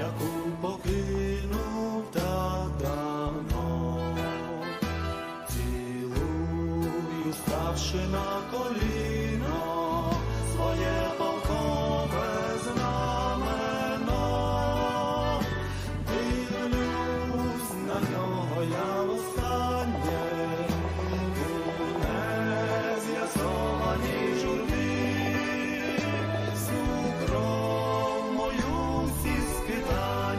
яку покинув так давно. Цілую, ставши на коліно, своє полкове знамено. Дивлюсь на нього я востаннє, у нез'ясованій журбі, всю кров мою всі скитання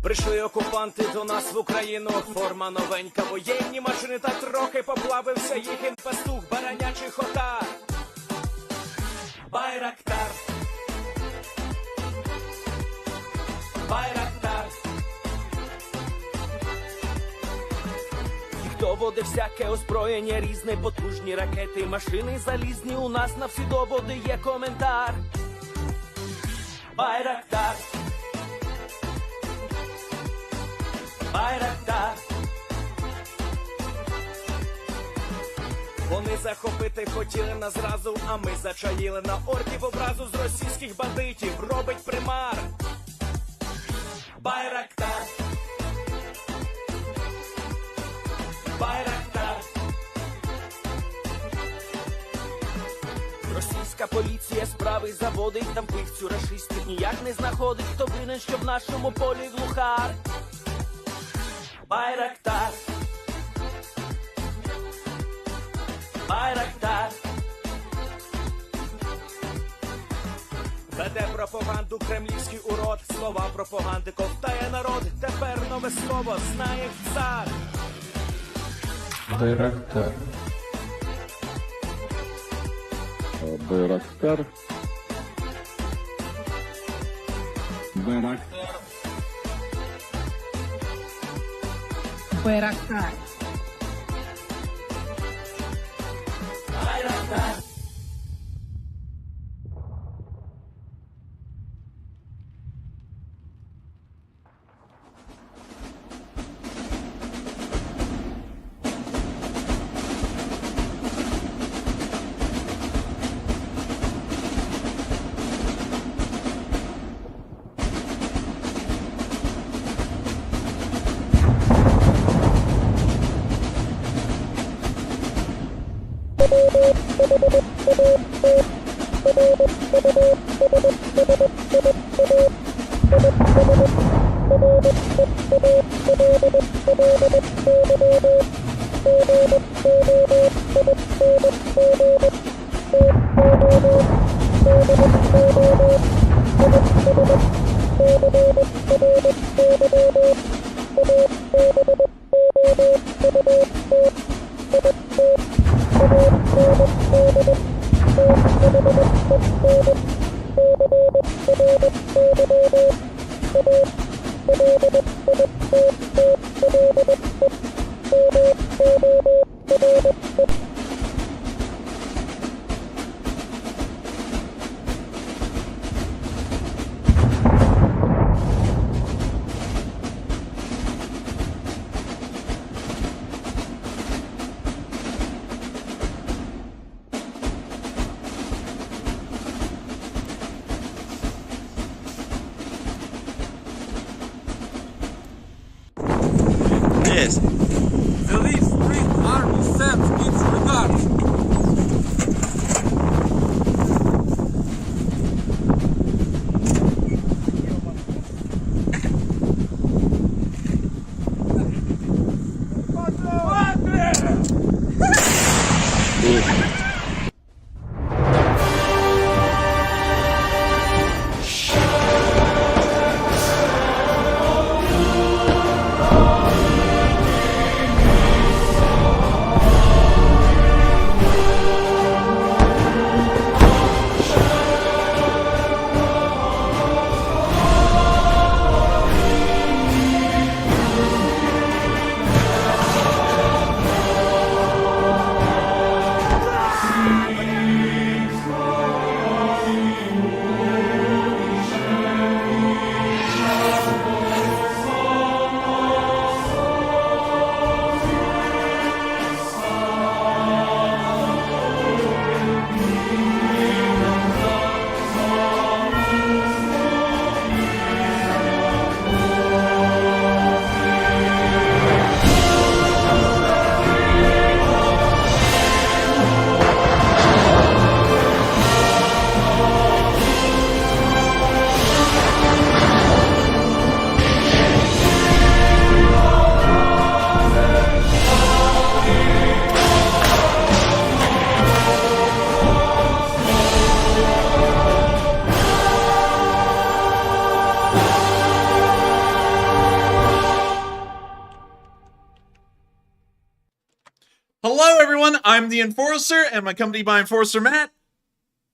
Прийшли окупанти до нас в Україну, форма новенька, воєнні машини, та трохи поплавився їхній пастух, баранячий хотар. Байрактар, Байрактар. Їх доводи всяке озброєння, різне, потужні ракети, машини залізні, у нас на всі доводи є коментар. Байрактар, Байрактар. Вони захопити хотіли нас зразу, а ми зачаїли на орків образу з російських бандитів, робить примар. Байрактар, Байрактар. Російська поліція справи заводить, там вбивцю рашистів ніяк не знаходить, хто винен, що в нашому полі глухар. Байрактар, Байрактар. Веде пропаганду кремлівський урод, слова пропаганди ковтає народ, тепер нове слово знає цар. Байрактар. Байрактар. Байрактар. Байрактар. Байрактар. Yes. The Leaf Street Army sends its regards. Hello, everyone. I'm the Enforcer, and my company by Enforcer Matt.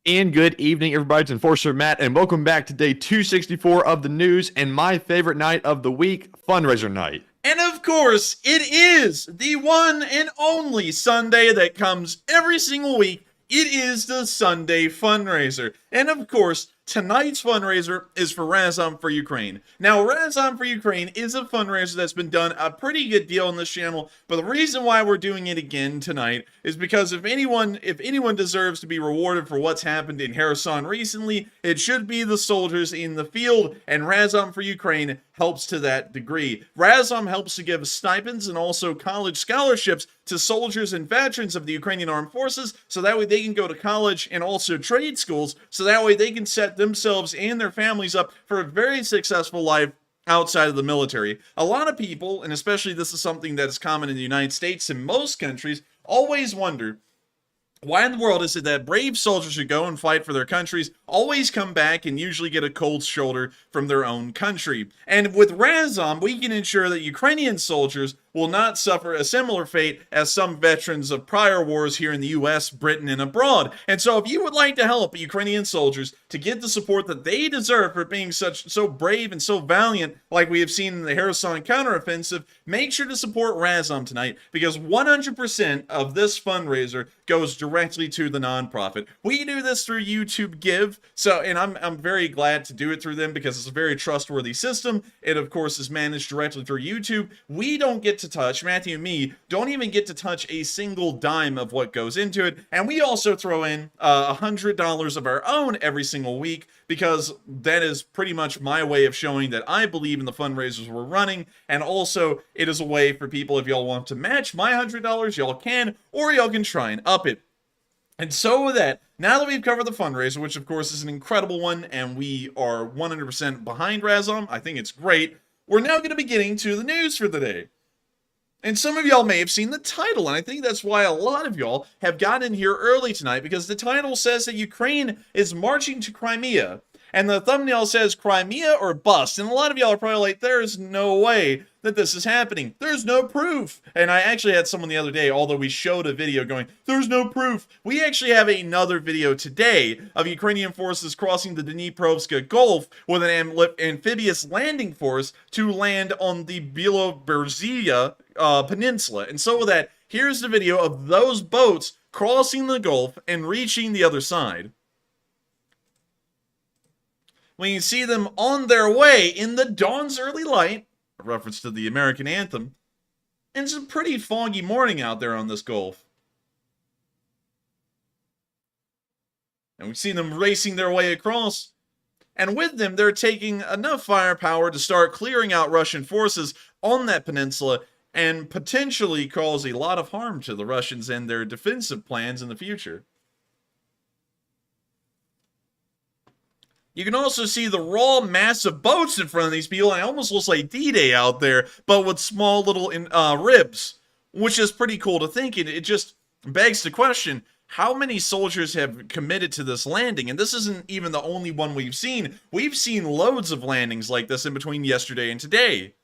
And good evening, everybody. It's Enforcer Matt, and welcome back to day 264 of the news and my favorite night of the week, Fundraiser night. And of course, it is the one and only Sunday that comes every single week. It is the Sunday Fundraiser. And of course, tonight's fundraiser is for Razom for Ukraine. Now, Razom for Ukraine is a fundraiser that's been done a pretty good deal on this channel, but the reason why we're doing it again tonight is because if anyone deserves to be rewarded for what's happened in Kherson recently, it should be the soldiers in the field, and Razom for Ukraine helps to that degree. Razom helps to give stipends and also college scholarships to soldiers and veterans of the Ukrainian Armed Forces, so that way they can go to college and also trade schools, so that way they can set themselves and their families up for a very successful life outside of the military. A lot of people, and especially this is something that is common in the United States and most countries, always wonder, why in the world is it that brave soldiers who go and fight for their countries always come back and usually get a cold shoulder from their own country? And with Razom, we can ensure that Ukrainian soldiers will not suffer a similar fate as some veterans of prior wars here in the US, Britain, and abroad. And so if you would like to help Ukrainian soldiers to get the support that they deserve for being so brave and so valiant, like we have seen in the Kherson counteroffensive, make sure to support Razom tonight, because 100% of this fundraiser goes directly to the nonprofit. We do this through YouTube Give, and I'm very glad to do it through them because it's a very trustworthy system. It, of course, is managed directly through YouTube. We don't get to touch, Matthew and me, don't even get to touch a single dime of what goes into it, and we also throw in $100 of our own every single week, because that is pretty much my way of showing that I believe in the fundraisers we're running, and also it is a way for people, if y'all want to match my $100, y'all can, or y'all can try and up it. And so with that, now that we've covered the fundraiser, which of course is an incredible one, and we are 100% behind Razom, I think it's great, we're now going to be getting to the news for the day. And some of y'all may have seen the title, and I think that's why a lot of y'all have gotten in here early tonight, because the title says that Ukraine is marching to Crimea, and the thumbnail says Crimea or bust, and a lot of y'all are probably like, there's no way that this is happening. There's no proof. And I actually had someone the other day, although we showed a video going, there's no proof. We actually have another video today of Ukrainian forces crossing the Dnipro Gulf with an amphibious landing force to land on the Beloberezhia Peninsula. And so with that, here's the video of those boats crossing the Gulf and reaching the other side. When you see them on their way in the dawn's early light, a reference to the American anthem, and it's a pretty foggy morning out there on this Gulf. And we see them racing their way across, and with them they're taking enough firepower to start clearing out Russian forces on that peninsula and potentially cause a lot of harm to the Russians and their defensive plans in the future. You can also see the raw mass of boats in front of these people, and it almost looks like D-Day out there, but with small little ribs, which is pretty cool to think, and it just begs the question, how many soldiers have committed to this landing? And this isn't even the only one we've seen. We've seen loads of landings like this in between yesterday and today.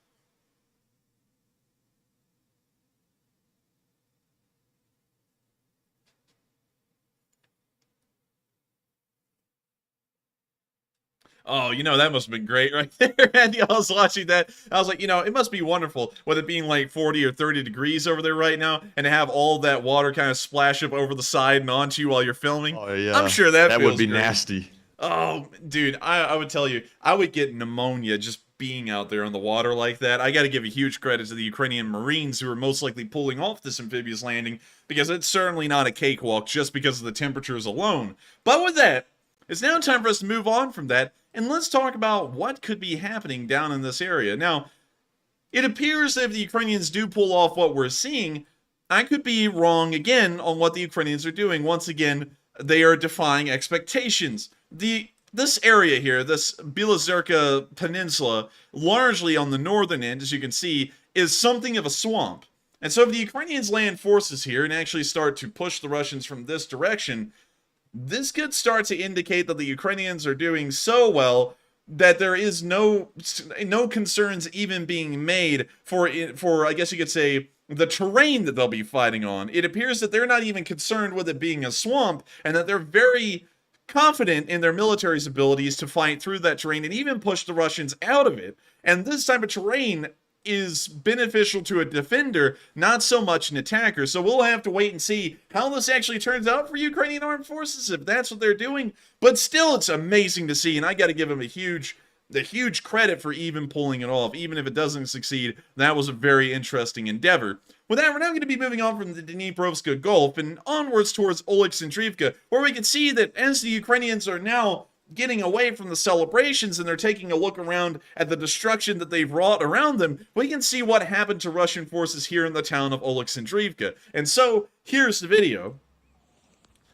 Oh, that must have been great right there, Andy. I was watching that. I was like, it must be wonderful with it being like 40 or 30 degrees over there right now, and to have all that water kind of splash up over the side and onto you while you're filming. Oh, yeah. I'm sure that feels would be great. nasty. Oh, dude, I would tell you, I would get pneumonia just being out there on the water like that. I got to give a huge credit to the Ukrainian Marines who are most likely pulling off this amphibious landing, because it's certainly not a cakewalk just because of the temperatures alone. But with that, it's now time for us to move on from that, and let's talk about what could be happening down in this area. Now, it appears that if the Ukrainians do pull off what we're seeing, I could be wrong again on what the Ukrainians are doing. Once again, they are defying expectations. This area here, this Beloberezhia Peninsula, largely on the northern end, as you can see, is something of a swamp. And so if the Ukrainians land forces here and actually start to push the Russians from this direction, this could start to indicate that the Ukrainians are doing so well that there is no concerns even being made for I guess you could say, the terrain that they'll be fighting on. It appears that they're not even concerned with it being a swamp, and that they're very confident in their military's abilities to fight through that terrain and even push the Russians out of it. And this type of terrain is beneficial to a defender, not so much an attacker. So we'll have to wait and see how this actually turns out for Ukrainian armed forces, if that's what they're doing. But still, it's amazing to see, and I got to give them a huge credit for even pulling it off. Even if it doesn't succeed, that was a very interesting endeavor. With that, we're now going to be moving on from the Dnipro Gulf and onwards towards Olexandrivka, where we can see that as the Ukrainians are now getting away from the celebrations and they're taking a look around at the destruction that they've wrought around them, we can see what happened to Russian forces here in the town of Olexandrivka. And so, here's the video.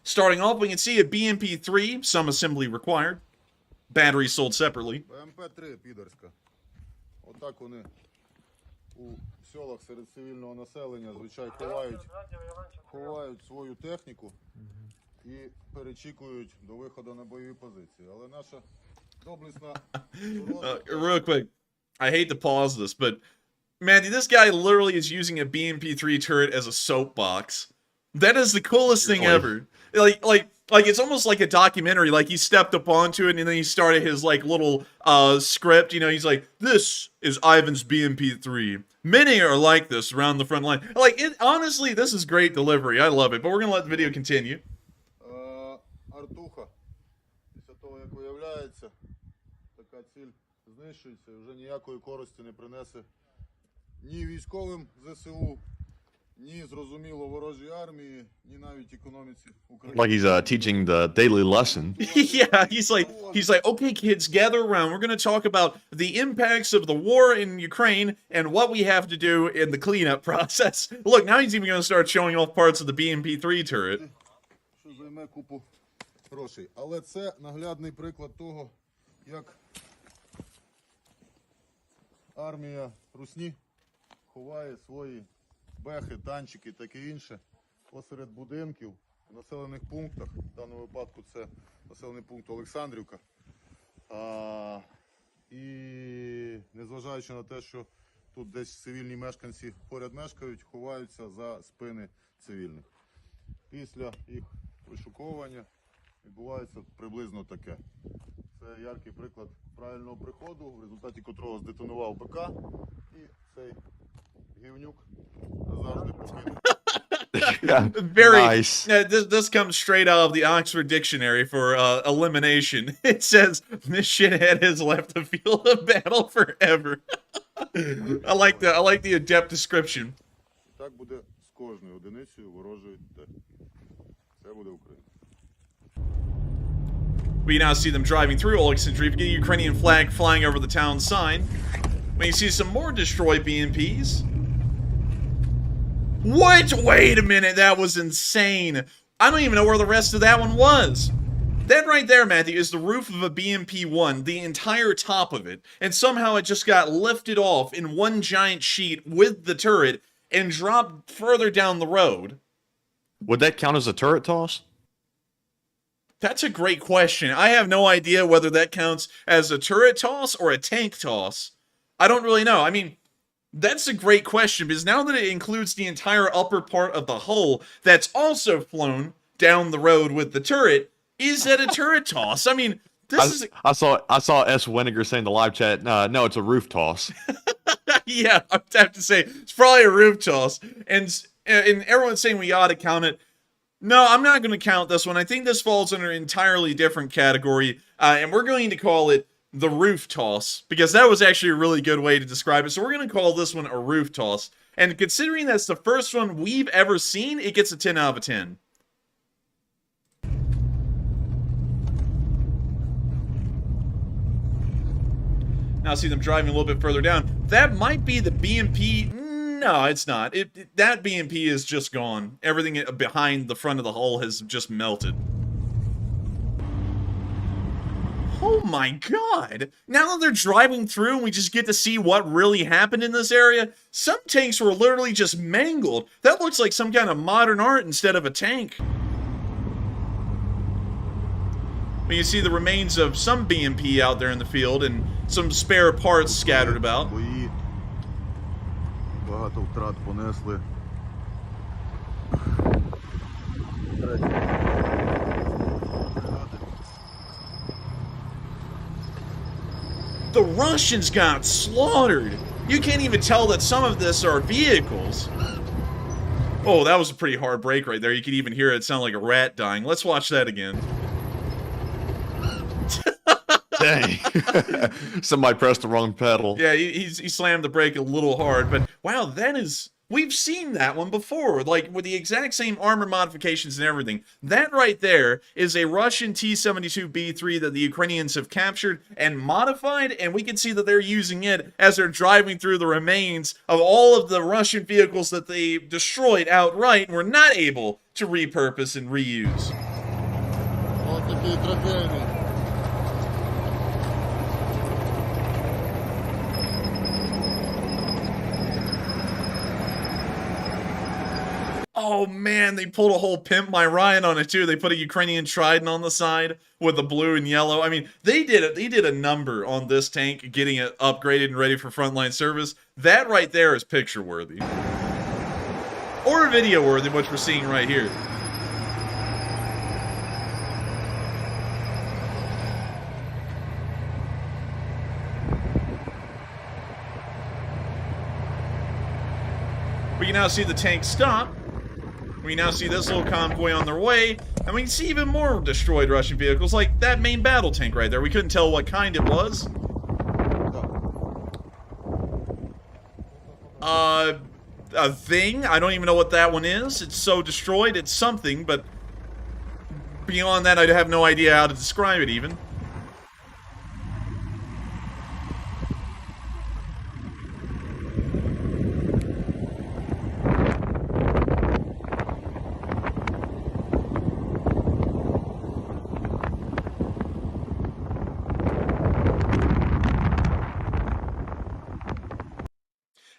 Starting off, we can see a BMP-3, some assembly required. Batteries sold separately. БМП-3 підерська. Отак вони у селах серед цивільного населення, звичайно, ховають свою техніку і перечікують до виходу на бойові позиції. Але наша доблесна... Real quick, I hate to pause this, but Mandy, this guy literally is using a BMP-3 turret as a soapbox. That is the coolest thing ever. Like it's almost like a documentary. Like he stepped up onto it and then he started his like little script. You know, he's like, "This is Ivan's BMP-3. Many are like this around the front line." Like it, honestly, this is great delivery. I love it. But we're gonna let the video continue. Артуха, після того як виявляється, така ціль знищується і вже ніякої користі не принесе ні військовим ЗСУ, ні зрозуміло ворожій армії, ні навіть економіці України. Like he's teaching the daily lesson. Yeah, he's like, "Okay, kids, gather around. We're going to talk about the impacts of the war in Ukraine and what we have to do in the cleanup process." Look, now he's even going to start showing off parts of the BMP-3 turret. Що займе купу грошей. Але це наглядний приклад того, як армія Русні ховає свої бехи, танчики, таке інше посеред будинків, в населених пунктах. В даному випадку це населений пункт Олександрівка. І незважаючи на те, що тут десь цивільні мешканці поряд мешкають, ховаються за спини цивільних. Після їх вишуковування відбувається приблизно таке. Це яркий приклад правильного приходу, в результаті котрого здетонував БК, і цей гівнюк назавжди покинув. Very nice. This comes straight out of the Oxford Dictionary for elimination. It says this shithead has left the field of battle forever. I like the adept description. Так буде з кожною одиницею ворожої техніки. Це буде Україна. We now see them driving through Olexandrivka, the Ukrainian flag flying over the town sign. We see some more destroyed BMPs. What? Wait a minute, that was insane. I don't even know where the rest of that one was. That right there, Matthew, is the roof of a BMP-1, the entire top of it. And somehow it just got lifted off in one giant sheet with the turret and dropped further down the road. Would that count as a turret toss? That's a great question. I have no idea whether that counts as a turret toss or a tank toss. I don't really know. I mean, that's a great question, because now that it includes the entire upper part of the hull that's also flown down the road with the turret, is that a turret toss? I mean, I saw S. Weniger saying in the live chat, no, it's a roof toss. Yeah, I have to say, it's probably a roof toss. And everyone's saying we ought to count it. No, I'm not going to count this one. I think this falls under an entirely different category, and we're going to call it the roof toss, because that was actually a really good way to describe it. So we're going to call this one a roof toss. And considering that's the first one we've ever seen, it gets a 10 out of 10. Now see them driving a little bit further down. That might be the BMP. No, it's not. That BMP is just gone. Everything behind the front of the hull has just melted. Oh my god! Now that they're driving through and we just get to see what really happened in this area, some tanks were literally just mangled. That looks like some kind of modern art instead of a tank. You see the remains of some BMP out there in the field and some spare parts scattered about. Багато втрат понесли. The Russians got slaughtered. You can't even tell that some of this are vehicles. Oh, that was a pretty hard break right there. You could even hear it sound like a rat dying. Let's watch that again. Dang. Somebody pressed the wrong pedal. Yeah, he slammed the brake a little hard, but wow, that is... We've seen that one before, like with the exact same armor modifications and everything. That right there is a Russian T-72B3 that the Ukrainians have captured and modified, and we can see that they're using it as they're driving through the remains of all of the Russian vehicles that they destroyed outright and were not able to repurpose and reuse. Ось такий трофейний. Oh man, they pulled a whole Pimp My Ryan on it too. They put a Ukrainian Trident on the side with the blue and yellow. I mean, they did a number on this tank, getting it upgraded and ready for frontline service. That right there is picture worthy. Or video worthy, which we're seeing right here. We can now see the tank stop. We now see this little convoy on their way, and we can see even more destroyed Russian vehicles, like that main battle tank right there. We couldn't tell what kind it was. A thing? I don't even know what that one is. It's so destroyed, it's something, but beyond that, I have no idea how to describe it even.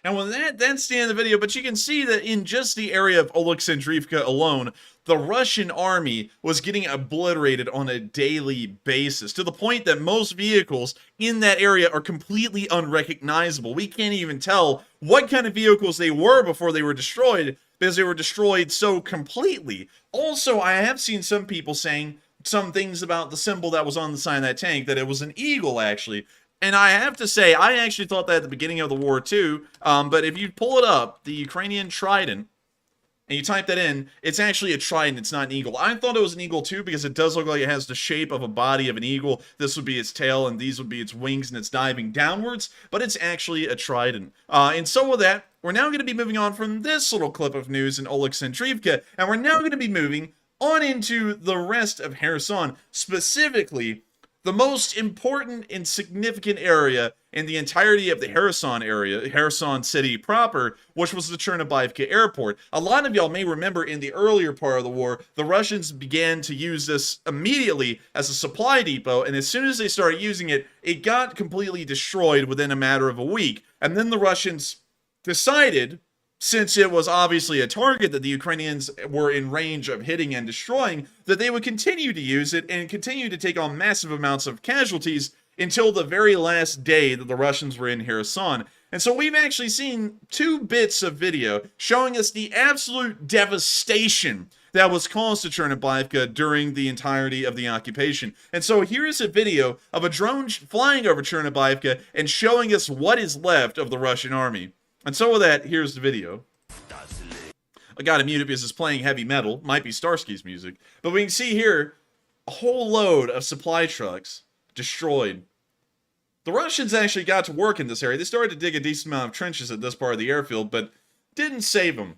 And with that's the end of the video, but you can see that in just the area of Olexandrivka alone, the Russian army was getting obliterated on a daily basis, to the point that most vehicles in that area are completely unrecognizable. We can't even tell what kind of vehicles they were before they were destroyed, because they were destroyed so completely. Also, I have seen some people saying some things about the symbol that was on the side of that tank, that it was an eagle, actually. And I have to say, I actually thought that at the beginning of the war too, but if you pull it up, the Ukrainian Trident, and you type that in, it's actually a trident, it's not an eagle. I thought it was an eagle too, because it does look like it has the shape of a body of an eagle. This would be its tail, and these would be its wings, and it's diving downwards, but it's actually a trident. And so with that, we're now going to be moving on from this little clip of news in Olexandrivka, and we're now going to be moving on into the rest of Kherson, specifically the most important and significant area in the entirety of the Kherson area, Kherson city proper, which was the Chornobaivka airport. A lot of y'all may remember in the earlier part of the war, the Russians began to use this immediately as a supply depot, and as soon as they started using it, it got completely destroyed within a matter of a week. And then the Russians decided, since it was obviously a target that the Ukrainians were in range of hitting and destroying, that they would continue to use it and continue to take on massive amounts of casualties until the very last day that the Russians were in Kherson. And so we've actually seen 2 bits of video showing us the absolute devastation that was caused to Chornobaivka during the entirety of the occupation. And so here's a video of a drone flying over Chornobaivka and showing us what is left of the Russian army. And so with that, here's the video. I gotta mute it because it's playing heavy metal. Might be Starsky's music. But we can see here a whole load of supply trucks destroyed. The Russians actually got to work in this area. They started to dig a decent amount of trenches at this part of the airfield, but didn't save them.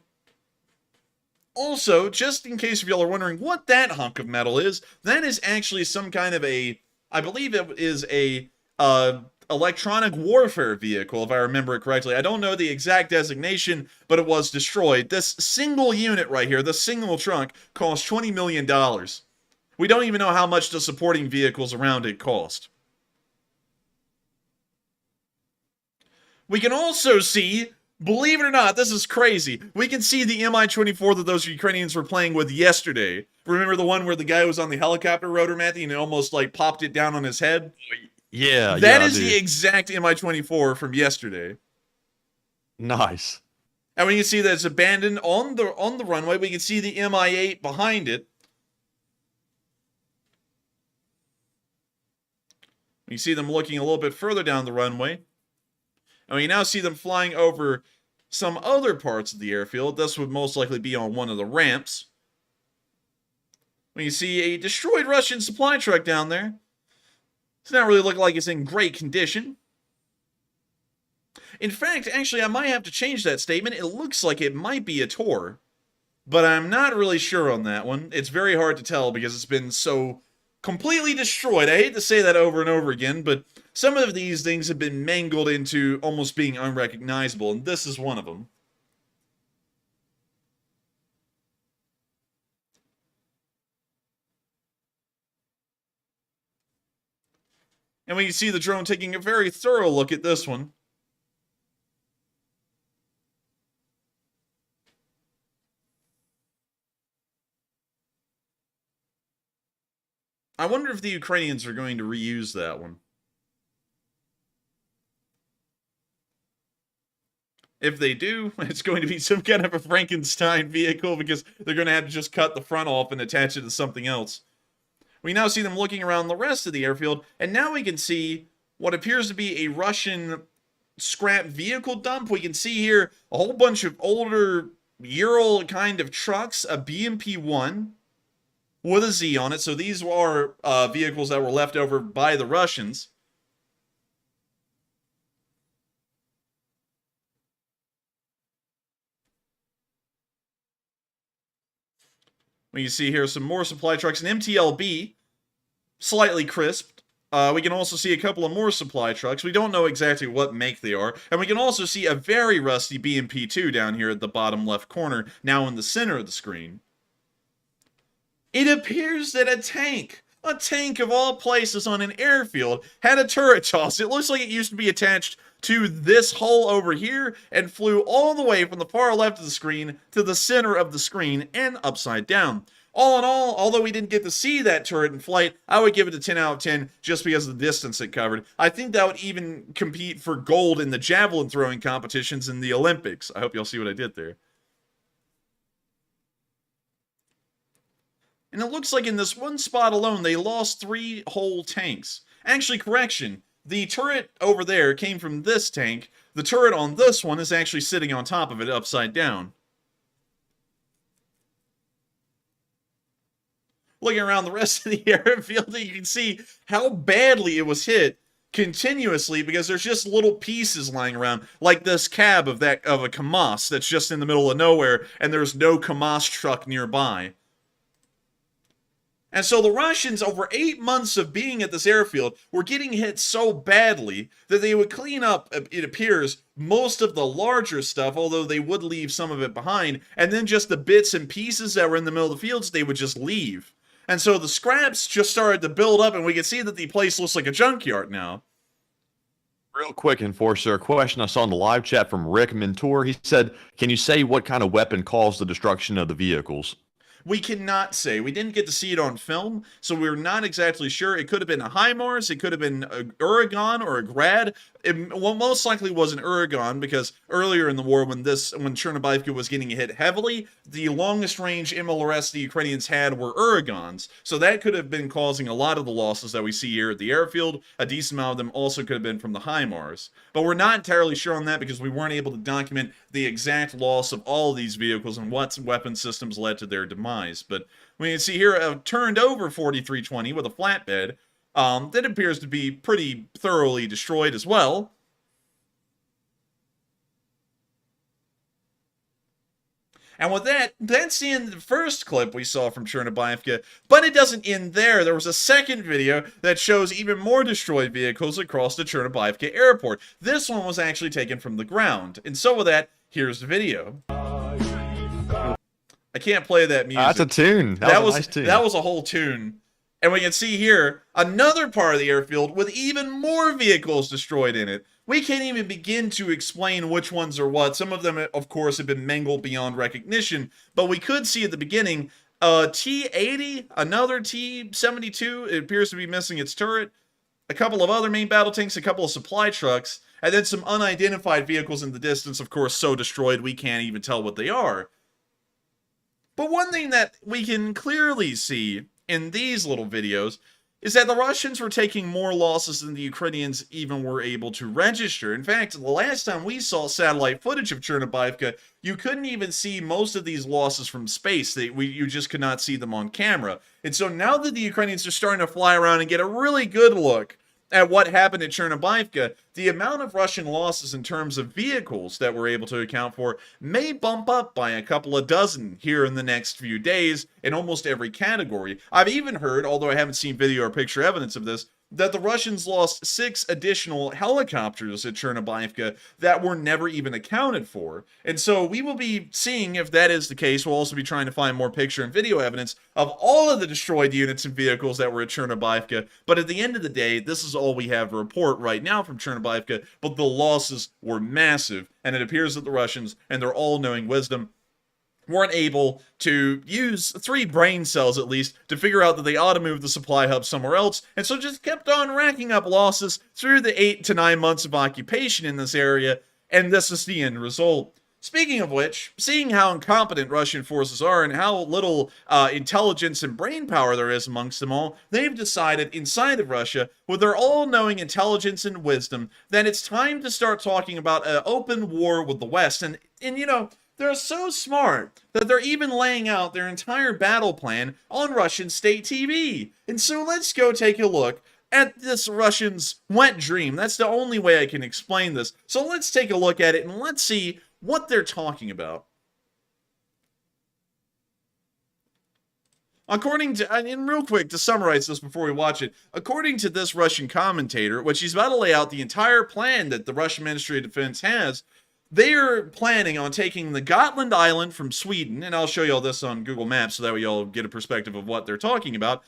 Also, just in case if y'all are wondering what that hunk of metal is, that is actually some kind of a, I believe it is a, electronic warfare vehicle, if I remember it correctly. I don't know the exact designation, but it was destroyed. This single unit right here, this single trunk, cost $20 million. We don't even know how much the supporting vehicles around it cost. We can also see, believe it or not, this is crazy, we can see the Mi-24 that those Ukrainians were playing with yesterday. Remember the one where the guy was on the helicopter rotor, Matthew, and it almost like popped it down on his head? Yeah, that is the exact Mi-24 from yesterday. Nice. And we can see that it's abandoned on the runway. We can see the Mi-8 behind it. We can see them looking a little bit further down the runway. And we now see them flying over some other parts of the airfield. This would most likely be on one of the ramps. We can see a destroyed Russian supply truck down there. It's not really looking like it's in great condition. In fact, actually, I might have to change that statement. It looks like it might be a Tor, but I'm not really sure on that one. It's very hard to tell because it's been so completely destroyed. I hate to say that over and over again, but some of these things have been mangled into almost being unrecognizable, and this is one of them. And we can see the drone taking a very thorough look at this one. I wonder if the Ukrainians are going to reuse that one. If they do, it's going to be some kind of a Frankenstein vehicle because they're going to have to just cut the front off and attach it to something else. We now see them looking around the rest of the airfield, and now we can see what appears to be a Russian scrap vehicle dump. We can see here a whole bunch of older Ural kind of trucks, a BMP-1 with a Z on it. So these are vehicles that were left over by the Russians. We can see here some more supply trucks, an MTLB, slightly crisped. We can also see a couple of more supply trucks. We don't know exactly what make they are. And we can also see a very rusty BMP-2 down here at the bottom left corner, now in the center of the screen. It appears that a tank of all places on an airfield, had a turret toss. It looks like it used to be attached to this hole over here and flew all the way from the far left of the screen to the center of the screen and upside down. All in all, although we didn't get to see that turret in flight, I would give it a 10 out of 10 just because of the distance it covered. I think that would even compete for gold in the javelin throwing competitions in the Olympics. I hope y'all see what I did there. And it looks like in this one spot alone, they lost 3 whole tanks. Actually, correction. The turret over there came from this tank. The turret on this one is actually sitting on top of it upside down. Looking around the rest of the airfield, you can see how badly it was hit continuously because there's just little pieces lying around, like this cab of a KAMAZ that's just in the middle of nowhere, and there's no KAMAZ truck nearby. And so the Russians, over 8 months of being at this airfield, were getting hit so badly that they would clean up, it appears, most of the larger stuff, although they would leave some of it behind, and then just the bits and pieces that were in the middle of the fields, they would just leave. And so the scraps just started to build up, and we can see that the place looks like a junkyard now. Real quick, Enforcer, a question I saw in the live chat from Rick Mentor. He said, can you say what kind of weapon caused the destruction of the vehicles? We cannot say. We didn't get to see it on film, so we're not exactly sure. It could have been a HIMARS, it could have been a Uragan or a Grad. It most likely was an Uragan, because earlier in the war, when Chornobaivka was getting hit heavily, the longest range MLRS the Ukrainians had were Uragans. So that could have been causing a lot of the losses that we see here at the airfield. A decent amount of them also could have been from the HIMARS. But we're not entirely sure on that because we weren't able to document the exact loss of all of these vehicles and what weapon systems led to their demise. But we can see here a turned over 4320 with a flatbed that appears to be pretty thoroughly destroyed as well. And with that, that's the end of the first clip we saw from Chornobaivka, but it doesn't end there. There was a second video that shows even more destroyed vehicles across the Chornobaivka airport. This one was actually taken from the ground. And so with that, here's the video. I can't play that music. That's a tune. That was a nice tune. That was a whole tune. And we can see here another part of the airfield with even more vehicles destroyed in it. We can't even begin to explain which ones are what. Some of them, of course, have been mangled beyond recognition. But we could see at the beginning a T-80, another T-72. It appears to be missing its turret. A couple of other main battle tanks, a couple of supply trucks. and then some unidentified vehicles in the distance, of course, so destroyed we can't even tell what they are. But one thing that we can clearly see in these little videos is that the Russians were taking more losses than the Ukrainians even were able to register. In fact, the last time we saw satellite footage of Chornobaivka, you couldn't even see most of these losses from space. You just could not see them on camera. And so now that the Ukrainians are starting to fly around and get a really good look at what happened at Chornobaivka, the amount of Russian losses in terms of vehicles that we're able to account for may bump up by a couple of dozen here in the next few days in almost every category. I've even heard, although I haven't seen video or picture evidence of this, that the Russians lost 6 additional helicopters at Chornobaivka that were never even accounted for. And so we will be seeing if that is the case. We'll also be trying to find more picture and video evidence of all of the destroyed units and vehicles that were at Chornobaivka. But at the end of the day, this is all we have to report right now from Chornobaivka, but the losses were massive. And it appears that the Russians, and their all-knowing wisdom, weren't able to use 3 brain cells at least to figure out that they ought to move the supply hub somewhere else, and so just kept on racking up losses through the 8 to 9 months of occupation in this area, and this is the end result. Speaking of which, seeing how incompetent Russian forces are and how little intelligence and brain power there is amongst them all, they've decided inside of Russia, with their all-knowing intelligence and wisdom, that it's time to start talking about an open war with the West. And you know, they're so smart that they're even laying out their entire battle plan on Russian state TV. And so let's go take a look at this Russians' wet dream. That's the only way I can explain this. So let's take a look at it and let's see what they're talking about. According to, and real quick to summarize this before we watch it, according to this Russian commentator, which he's about to lay out the entire plan that the Russian Ministry of Defense has, they're planning on taking the Gotland Island from Sweden, and I'll show you all this on Google Maps so that way you'll get a perspective of what they're talking about.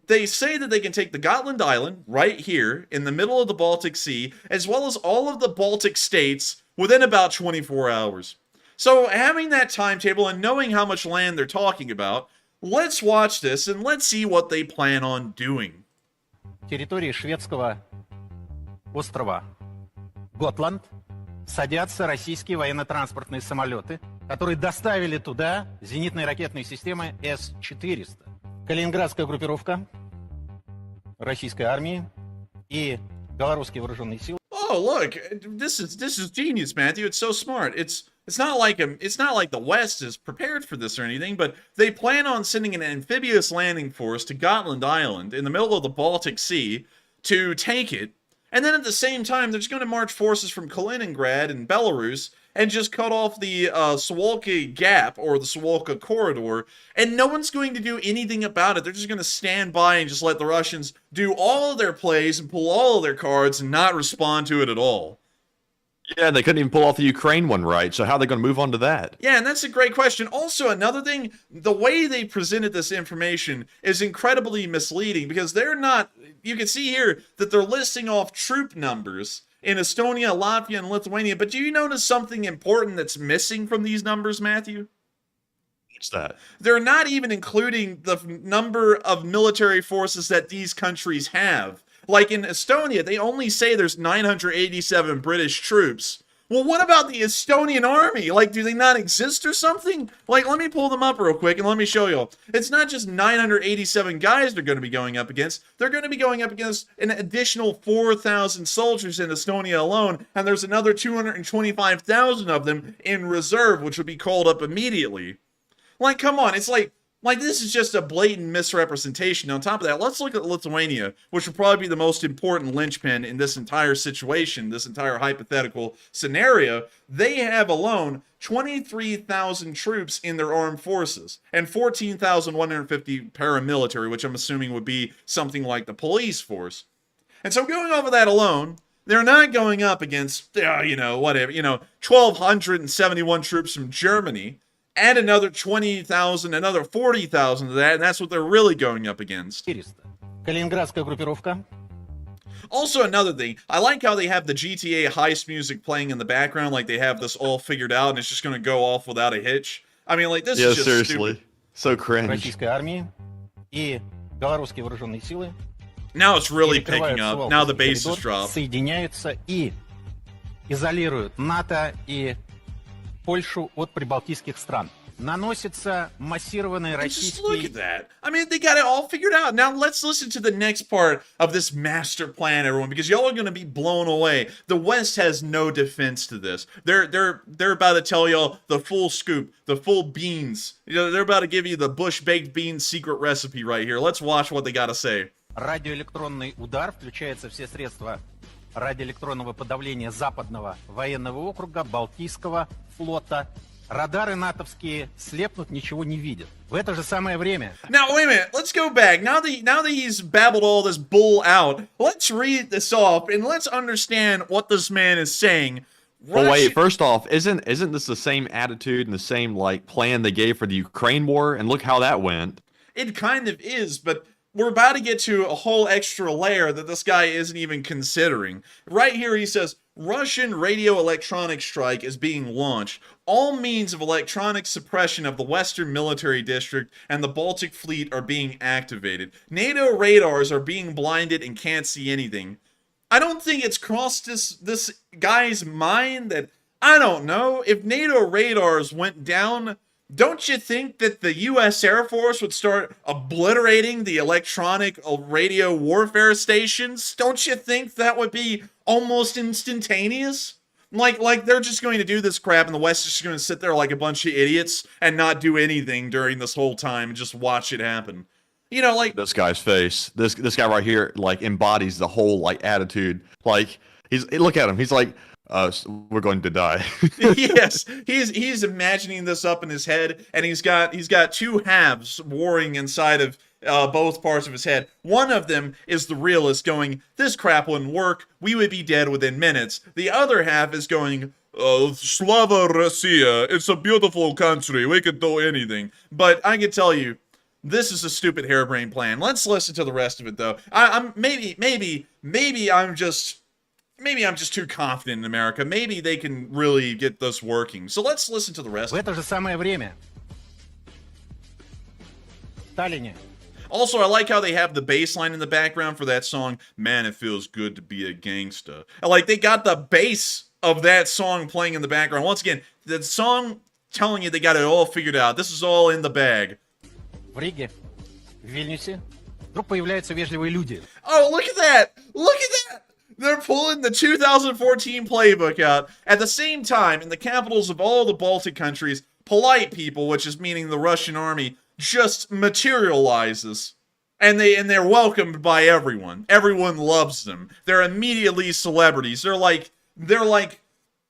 They say that they can take the Gotland Island right here in the middle of the Baltic Sea, as well as all of the Baltic states within about 24 hours. So having that timetable and knowing how much land they're talking about, let's watch this and let's see what they plan on doing. Территории шведского острова Готланд садятся российские военно-транспортные самолеты, которые доставили туда зенитные ракетные системы С-400. Калининградская группировка российской армии и белорусские вооруженные силы. Oh, look, this is genius, Matthew. It's so smart. It's not like the West is prepared for this or anything, but they plan on sending an amphibious landing force to Gotland Island in the middle of the Baltic Sea to take it. And then at the same time, they're just going to march forces from Kaliningrad and Belarus and just cut off the Suwalki Gap or the Suwalki Corridor, and no one's going to do anything about it. They're just going to stand by and just let the Russians do all of their plays and pull all of their cards and not respond to it at all. Yeah, they couldn't even pull off the Ukraine one right, so how are they going to move on to that? Yeah, and that's a great question. Also, another thing, the way they presented this information is incredibly misleading because they're not, you can see here that they're listing off troop numbers in Estonia, Latvia, and Lithuania, but do you notice something important that's missing from these numbers, Matthew? What's that? They're not even including the number of military forces that these countries have. Like in Estonia, they only say there's 987 British troops. Well, what about the Estonian army? Like, do they not exist or something? Like, let me pull them up real quick and let me show you. It's not just 987 guys they're going to be going up against. They're going to be going up against an additional 4,000 soldiers in Estonia alone, and there's another 225,000 of them in reserve, which would be called up immediately. Like, come on, it's like this is just a blatant misrepresentation. On top of that, let's look at Lithuania, which will probably be the most important linchpin in this entire situation, this entire hypothetical scenario. They have alone 23,000 troops in their armed forces and 14,150 paramilitary, which I'm assuming would be something like the police force. And so going off of that alone, they're not going up against, 1,271 troops from Germany. Add another 20,000, another 40,000 to that, and that's what they're really going up against. Калининградская группировка. Also, another thing, I like how they have the GTA heist music playing in the background, like they have this all figured out, and it's just going to go off without a hitch. I mean, like, this is just seriously. stupid. So cringe. Российской армии и белорусские вооруженные силы. Now it's really picking up. Now the bass has dropped. Соединяются и изолируют НАТО и Польшу от прибалтийских стран. Наносится массированный And just look российский... at that. I mean, they got it all figured out. Now let's listen to the next part of this master plan, everyone, because y'all are going to be blown away. The West has no defense to this. They're about to tell y'all the full scoop, the full beans. You know, they're about to give you the Bush baked beans secret recipe right here. Let's watch what they got to say. Радиоэлектронный удар, включаются все средства радиоэлектронного подавления Западного военного округа, Балтийского флота. Радары натовские слепнут, ничего не видят. В это же самое время... Now, wait a minute. Let's go back. Now that he's babbled all this bull out, let's read this off and let's understand what this man is saying. But wait, first off, isn't this the same attitude and the same like plan they gave for the Ukraine war? And look how that went. It kind of is, but we're about to get to a whole extra layer that this guy isn't even considering. Right here he says, Russian radio electronic strike is being launched. All means of electronic suppression of the Western Military District and the Baltic Fleet are being activated. NATO radars are being blinded and can't see anything. I don't think it's crossed this guy's mind that, I don't know, if NATO radars went down, don't you think that the U.S. Air Force would start obliterating the electronic radio warfare stations? Don't you think that would be almost instantaneous? Like they're just going to do this crap and the West is just going to sit there like a bunch of idiots and not do anything during this whole time and just watch it happen. You know, like... This guy's face. This guy right here, like, embodies the whole, like, attitude. Like, look at him. He's like... we're going to die. Yes, he's imagining this up in his head, and he's got two halves warring inside of both parts of his head. One of them is the realist going, this crap wouldn't work, we would be dead within minutes. The other half is going, Slava Russia, it's a beautiful country, we could do anything. But I can tell you, this is a stupid harebrained plan. Let's listen to the rest of it, though. Maybe I'm just too confident in America. Maybe they can really get this working. So let's listen to the rest. В это же самое время в Таллине. Also, I like how they have the bass line in the background for that song, Man, It Feels Good to Be a Gangsta. Like, they got the bass of that song playing in the background. Once again, the song telling you they got it all figured out. This is all in the bag. В Риге, в Вильнюсе вдруг появляются вежливые люди. Oh, look at that! Look at that! They're pulling the 2014 playbook out. At the same time, in the capitals of all the Baltic countries, polite people, which is meaning the Russian army, just materializes. And they're welcomed by everyone. Everyone loves them. They're immediately celebrities. They're like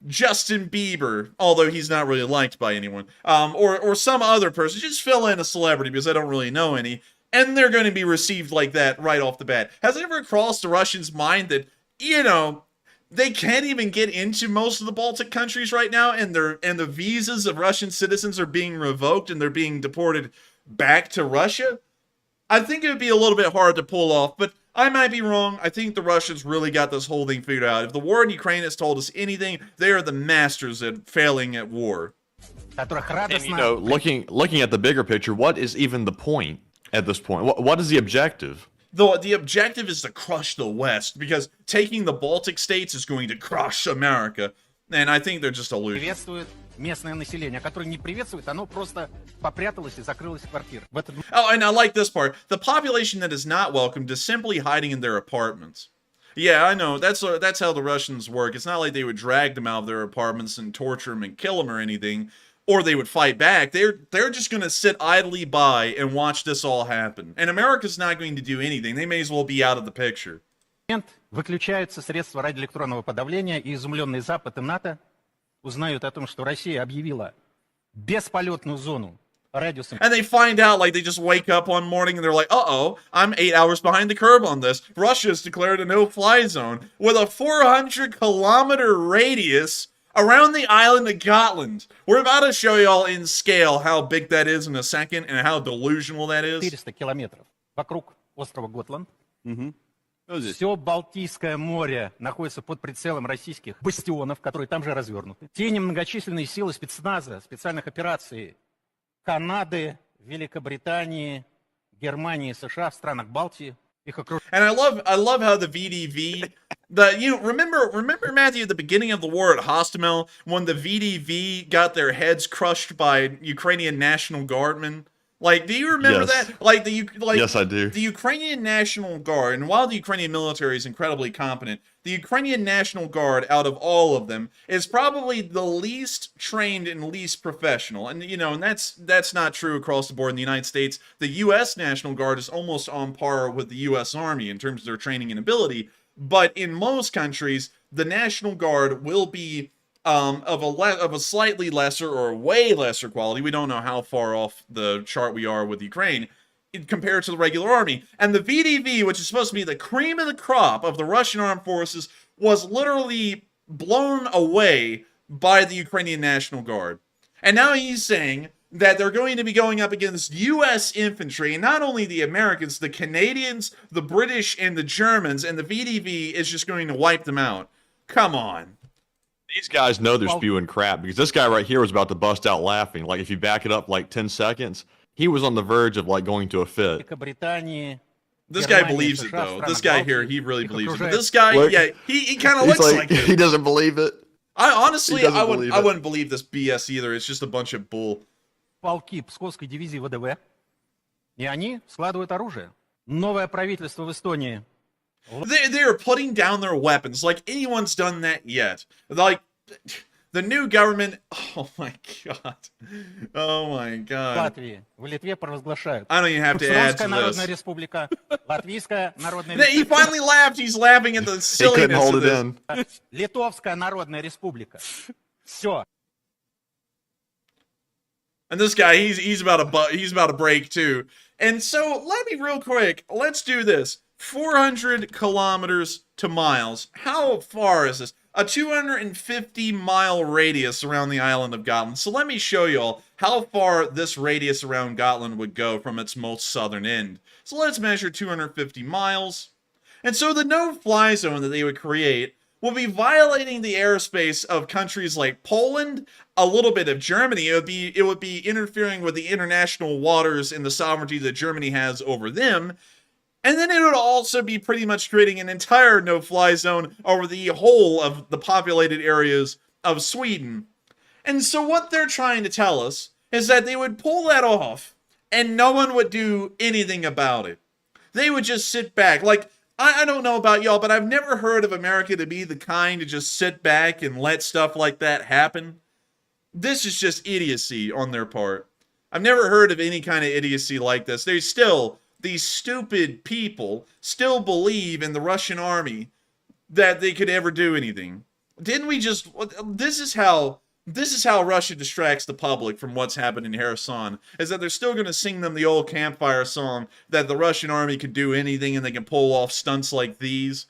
Justin Bieber, although he's not really liked by anyone. Or some other person. Just fill in a celebrity because I don't really know any. And they're going to be received like that right off the bat. Has it ever crossed the Russians' mind that, you know, they can't even get into most of the Baltic countries right now, and the visas of Russian citizens are being revoked and they're being deported back to Russia? I think it would be a little bit hard to pull off, but I might be wrong. I think the Russians really got this whole thing figured out. If the war in Ukraine has told us anything, they are the masters at failing at war. And, you know, looking at the bigger picture, what is even the point at this point? What is the objective? The objective is to crush the West, because taking the Baltic states is going to crush America. And I think they're just illusions. Приветствует местное население, которое не приветствует, оно просто попряталось и закрылось в квартиры. Oh, and I like this part. The population that is not welcomed is simply hiding in their apartments. Yeah, I know. That's how the Russians work. It's not like they would drag them out of their apartments and torture them and kill them or anything, or they would fight back. They're just going to sit idly by and watch this all happen. And America's not going to do anything. They may as well be out of the picture. Выключаются средства радиоэлектронного подавления, и изумленный Запад и НАТО узнают о том, что Россия объявила бесполетную зону радиусом. And they find out, like, they just wake up one morning and they're like, uh-oh, I'm 8 hours behind the curve on this. Russia's declared a no-fly zone with a 400-kilometer radius around the island of Gotland. We're about to show y'all in scale how big that is in a second and how delusional that is. 400 километров вокруг острова Готланд. Все Балтийское море находится под прицелом российских бастионов, которые там же развернуты. Те немногочисленные силы спецназа, специальных операций Канады, Великобритании, Германии, США, в странах Балтии. And I love how the VDV Remember Matthew at the beginning of the war at Hostomel when the VDV got their heads crushed by Ukrainian National Guardmen? Like, do you remember Yes. that? Like, Yes, I do. The Ukrainian National Guard, and while the Ukrainian military is incredibly competent, the Ukrainian National Guard, out of all of them, is probably the least trained and least professional. And and that's not true across the board in the United States. The U.S. National Guard is almost on par with the U.S. Army in terms of their training and ability. But in most countries, the National Guard will be of a slightly lesser or way lesser quality. We don't know how far off the chart we are with Ukraine compared to the regular army. And the VDV, which is supposed to be the cream of the crop of the Russian armed forces, was literally blown away by the Ukrainian National Guard. And now he's saying that they're going to be going up against U.S. infantry, and not only the Americans, the Canadians, the British, and the Germans, and the VDV is just going to wipe them out. Come on. These guys know they're spewing crap because this guy right here was about to bust out laughing. Like, if you back it up like 10 seconds, he was on the verge of like going to a fit. This guy believes it, though. This guy here, he really believes it. But this guy, yeah, he kind of looks like it. He doesn't believe it. I wouldn't believe this BS either. It's just a bunch of bull. Полки Псковской дивизии ВДВ, и они складывают оружие. Новое правительство в Эстонии. They are putting down their weapons like anyone's done that yet. Like, the new government, oh my god. Oh my god. Латвии, в Литве провозглашают. I don't even have to add to Народная this. Республика, Латвийская Народная He Республика. finally laughed. He's laughing at the He couldn't silliness hold of it this. in. Литовская Народная Республика. Все. And this guy, he's about to break too. And so let me real quick. Let's do this. 400 kilometers to miles. How far is this? A 250-mile radius around the island of Gotland. So let me show y'all how far this radius around Gotland would go from its most southern end. So let's measure 250 miles. And so the no-fly zone that they would create will be violating the airspace of countries like Poland, a little bit of Germany. It would be interfering with the international waters and the sovereignty that Germany has over them. And then it would also be pretty much creating an entire no-fly zone over the whole of the populated areas of Sweden. And so what they're trying to tell us is that they would pull that off and no one would do anything about it. They would just sit back. Like, I don't know about y'all, but I've never heard of America to be the kind to just sit back and let stuff like that happen. This is just idiocy on their part. I've never heard of any kind of idiocy like this. These stupid people still believe in the Russian army that they could ever do anything. Didn't we just... This is how Russia distracts the public from what's happened in Kherson, is that they're still going to sing them the old campfire song that the Russian army could do anything and they can pull off stunts like these.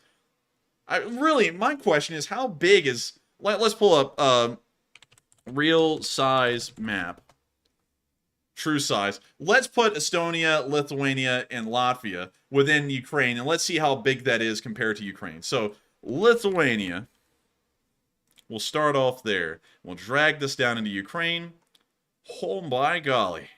My question is, how big is... Let's pull up a real size map. True size. Let's put Estonia, Lithuania, and Latvia within Ukraine, and let's see how big that is compared to Ukraine. So, Lithuania... We'll start off there. We'll drag this down into Ukraine. Oh my golly.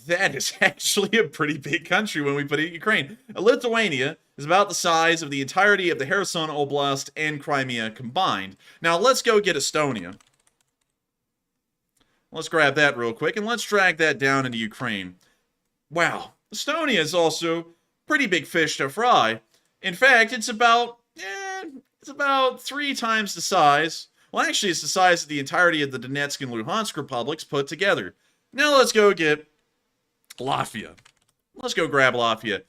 That is actually a pretty big country when we put it in Ukraine. Lithuania is about the size of the entirety of the Kherson Oblast and Crimea combined. Now let's go get Estonia. Let's grab that real quick and let's drag that down into Ukraine. Wow. Estonia is also pretty big fish to fry. In fact, it's about 3 times the size. Well, actually, it's the size of the entirety of the Donetsk and Luhansk republics put together. Now let's go get Latvia. Let's go grab Latvia,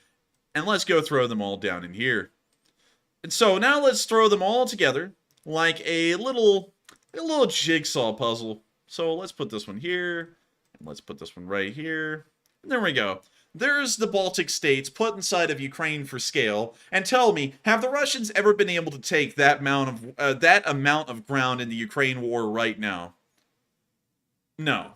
and let's go throw them all down in here. And so now let's throw them all together like a little jigsaw puzzle. So let's put this one here, and let's put this one right here. And there we go. There's the Baltic states put inside of Ukraine for scale. And tell me, have the Russians ever been able to take that amount of ground in the Ukraine war right now? No.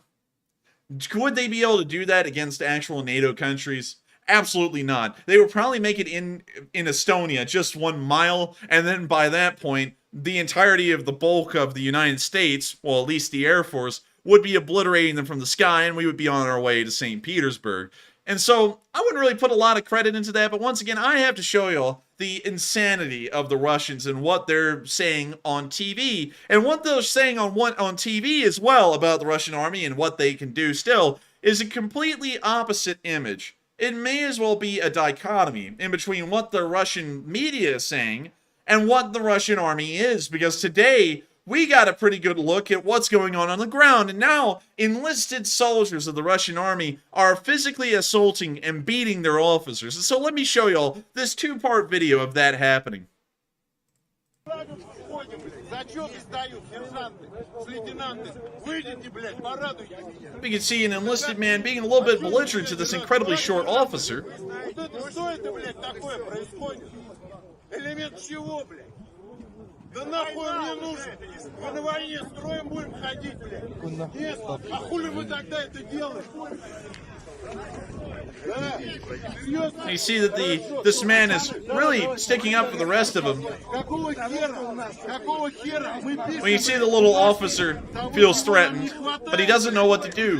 Could they be able to do that against actual NATO countries? Absolutely not. They would probably make it in Estonia just 1 mile, and then by that point, the entirety of the bulk of the United States, well, at least the Air Force, would be obliterating them from the sky, and we would be on our way to St. Petersburg. And so, I wouldn't really put a lot of credit into that, but once again, I have to show y'all the insanity of the Russians and what they're saying on TV, and what they're saying on TV as well about the Russian army and what they can do still is a completely opposite image. It may as well be a dichotomy in between what the Russian media is saying and what the Russian army is, because today we got a pretty good look at what's going on the ground, and now enlisted soldiers of the Russian army are physically assaulting and beating their officers. And so let me show y'all this two-part video of that happening. We can see an enlisted man being a little bit belligerent to this incredibly short officer. Да нахуй мне нужен? Мы на войне строим будем ходить, блядь. Нет, а хули вы тогда это делаете? You see that this man is really sticking up for the rest of them. When you see the little officer feels threatened, but he doesn't know what to do.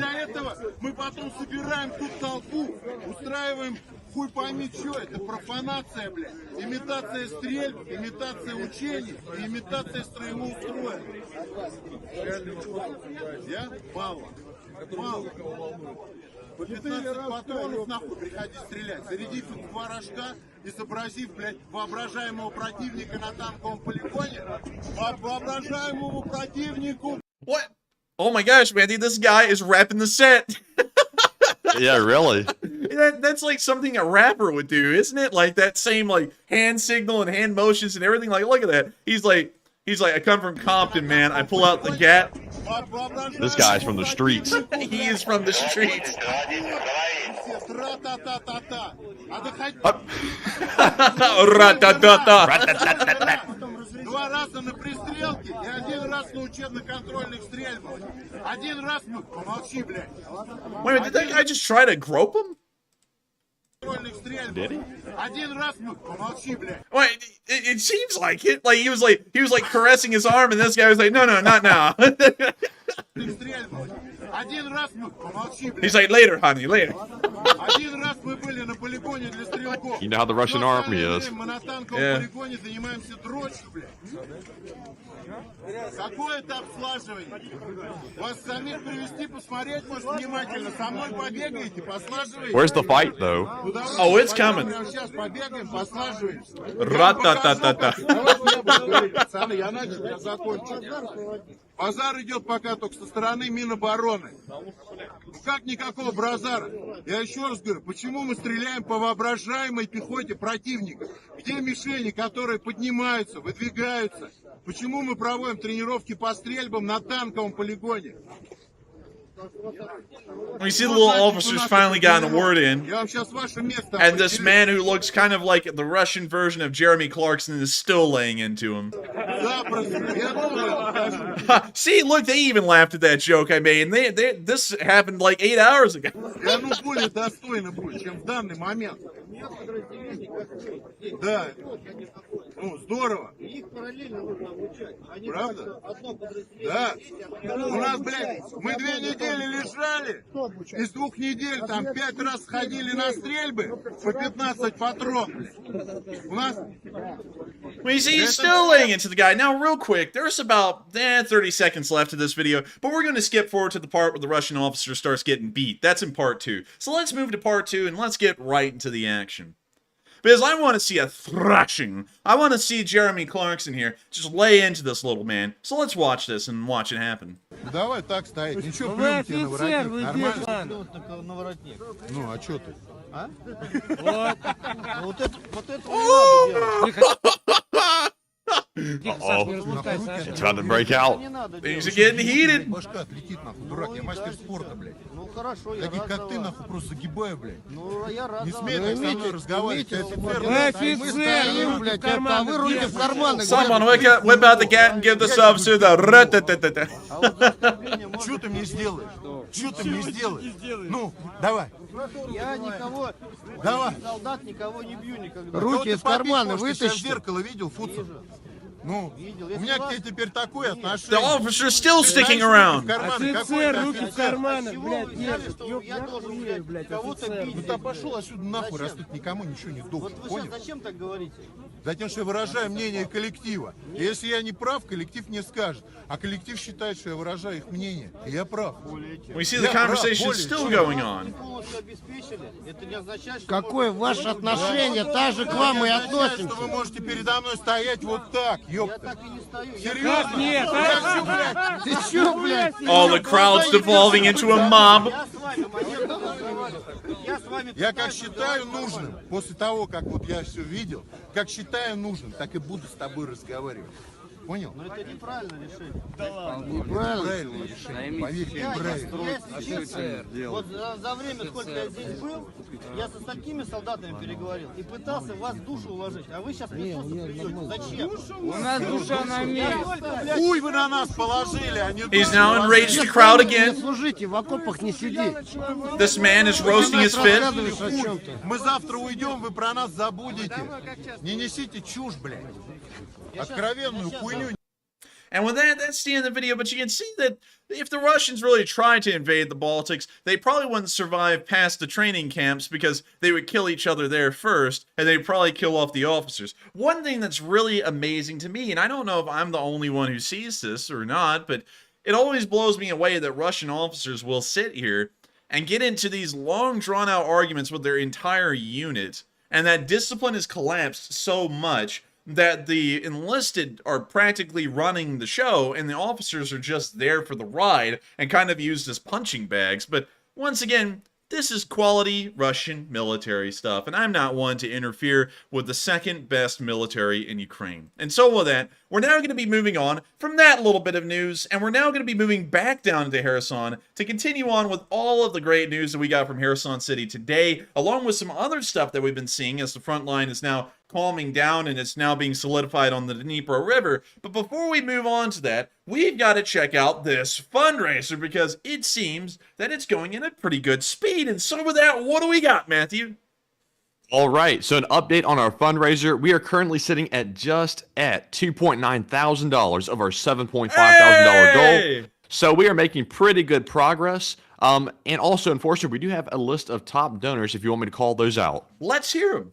Хуй пойми, что это профанация, блядь. Имитация стрельб, имитация учений, имитация строевого строя. Я? Мало. Мало. По 15 патронов нахуй приходи стрелять. Зарядив их 2 рожка, изобразив, блядь, воображаемого противника на танковом полигоне. Воображаемому противнику. What? Oh my gosh, man, dude, this guy is rapping the set. Yeah, really. That's like something a rapper would do, isn't it? Like that same like hand signal and hand motions and everything. Like, look at that. He's like, I come from Compton, man. I pull out the gap. This guy's from the streets. He is from the streets. Два раза на пристрелке и 1 раз на учебно-контрольных стрельбах. 1 раз мы... Помолчи, блядь. Wait a minute, did that guy just try to grope him? Did he? 1 раз мы... Помолчи, блядь. Wait, it seems like it. Like he was like caressing his arm, and this guy was like, no, not now. He's like, later, honey, later. You know how the Russian army is. Yeah. Какое-то обслаживание. Вас самих привести, посмотреть, может, внимательно. Со мной побегаете, послаживаете. Where's the fight, though? Oh, it's coming. Сейчас побегаем, послаживаемся. Ра-та-та-та-та. Пацаны, я начал, я закончу. Базар идет пока только со стороны Минобороны. Как никакого базара? Я еще раз говорю, почему мы стреляем по воображаемой пехоте противника? Где мишени, которые поднимаются, выдвигаются? Почему мы проводим тренировки по стрельбам на танковом полигоне? We see the little officers finally gotten a word in, and this man who looks kind of like the Russian version of Jeremy Clarkson is still laying into him. See, look, they even laughed at that joke I made, and this happened like 8 hours ago. Да. Ну, здорово. Правда? Да. У нас, блядь, мы 2 недели лежали, из 2 недель там 5 раз ходили на стрельбы по 15 патронов. У нас... Well, you see, he's still laying into the guy. Now, real quick, there's about 30 seconds left of this video, but we're going to skip forward to the part where the Russian officer starts getting beat. That's in part 2. So let's move to part 2, and let's get right into the action. Because I want to see a thrashing. I want to see Jeremy Clarkson here just lay into this little man. So let's watch this and watch it happen. Давай так стоять. Ничего, плюнь тебе на воротник. Нормально. Ну, а что ты? А? Вот это It's about to break out. Things are getting heated. Башка отлетит, нахуй, дурак. Я мастер спорта, блядь. Ну, хорошо, я таких, как ты, нахуй, просто загибаю, блядь. Ну, я рад. Не смей так со мной разговаривать. Офицер, блядь, а вы руки в карманы. Someone whip out the gat and give this officer the rat-ta-ta-ta-ta. Что ты мне сделаешь? Что ты мне сделаешь? Ну, давай. Я никого, Давай. солдат, никого не бью никогда. Руки из кармана вытащи. В зеркало видел, Фуцер? Ну, у меня к тебе теперь такое отношение. The officer's still sticking around. Офицер, руки в карманах, блядь, держит. Я должен, блядь, кого-то бить. Ну ты пошел отсюда нахуй, раз тут никому ничего не должен. Вот вы сейчас зачем так говорите? Затем, что я выражаю мнение коллектива. И если я не прав, коллектив мне скажет. А коллектив считает, что я выражаю их мнение. И я прав. We see the conversation still going on. Какое ваше отношение? Так же к вам и относимся. Что вы можете передо мной стоять вот так, ёпта. Серьезно? Нет, Ты чё, блядь? Oh, the crowd's devolving into a mob. Я как считаю нужным, после того, как вот я все видел, как считаю нужным, так и буду с тобой разговаривать. Понял? Но это неправильно решение. Неправильное решение. Поверь, неправильно. Вот за время, сколько я здесь был, я со столькими солдатами переговорил и пытался вас в душу уложить. А вы сейчас присутствуете придете. Зачем? у нас душа на месте. Хуй вы на нас положили, а не He's now enraged the crowd Не again. служите, в окопах не сиди. This man is roasting his fist. Рассказываешь о чем-то. Мы завтра уйдем, вы про нас забудете. Не несите чушь, блядь. Откровенную хуйню. And with that, that's the end of the video. But you can see that if the Russians really tried to invade the Baltics, they probably wouldn't survive past the training camps because they would kill each other there first, and they'd probably kill off the officers. One thing that's really amazing to me, and I don't know if I'm the only one who sees this or not, but it always blows me away that Russian officers will sit here and get into these long, drawn-out arguments with their entire unit, and that discipline has collapsed so much that the enlisted are practically running the show and the officers are just there for the ride and kind of used as punching bags. But once again, this is quality Russian military stuff, and I'm not one to interfere with the second best military in Ukraine. And so with that, we're now going to be moving on from that little bit of news, and we're now going to be moving back down to Kherson to continue on with all of the great news that we got from Kherson City today, along with some other stuff that we've been seeing as the front line is now calming down and it's now being solidified on the Dnipro River. But before we move on to that, we've got to check out this fundraiser because it seems that it's going in at pretty good speed. And so with that, what do we got, Matthew? All right, so an update on our fundraiser. We are currently sitting at just at $2.9 thousand of our $7.5 thousand goal. So we are making pretty good progress. And also, Enforcer, we do have a list of top donors if you want me to call those out. Let's hear them.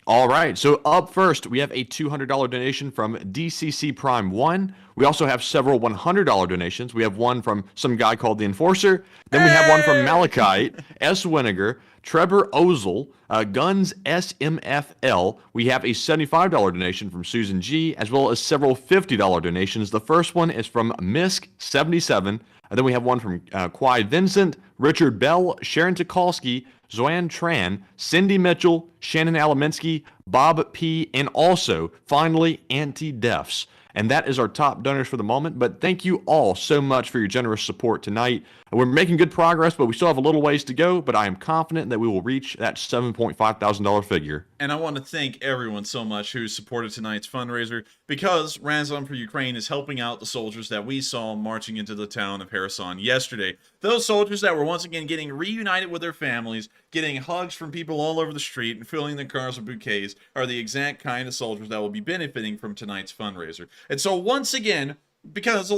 All right, so up first, we have a $200 donation from DCC Prime 1. We also have several $100 donations. We have one from some guy called The Enforcer. Then we have one from Malachite, S. Winiger, Trevor Ozel, Guns SMFL. We have a $75 donation from Susan G, as well as several $50 donations. The first one is from Misk77. And then we have one from Quai Vincent, Richard Bell, Sharon Tukolsky, Zoan Tran, Cindy Mitchell, Shannon Alaminsky, Bob P., and also, finally, Anti-Defs. And that is our top donors for the moment. But thank you all so much for your generous support tonight. We're making good progress, but we still have a little ways to go. But I am confident that we will reach that $7.5 thousand figure. And I want to thank everyone so much who supported tonight's fundraiser because Razom for Ukraine is helping out the soldiers that we saw marching into the town of Kherson yesterday. Those soldiers that were once again getting reunited with their families, getting hugs from people all over the street, and filling their cars with bouquets are the exact kind of soldiers that will be benefiting from tonight's fundraiser. And so once again, because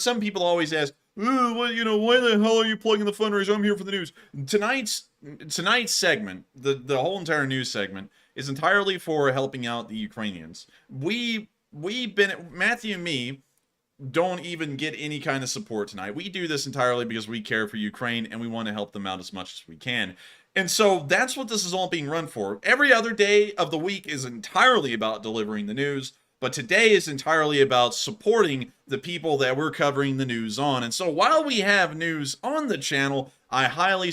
some people always ask, ooh, well, why the hell are you plugging the fundraiser? I'm here for the news. Tonight's segment, the whole entire news segment, is entirely for helping out the Ukrainians. Matthew and me don't even get any kind of support tonight. We do this entirely because we care for Ukraine and we want to help them out as much as we can. And so that's what this is all being run for. Every other day of the week is entirely about delivering the news. But today is entirely about supporting the people that we're covering the news on. And so while we have news on the channel, I highly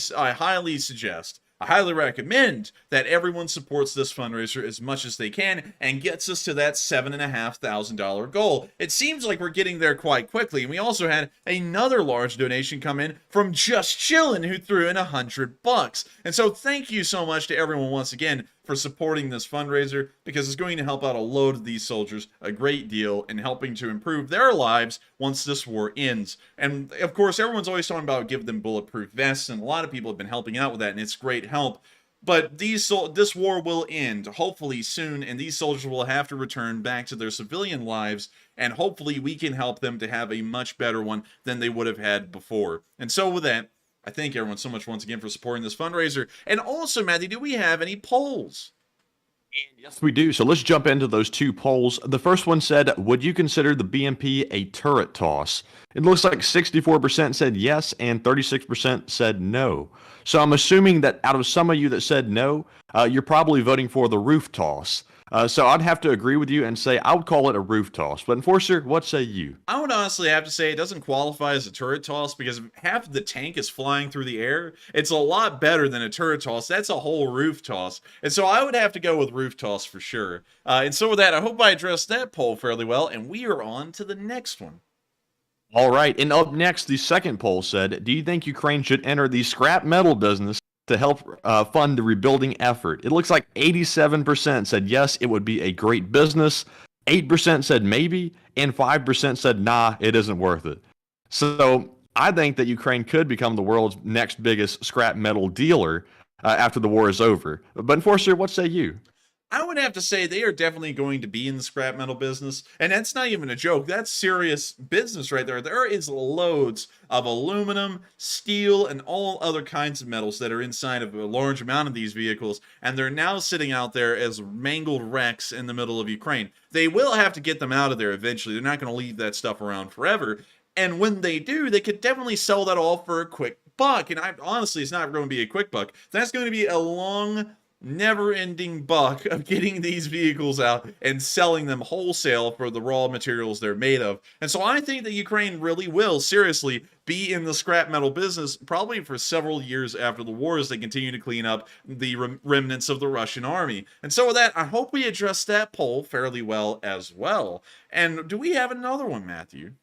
recommend that everyone supports this fundraiser as much as they can and gets us to that $7.5 thousand goal. It seems like we're getting there quite quickly. And we also had another large donation come in from Just Chillin', who threw in $100. And so thank you so much to everyone once again for supporting this fundraiser, because it's going to help out a load of these soldiers a great deal in helping to improve their lives once this war ends. And of course, everyone's always talking about give them bulletproof vests, and a lot of people have been helping out with that, and it's great help. But this war will end, hopefully soon, and these soldiers will have to return back to their civilian lives, and hopefully we can help them to have a much better one than they would have had before. And so with that, I thank everyone so much once again for supporting this fundraiser. And also, Matthew, do we have any polls? Yes, we do. So let's jump into those 2 polls. The first one said, would you consider the BMP a turret toss? It looks like 64% said yes and 36% said no. So I'm assuming that out of some of you that said no, you're probably voting for the roof toss. So I'd have to agree with you and say I would call it a roof toss. But Enforcer, what say you? I would honestly have to say it doesn't qualify as a turret toss because if half of the tank is flying through the air, it's a lot better than a turret toss. That's a whole roof toss. And so I would have to go with roof toss for sure. And so with that, I hope I addressed that poll fairly well, and we are on to the next one. All right, and up next, the second poll said, do you think Ukraine should enter the scrap metal business to help fund the rebuilding effort? It looks like 87% said yes, it would be a great business. 8% said maybe, and 5% said nah, it isn't worth it. So I think that Ukraine could become the world's next biggest scrap metal dealer after the war is over. But Enforcer, what say you? I would have to say they are definitely going to be in the scrap metal business, and that's not even a joke. That's serious business right there. There is loads of aluminum, steel, and all other kinds of metals that are inside of a large amount of these vehicles, and they're now sitting out there as mangled wrecks in the middle of Ukraine. They will have to get them out of there eventually. They're not going to leave that stuff around forever, and when they do, they could definitely sell that all for a quick buck, and honestly, it's not going to be a quick buck. That's going to be a long, never-ending buck of getting these vehicles out and selling them wholesale for the raw materials they're made of. And so I think that Ukraine really will, seriously, be in the scrap metal business probably for several years after the war as they continue to clean up the remnants of the Russian army. And so with that, I hope we addressed that poll fairly well as well. And do we have another one, Matthew?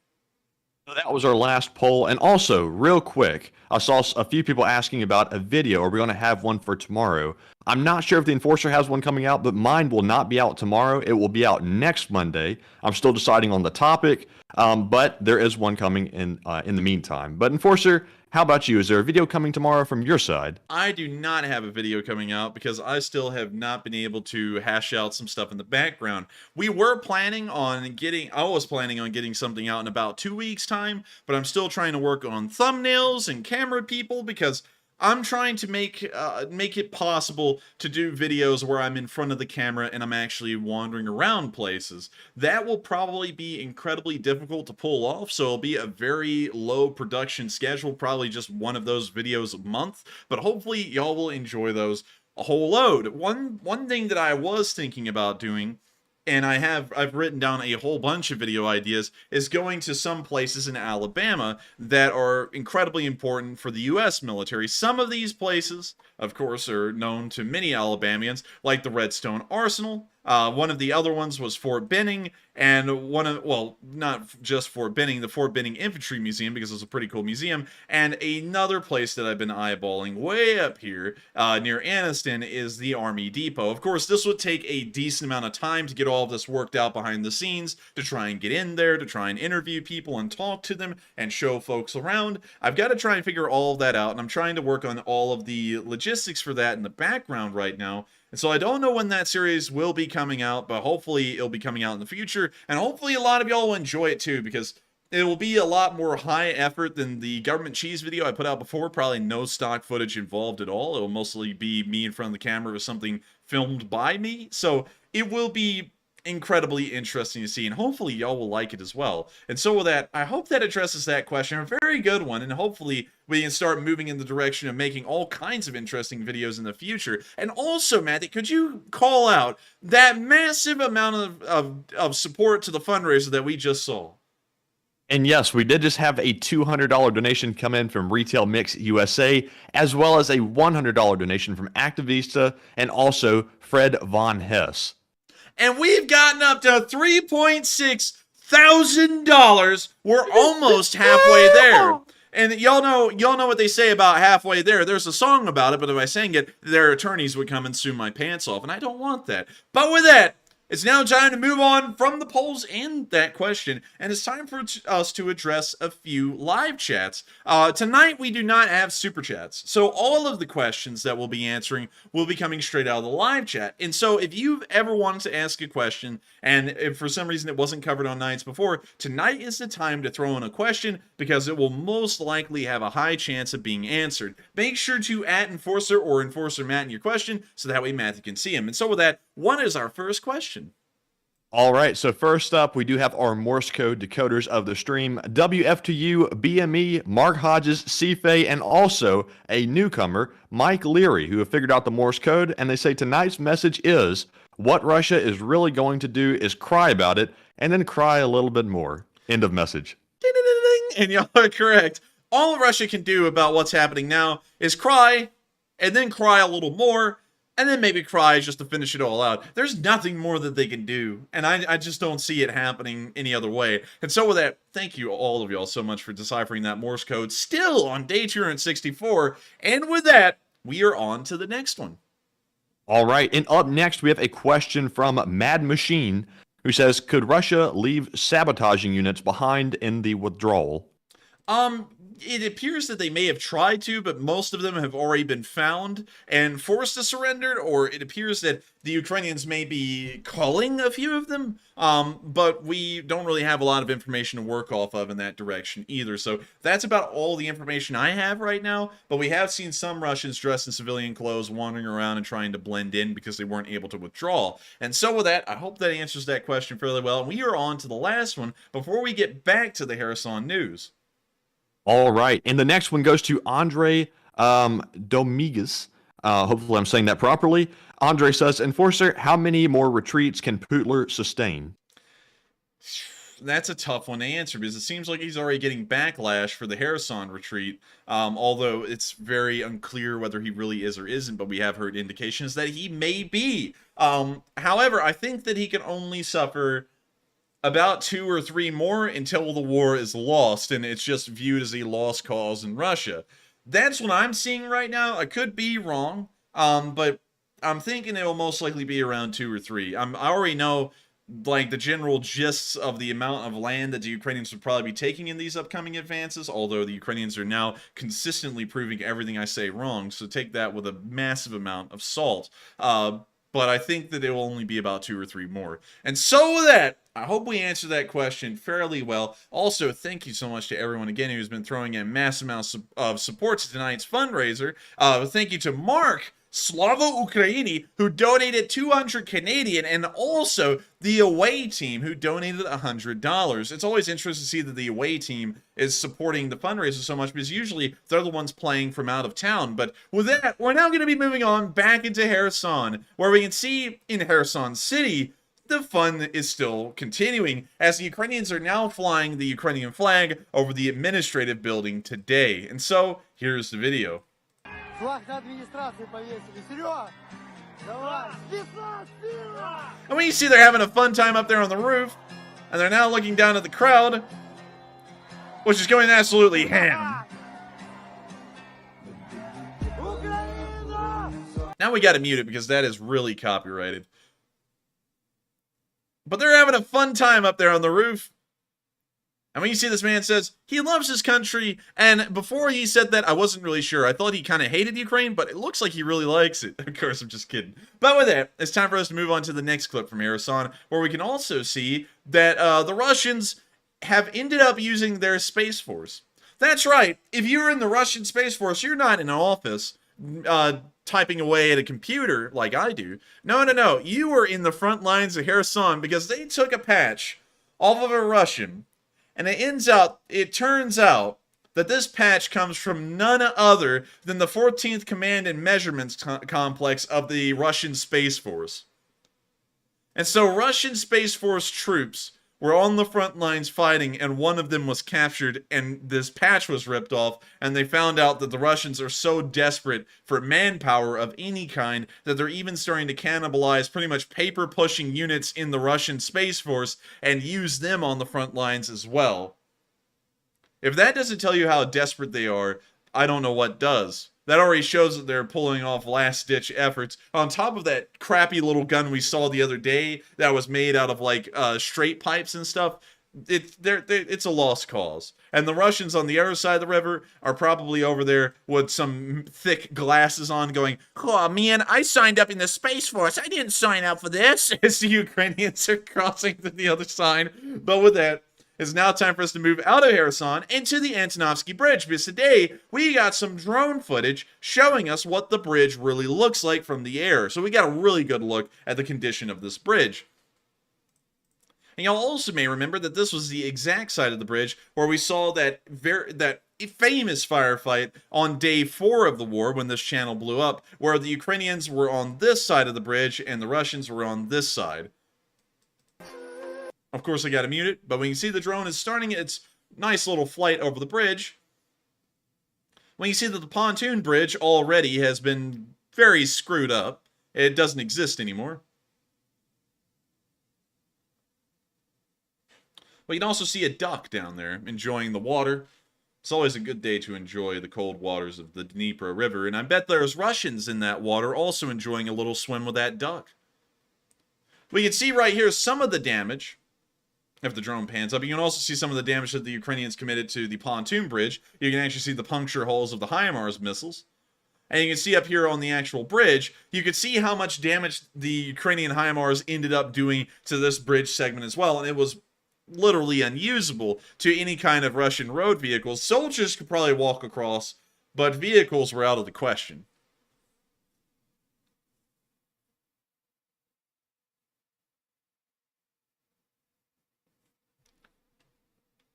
That was our last poll. And also, real quick, I saw a few people asking about a video. Are we going to have one for tomorrow? I'm not sure if the Enforcer has one coming out, but mine will not be out tomorrow. It will be out next Monday. I'm still deciding on the topic, but there is one coming in the meantime. But Enforcer, how about you? Is there a video coming tomorrow from your side? I do not have a video coming out because I still have not been able to hash out some stuff in the background. I was planning on getting something out in about 2 weeks' time, but I'm still trying to work on thumbnails and camera people because I'm trying to make it possible to do videos where I'm in front of the camera and I'm actually wandering around places. That will probably be incredibly difficult to pull off, so it'll be a very low production schedule, probably just one of those videos a month, but hopefully y'all will enjoy those a whole load. One thing that I was thinking about doing, and I've written down a whole bunch of video ideas, is going to some places in Alabama that are incredibly important for the U.S. military. Some of these places, of course, are known to many Alabamians, like the Redstone Arsenal. One of the other ones was Fort Benning, and not just Fort Benning, the Fort Benning Infantry Museum, because it's a pretty cool museum, and another place that I've been eyeballing way up here near Anniston is the Army Depot. Of course, this would take a decent amount of time to get all of this worked out behind the scenes, to try and get in there, to try and interview people and talk to them and show folks around. I've got to try and figure all of that out, and I'm trying to work on all of the logistics for that in the background right now. And so I don't know when that series will be coming out, but hopefully it'll be coming out in the future. And hopefully a lot of y'all will enjoy it too, because it will be a lot more high effort than the government cheese video I put out before. Probably no stock footage involved at all. It will mostly be me in front of the camera with something filmed by me. So it will be incredibly interesting to see, and hopefully y'all will like it as well. And so with that, I hope that addresses that question, a very good one, and hopefully we can start moving in the direction of making all kinds of interesting videos in the future. And also, Matthew, could you call out that massive amount of support to the fundraiser that we just saw? And yes, we did just have a $200 donation come in from Retail Mix USA, as well as a $100 donation from Activista and also Fred Von Hess. And we've gotten up to $3.6 thousand. We're almost halfway there. And y'all know what they say about halfway there. There's a song about it, but if I sang it, their attorneys would come and sue my pants off, and I don't want that. But with that, It's now time to move on from the polls and that question, and it's time for us to address a few live chats. Tonight, we do not have super chats, so all of the questions that we'll be answering will be coming straight out of the live chat. And so if you've ever wanted to ask a question, and if for some reason it wasn't covered on nights before, tonight is the time to throw in a question, because it will most likely have a high chance of being answered. Make sure to @Enforcer or Enforcer Matt in your question, so that way Matthew can see him. And so with that, what is our first question? All right, so first up, we do have our Morse code decoders of the stream, WF2U, BME, Mark Hodges, CFA, and also a newcomer, Mike Leary, who have figured out the Morse code, and they say tonight's message is, what Russia is really going to do is cry about it, and then cry a little bit more. End of message. Ding, ding, ding, ding. And y'all are correct. All Russia can do about what's happening now is cry, and then cry a little more, and then maybe cry just to finish it all out. There's nothing more that they can do, and I just don't see it happening any other way. And so with that, thank you all of y'all so much for deciphering that Morse code, still on day 264, and with that, we are on to the next one. All right, and up next, we have a question from Mad Machine, who says, could Russia leave sabotaging units behind in the withdrawal? It appears that they may have tried to, but most of them have already been found and forced to surrender, or it appears that the Ukrainians may be calling a few of them, but we don't really have a lot of information to work off of in that direction either. So that's about all the information I have right now, but we have seen some Russians dressed in civilian clothes wandering around and trying to blend in because they weren't able to withdraw. And so with that, I hope that answers that question fairly well. And we are on to the last one before we get back to the Kherson news. All right, and the next one goes to Andre Dominguez. Hopefully I'm saying that properly. Andre says, Enforcer, how many more retreats can Putler sustain? That's a tough one to answer, because it seems like he's already getting backlash for the Kherson retreat, although it's very unclear whether he really is or isn't, but we have heard indications that he may be. However, I think that he can only suffer about 2 or 3 more until the war is lost, and it's just viewed as a lost cause in Russia. That's what I'm seeing right now. I could be wrong, but I'm thinking it will most likely be around 2 or 3. I already know, like, the general gists of the amount of land that the Ukrainians would probably be taking in these upcoming advances, although the Ukrainians are now consistently proving everything I say wrong, so take that with a massive amount of salt. But I think that it will only be about 2 or 3 more. And so with that, I hope we answered that question fairly well. Also, thank you so much to everyone again who's been throwing in mass amounts of support to tonight's fundraiser. Thank you to Mark, Slava Ukraini, who donated 200 Canadian, and also the away team, who donated $100. It's always interesting to see that the away team is supporting the fundraiser so much, because usually they're the ones playing from out of town. But with that, we're now going to be moving on back into Kherson, where we can see in Kherson City, the fun is still continuing, as the Ukrainians are now flying the Ukrainian flag over the administrative building today. And so, here's the video. And when you see they're having a fun time up there on the roof, and they're now looking down at the crowd, which is going absolutely ham. Now we gotta mute it because that is really copyrighted. But they're having a fun time up there on the roof. And when you see this man says he loves his country, and before he said that, I wasn't really sure. I thought he kind of hated Ukraine, but it looks like he really likes it. Of course, I'm just kidding. But with that, it's time for us to move on to the next clip from Kherson, where we can also see that the Russians have ended up using their Space Force. That's right. If you're in the Russian Space Force, you're not in an office typing away at a computer like I do. No. You were in the front lines of Kherson because they took a patch off of a Russian. And it turns out that this patch comes from none other than the 14th Command and Measurements Complex of the Russian Space Force. And so Russian Space Force troops were on the front lines fighting, and one of them was captured, and this patch was ripped off, and they found out that the Russians are so desperate for manpower of any kind that they're even starting to cannibalize pretty much paper-pushing units in the Russian Space Force and use them on the front lines as well. If that doesn't tell you how desperate they are, I don't know what does. That already shows that they're pulling off last-ditch efforts. On top of that crappy little gun we saw the other day that was made out of, like, straight pipes and stuff, it's a lost cause. And the Russians on the other side of the river are probably over there with some thick glasses on going, "Oh, man, I signed up in the Space Force. I didn't sign up for this." As the Ukrainians are crossing to the other side. But with that, it's now time for us to move out of Kherson into the Antonovsky Bridge, because today we got some drone footage showing us what the bridge really looks like from the air. So we got a really good look at the condition of this bridge. And y'all also may remember that this was the exact side of the bridge where we saw that famous firefight on day 4 of the war when this channel blew up, where the Ukrainians were on this side of the bridge and the Russians were on this side. Of course, I gotta mute it, but when you see the drone is starting its nice little flight over the bridge, when you see that the pontoon bridge already has been very screwed up, it doesn't exist anymore. But you can also see a duck down there enjoying the water. It's always a good day to enjoy the cold waters of the Dnipro River, and I bet there's Russians in that water also enjoying a little swim with that duck. We can see right here some of the damage. If the drone pans up, you can also see some of the damage that the Ukrainians committed to the pontoon bridge. You can actually see the puncture holes of the HIMARS missiles. And you can see up here on the actual bridge, you can see how much damage the Ukrainian HIMARS ended up doing to this bridge segment as well. And it was literally unusable to any kind of Russian road vehicles. Soldiers could probably walk across, but vehicles were out of the question.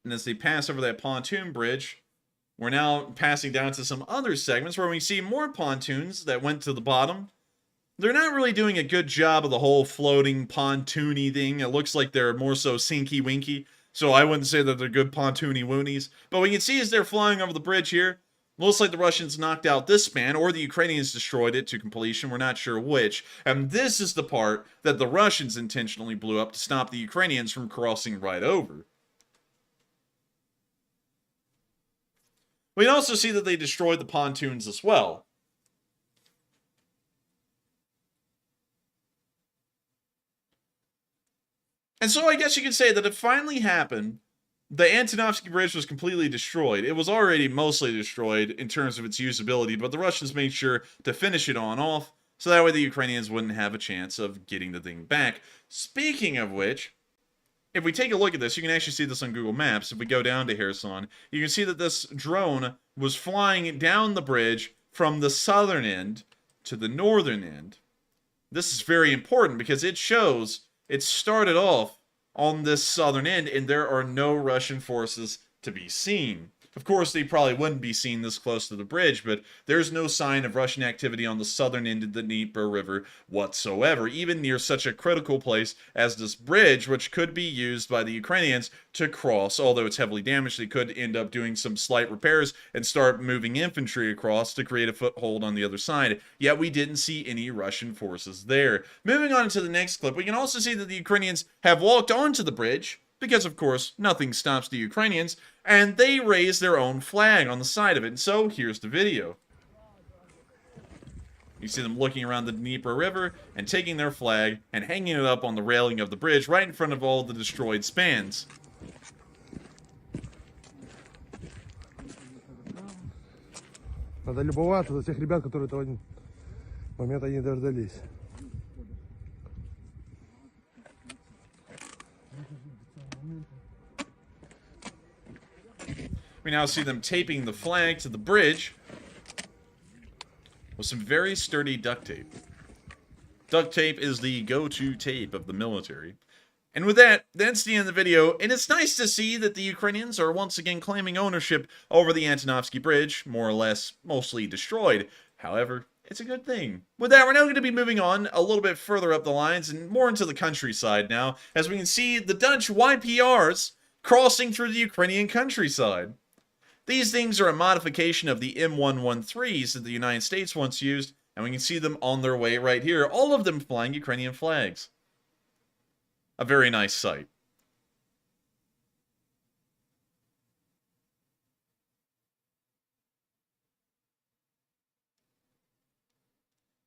And as they pass over that pontoon bridge, we're now passing down to some other segments where we see more pontoons that went to the bottom. They're not really doing a good job of the whole floating pontoony thing. It looks like they're more so sinky-winky, so I wouldn't say that they're good pontoony-woonies. But we can see as they're flying over the bridge here, looks like the Russians knocked out this span, or the Ukrainians destroyed it to completion. We're not sure which. And this is the part that the Russians intentionally blew up to stop the Ukrainians from crossing right over. We can also see that they destroyed the pontoons as well. And so I guess you could say that it finally happened. The Antonovsky Bridge was completely destroyed. It was already mostly destroyed in terms of its usability, but the Russians made sure to finish it on off, so that way the Ukrainians wouldn't have a chance of getting the thing back. Speaking of which, if we take a look at this, you can actually see this on Google Maps. If we go down to Kherson, you can see that this drone was flying down the bridge from the southern end to the northern end. This is very important because it shows it started off on this southern end and there are no Russian forces to be seen. Of course, they probably wouldn't be seen this close to the bridge, but there's no sign of Russian activity on the southern end of the Dnipro River whatsoever, even near such a critical place as this bridge, which could be used by the Ukrainians to cross. Although it's heavily damaged, they could end up doing some slight repairs and start moving infantry across to create a foothold on the other side. Yet we didn't see any Russian forces there. Moving on to the next clip, we can also see that the Ukrainians have walked onto the bridge, because, of course, nothing stops the Ukrainians, and they raise their own flag on the side of it. And so, here's the video. You see them looking around the Dnipro River and taking their flag and hanging it up on the railing of the bridge right in front of all the destroyed spans. Надо любоваться за тех ребят, которые этого момента не дождались. We now see them taping the flag to the bridge with some very sturdy duct tape. Duct tape is the go-to tape of the military. And with that, that's the end of the video, and it's nice to see that the Ukrainians are once again claiming ownership over the Antonovsky Bridge, more or less mostly destroyed. However, it's a good thing. With that, we're now going to be moving on a little bit further up the lines and more into the countryside now, as we can see the Dutch YPRs crossing through the Ukrainian countryside. These things are a modification of the M113s that the United States once used, and we can see them on their way right here, all of them flying Ukrainian flags. A very nice sight.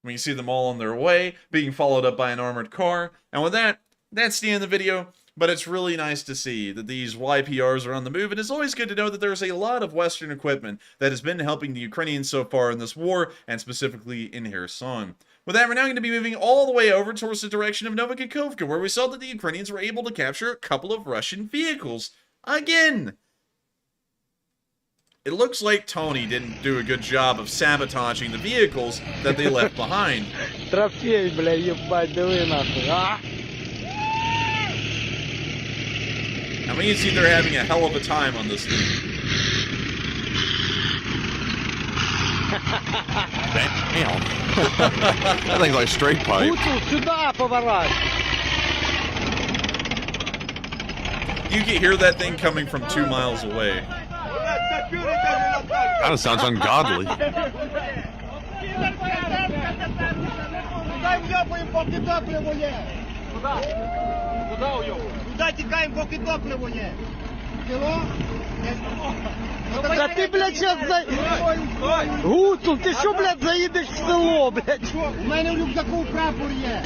We see them all on their way, being followed up by an armored car. And with that, that's the end of the video. But it's really nice to see that these YPRs are on the move, and it's always good to know that there's a lot of Western equipment that has been helping the Ukrainians so far in this war, and specifically in Kherson. With that, we're now going to be moving all the way over towards the direction of Novikakhovka, where we saw that the Ukrainians were able to capture a couple of Russian vehicles. Again! It looks like Tony didn't do a good job of sabotaging the vehicles that they left behind. Трофей, бля, ебать, давай нахуй, а? And we can see they're having a hell of a time on this thing. Damn. That thing's like a straight pipe. Сюда поворачивай. You can hear that thing coming from 2 miles away. Kind of sounds ungodly. Куда тікаємо, поки топливо є? Кіло? Да ты, блядь, сейчас Гуцул, ты что, блядь, заедешь в село, блядь? У мене в рюкзаку прапор є.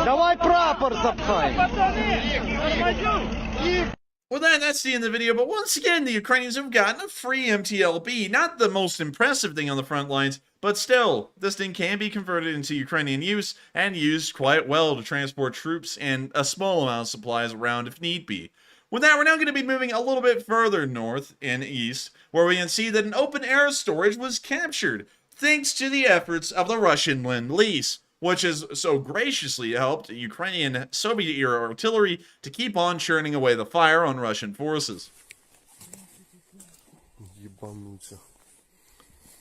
Давай прапор запхай. Well, that's the end of the video, but once again, the Ukrainians have gotten a free MTLB. Not the most impressive thing on the front lines, but still, this thing can be converted into Ukrainian use and used quite well to transport troops and a small amount of supplies around if need be. With that, we're now going to be moving a little bit further north and east, where we can see that an open-air storage was captured, thanks to the efforts of the Russian Lend-Lease, which has so graciously helped Ukrainian Soviet-era artillery to keep on churning away the fire on Russian forces.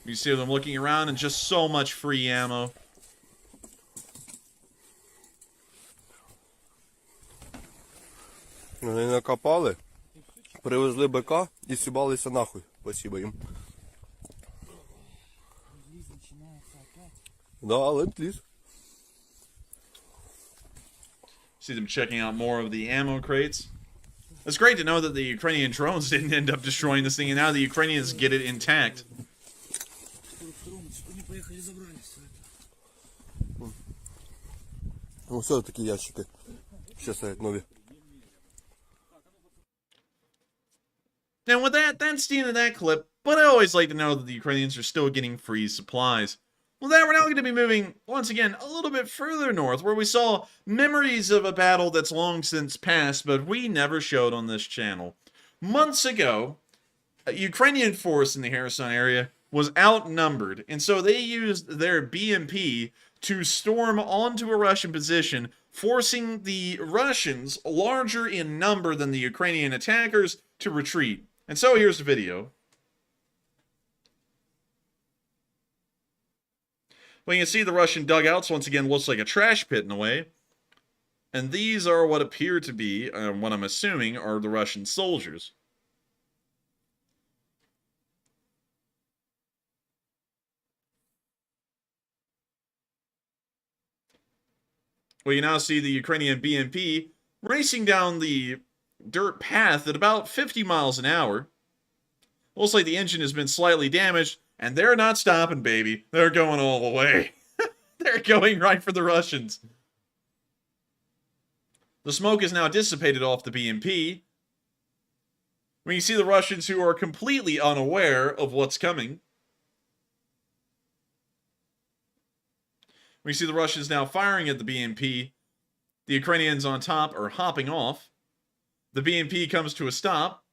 You see them looking around and just so much free ammo. Вони накопали, привезли БК і сібалися нахуй. Спасибо їм. Да, ленд-ліз. See them checking out more of the ammo crates. It's great to know that the Ukrainian drones didn't end up destroying this thing, and now the Ukrainians get it intact. Ну все, такі ящики. Ще стоять нові. And with that, that's the end of that clip, but I always like to know that the Ukrainians are still getting free supplies. Well, that we're now going to be moving, once again, a little bit further north, where we saw memories of a battle that's long since passed, but we never showed on this channel. Months ago, a Ukrainian force in the Kherson area was outnumbered, and so they used their BMP to storm onto a Russian position, forcing the Russians, larger in number than the Ukrainian attackers, to retreat. And so here's the video. Well, you can see the Russian dugouts, once again, looks like a trash pit in a way. And these are what appear to be, what I'm assuming, are the Russian soldiers. Well, you now see the Ukrainian BMP racing down the dirt path at about 50 miles an hour. Looks like the engine has been slightly damaged, and they're not stopping, baby. They're going all the way. They're going right for the Russians. The smoke is now dissipated off the BMP. We can see the Russians who are completely unaware of what's coming. We see the Russians now firing at the BMP. The Ukrainians on top are hopping off. The BMP comes to a stop.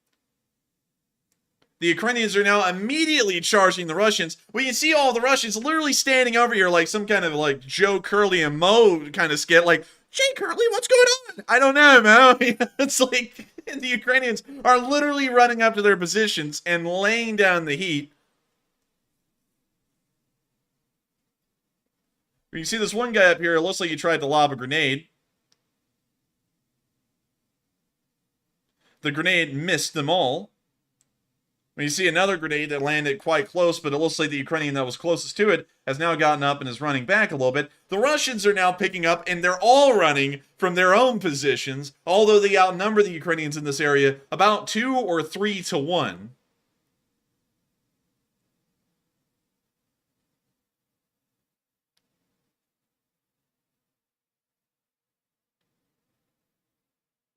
The Ukrainians are now immediately charging the Russians. We can see all the Russians literally standing over here like some kind of like Joe Curly and Moe kind of skit. Like, Jay Curly, what's going on? I don't know, man. It's like the Ukrainians are literally running up to their positions and laying down the heat. You can see this one guy up here. It looks like he tried to lob a grenade. The grenade missed them all. You see another grenade that landed quite close, but it looks like the Ukrainian that was closest to it has now gotten up and is running back a little bit. The Russians are now picking up, and they're all running from their own positions, although they outnumber the Ukrainians in this area about 2 or 3 to 1.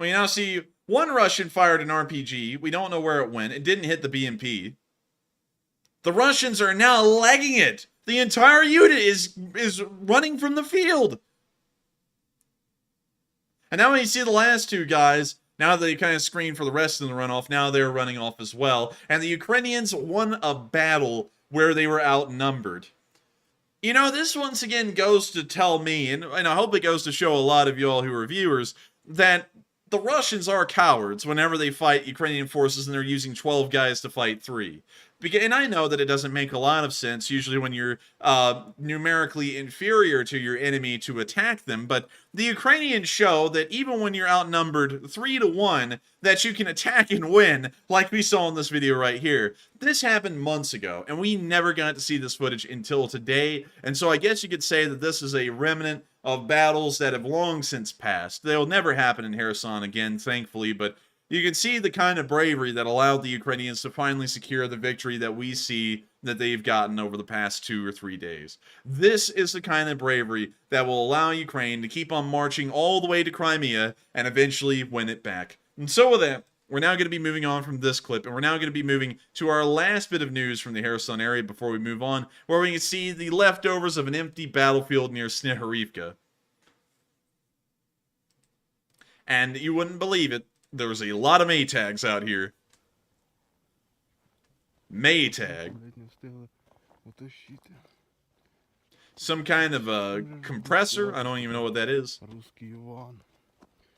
We now see one Russian fired an RPG. We don't know where it went. It didn't hit the BMP. The Russians are now legging it. The entire unit is running from the field. And now when you see the last two guys, now that they kind of screen for the rest of the runoff, now they're running off as well. And the Ukrainians won a battle where they were outnumbered. You know, this once again goes to tell me, and I hope it goes to show a lot of you all who are viewers, that the Russians are cowards whenever they fight Ukrainian forces and they're using 12 guys to fight 3. And I know that it doesn't make a lot of sense, usually when you're numerically inferior to your enemy, to attack them, but the Ukrainians show that even when you're outnumbered 3-1, that you can attack and win, like we saw in this video right here. This happened months ago, and we never got to see this footage until today, and so I guess you could say that this is a remnant of battles that have long since passed. They'll never happen in Kherson again, thankfully, but you can see the kind of bravery that allowed the Ukrainians to finally secure the victory that we see that they've gotten over the past 2 or 3 days. This is the kind of bravery that will allow Ukraine to keep on marching all the way to Crimea and eventually win it back. And so with that, we're now going to be moving on from this clip, and we're now going to be moving to our last bit of news from the Kherson area before we move on, where we can see the leftovers of an empty battlefield near Dnipro. And you wouldn't believe it, there was a lot of Maytags out here. Maytag. Some kind of a compressor. I don't even know what that is.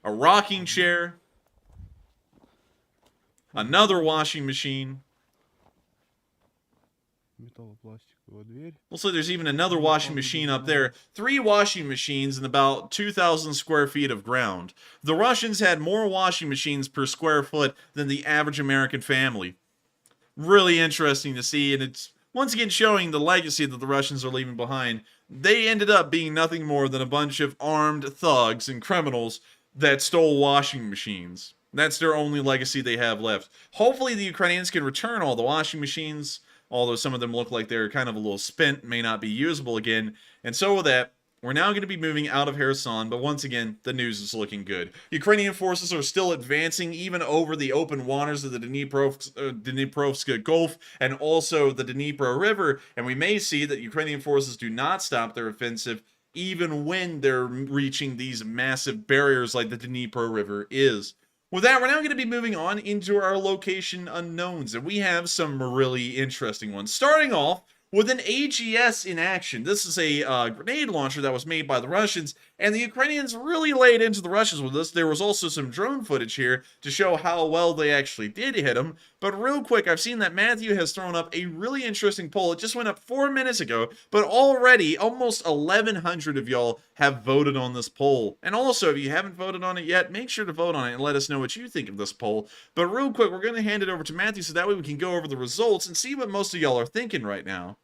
A rocking chair. Another washing machine. Looks like there's even another washing machine up there. 3 washing machines and about 2,000 square feet of ground. The Russians had more washing machines per square foot than the average American family. Really interesting to see, and it's once again showing the legacy that the Russians are leaving behind. They ended up being nothing more than a bunch of armed thugs and criminals that stole washing machines. That's their only legacy they have left. Hopefully the Ukrainians can return all the washing machines, although some of them look like they're kind of a little spent, may not be usable again. And so with that, we're now going to be moving out of Kherson, but once again, the news is looking good. Ukrainian forces are still advancing even over the open waters of the Dniprovsk Gulf and also the Dnipro River, and we may see that Ukrainian forces do not stop their offensive even when they're reaching these massive barriers like the Dnipro River is. With that, we're now going to be moving on into our location unknowns, and we have some really interesting ones. Starting off with an AGS in action. This is a grenade launcher that was made by the Russians, and the Ukrainians really laid into the Russians with this. There was also some drone footage here to show how well they actually did hit them. But real quick, I've seen that Matthew has thrown up a really interesting poll. It just went up 4 minutes ago, but already almost 1,100 of y'all have voted on this poll. And also, if you haven't voted on it yet, make sure to vote on it and let us know what you think of this poll. But real quick, we're going to hand it over to Matthew so that way we can go over the results and see what most of y'all are thinking right now.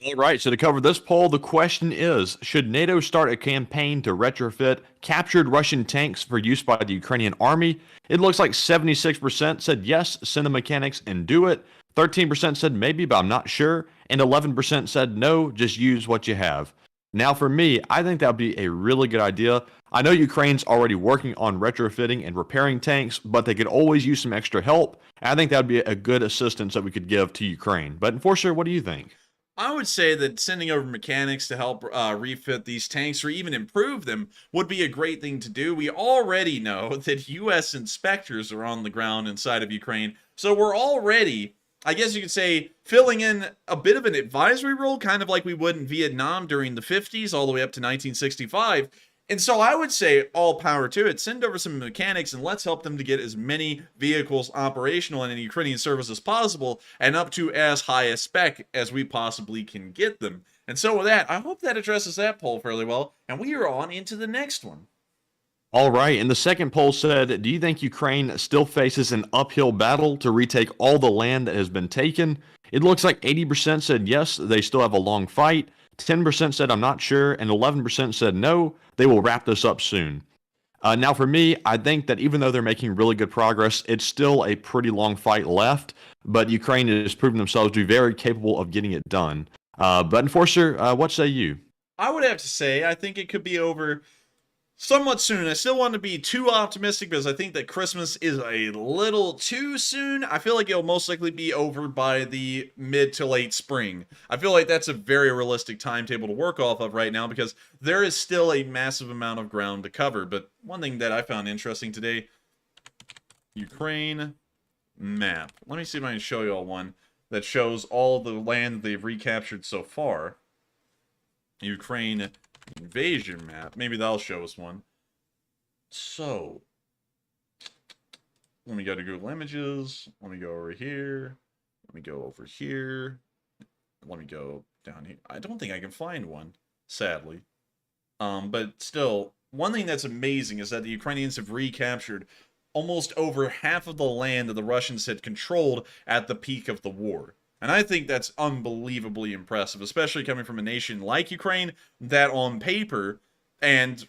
All right, so to cover this poll, the question is, should NATO start a campaign to retrofit captured Russian tanks for use by the Ukrainian army? It looks like 76% said yes, send the mechanics and do it. 13% said maybe, but I'm not sure. And 11% said no, just use what you have. Now for me, I think that would be a really good idea. I know Ukraine's already working on retrofitting and repairing tanks, but they could always use some extra help. I think that would be a good assistance that we could give to Ukraine. But Enforcer, what do you think? I would say that sending over mechanics to help refit these tanks or even improve them would be a great thing to do. We already know that U.S. inspectors are on the ground inside of Ukraine, so we're already, I guess you could say, filling in a bit of an advisory role, kind of like we would in Vietnam during the 50s all the way up to 1965. And so I would say all power to it. Send over some mechanics and let's help them to get as many vehicles operational in Ukrainian service as possible and up to as high a spec as we possibly can get them. And so with that, I hope that addresses that poll fairly well. And we are on into the next one. All right, and the second poll said, do you think Ukraine still faces an uphill battle to retake all the land that has been taken? It looks like 80% said yes, they still have a long fight. 10% said I'm not sure, and 11% said no, they will wrap this up soon. Now for me, I think that even though they're making really good progress, it's still a pretty long fight left, but Ukraine has proven themselves to be very capable of getting it done. But Enforcer, what say you? I would have to say, I think it could be over somewhat soon. I still want to be too optimistic because I think that Christmas is a little too soon. I feel like it'll most likely be over by the mid to late spring. I feel like that's a very realistic timetable to work off of right now because there is still a massive amount of ground to cover. But one thing that I found interesting today, Ukraine map. Let me see if I can show you all one that shows all the land they've recaptured so far. Ukraine invasion map. Maybe that'll show us one. So, let me go to Google Images. Let me go over here. Let me go over here. Let me go down here. I don't think I can find one, sadly. But still, one thing that's amazing is that the Ukrainians have recaptured almost over half of the land that the Russians had controlled at the peak of the war. And I think that's unbelievably impressive, especially coming from a nation like Ukraine that on paper and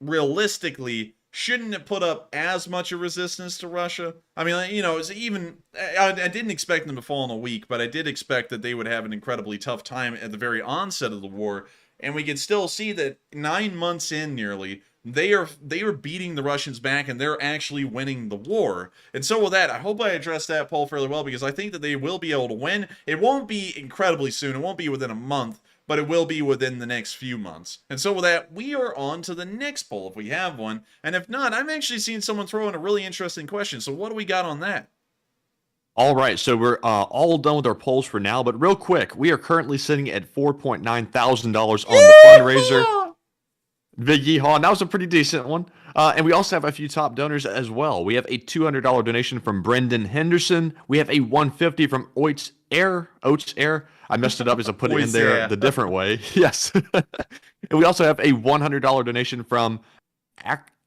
realistically shouldn't have put up as much of resistance to Russia. I mean, you know, it's even I didn't expect them to fall in a week, but I did expect that they would have an incredibly tough time at the very onset of the war. And we can still see that 9 months in nearly, they are beating the Russians back and they're actually winning the war. And so with that, I hope I addressed that poll fairly well because I think that they will be able to win. It won't be incredibly soon. It won't be within a month, but it will be within the next few months. And so with that, we are on to the next poll if we have one. And if not, I'm actually seeing someone throw in a really interesting question. So what do we got on that? All right, so we're all done with our polls for now, but real quick, we are currently sitting at $4.9 thousand on the fundraiser. Big yeehaw, and that was a pretty decent one. And we also have a few top donors as well. We have a $200 donation from Brendan Henderson. We have a $150 from Oats Air. I messed it up as I put it in there the different way. Yes. And we also have a $100 donation from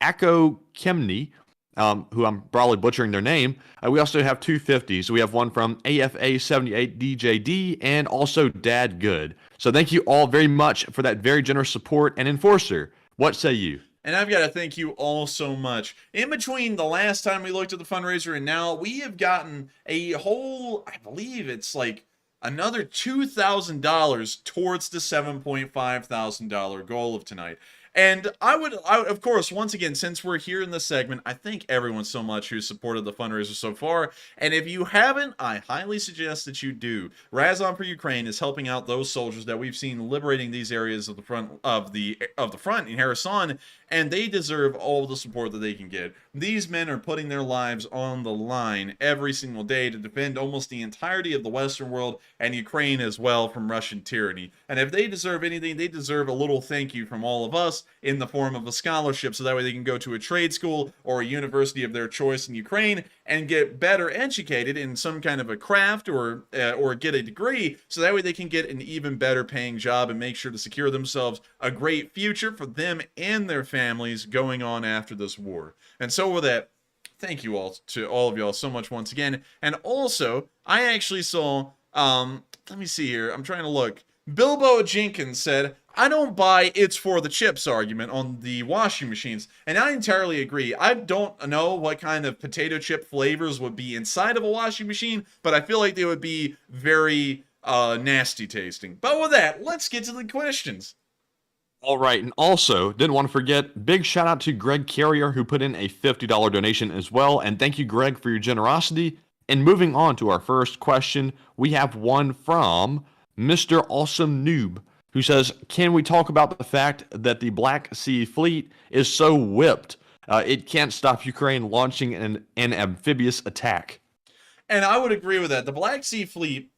Akko Kemney, who I'm probably butchering their name. We also have $250. So we have one from AFA78DJD and also Dad Good. So thank you all very much for that very generous support. And Enforcer, what say you? And I've got to thank you all so much. In between the last time we looked at the fundraiser and now, we have gotten a whole, I believe it's like another $2,000 towards the $7.5 thousand goal of tonight. And I would, of course, once again, since we're here in this segment, I thank everyone so much who supported the fundraiser so far. And if you haven't, I highly suggest that you do. Razom for Ukraine is helping out those soldiers that we've seen liberating these areas of the front of the front in Kherson, and they deserve all the support that they can get. These men are putting their lives on the line every single day to defend almost the entirety of the Western world and Ukraine as well from Russian tyranny. And if they deserve anything, they deserve a little thank you from all of us in the form of a scholarship, so that way they can go to a trade school or a university of their choice in Ukraine and get better educated in some kind of a craft or get a degree, so that way they can get an even better paying job and make sure to secure themselves a great future for them and their families going on after this war. And so with that, thank you all to all of y'all so much once again. And also, I actually saw, let me see here, I'm trying to look. Bilbo Jenkins said, I don't buy it's for the chips argument on the washing machines. And I entirely agree. I don't know what kind of potato chip flavors would be inside of a washing machine, but I feel like they would be very nasty tasting. But with that, let's get to the questions. All right, and also, didn't want to forget, big shout out to Greg Carrier, who put in a $50 donation as well. And thank you, Greg, for your generosity. And moving on to our first question, we have one from Mr. Awesome Noob, who says, can we talk about the fact that the Black Sea Fleet is so whipped it can't stop Ukraine launching an amphibious attack? And I would agree with that. The Black Sea Fleet,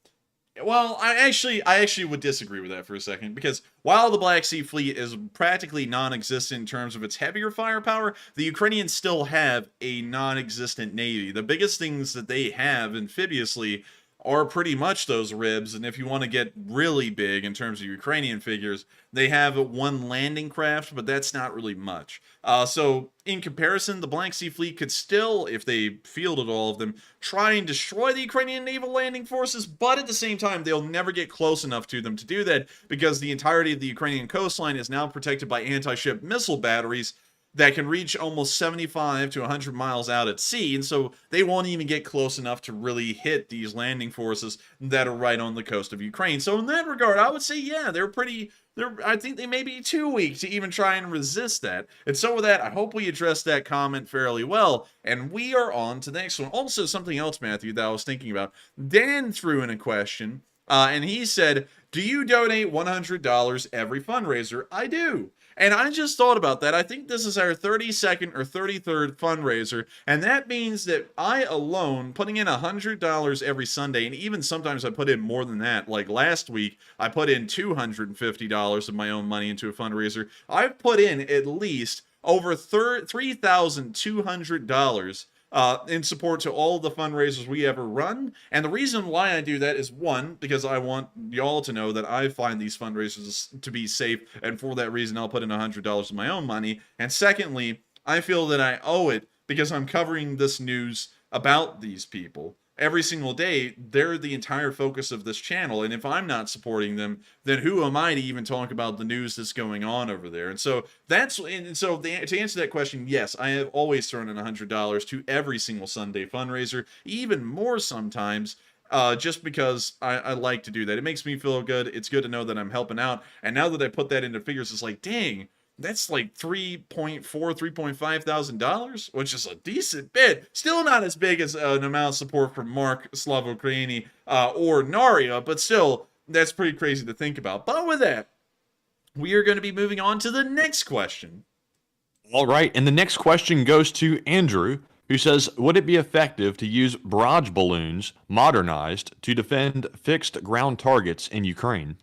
well, I actually would disagree with that for a second, because while the Black Sea Fleet is practically non-existent in terms of its heavier firepower, the Ukrainians still have a non-existent navy. The biggest things that they have amphibiouly are pretty much those ribs, and if you want to get really big in terms of Ukrainian figures, they have one landing craft, but that's not really much. So in comparison, the Black Sea Fleet could still, if they fielded all of them, try and destroy the Ukrainian naval landing forces, but at the same time, they'll never get close enough to them to do that, because the entirety of the Ukrainian coastline is now protected by anti-ship missile batteries, that can reach almost 75 to 100 miles out at sea, and so they won't even get close enough to really hit these landing forces that are right on the coast of Ukraine. So in that regard, I would say, yeah, I think they may be too weak to even try and resist that. And so with that, I hope we addressed that comment fairly well, and we are on to the next one. Also, something else, Matthew, that I was thinking about. Dan threw in a question, and he said, do you donate $100 every fundraiser? I do. And I just thought about that. I think this is our 32nd or 33rd fundraiser, and that means that I alone, putting in $100 every Sunday, and even sometimes I put in more than that. Like last week, I put in $250 of my own money into a fundraiser. I've put in at least over $3,200 in support to all the fundraisers we ever run. And the reason why I do that is, one, because I want y'all to know that I find these fundraisers to be safe, and for that reason I'll put in $100 of my own money. And secondly, I feel that I owe it because I'm covering this news about these people every single day. They're the entire focus of this channel, and if I'm not supporting them, then who am I to even talk about the news that's going on over there? And so to answer that question, yes, I have always thrown in $100 to every single Sunday fundraiser, even more sometimes, just because I like to do that. It makes me feel good. It's good to know that I'm helping out, and now that I put that into figures, it's like, dang, that's like $3.5 thousand, which is a decent bit. Still not as big as an amount of support from Mark, Slavo Ukraini, or Naria, but still, that's pretty crazy to think about. But with that, we are going to be moving on to the next question. All right, and the next question goes to Andrew, who says, would it be effective to use barrage balloons modernized to defend fixed ground targets in Ukraine?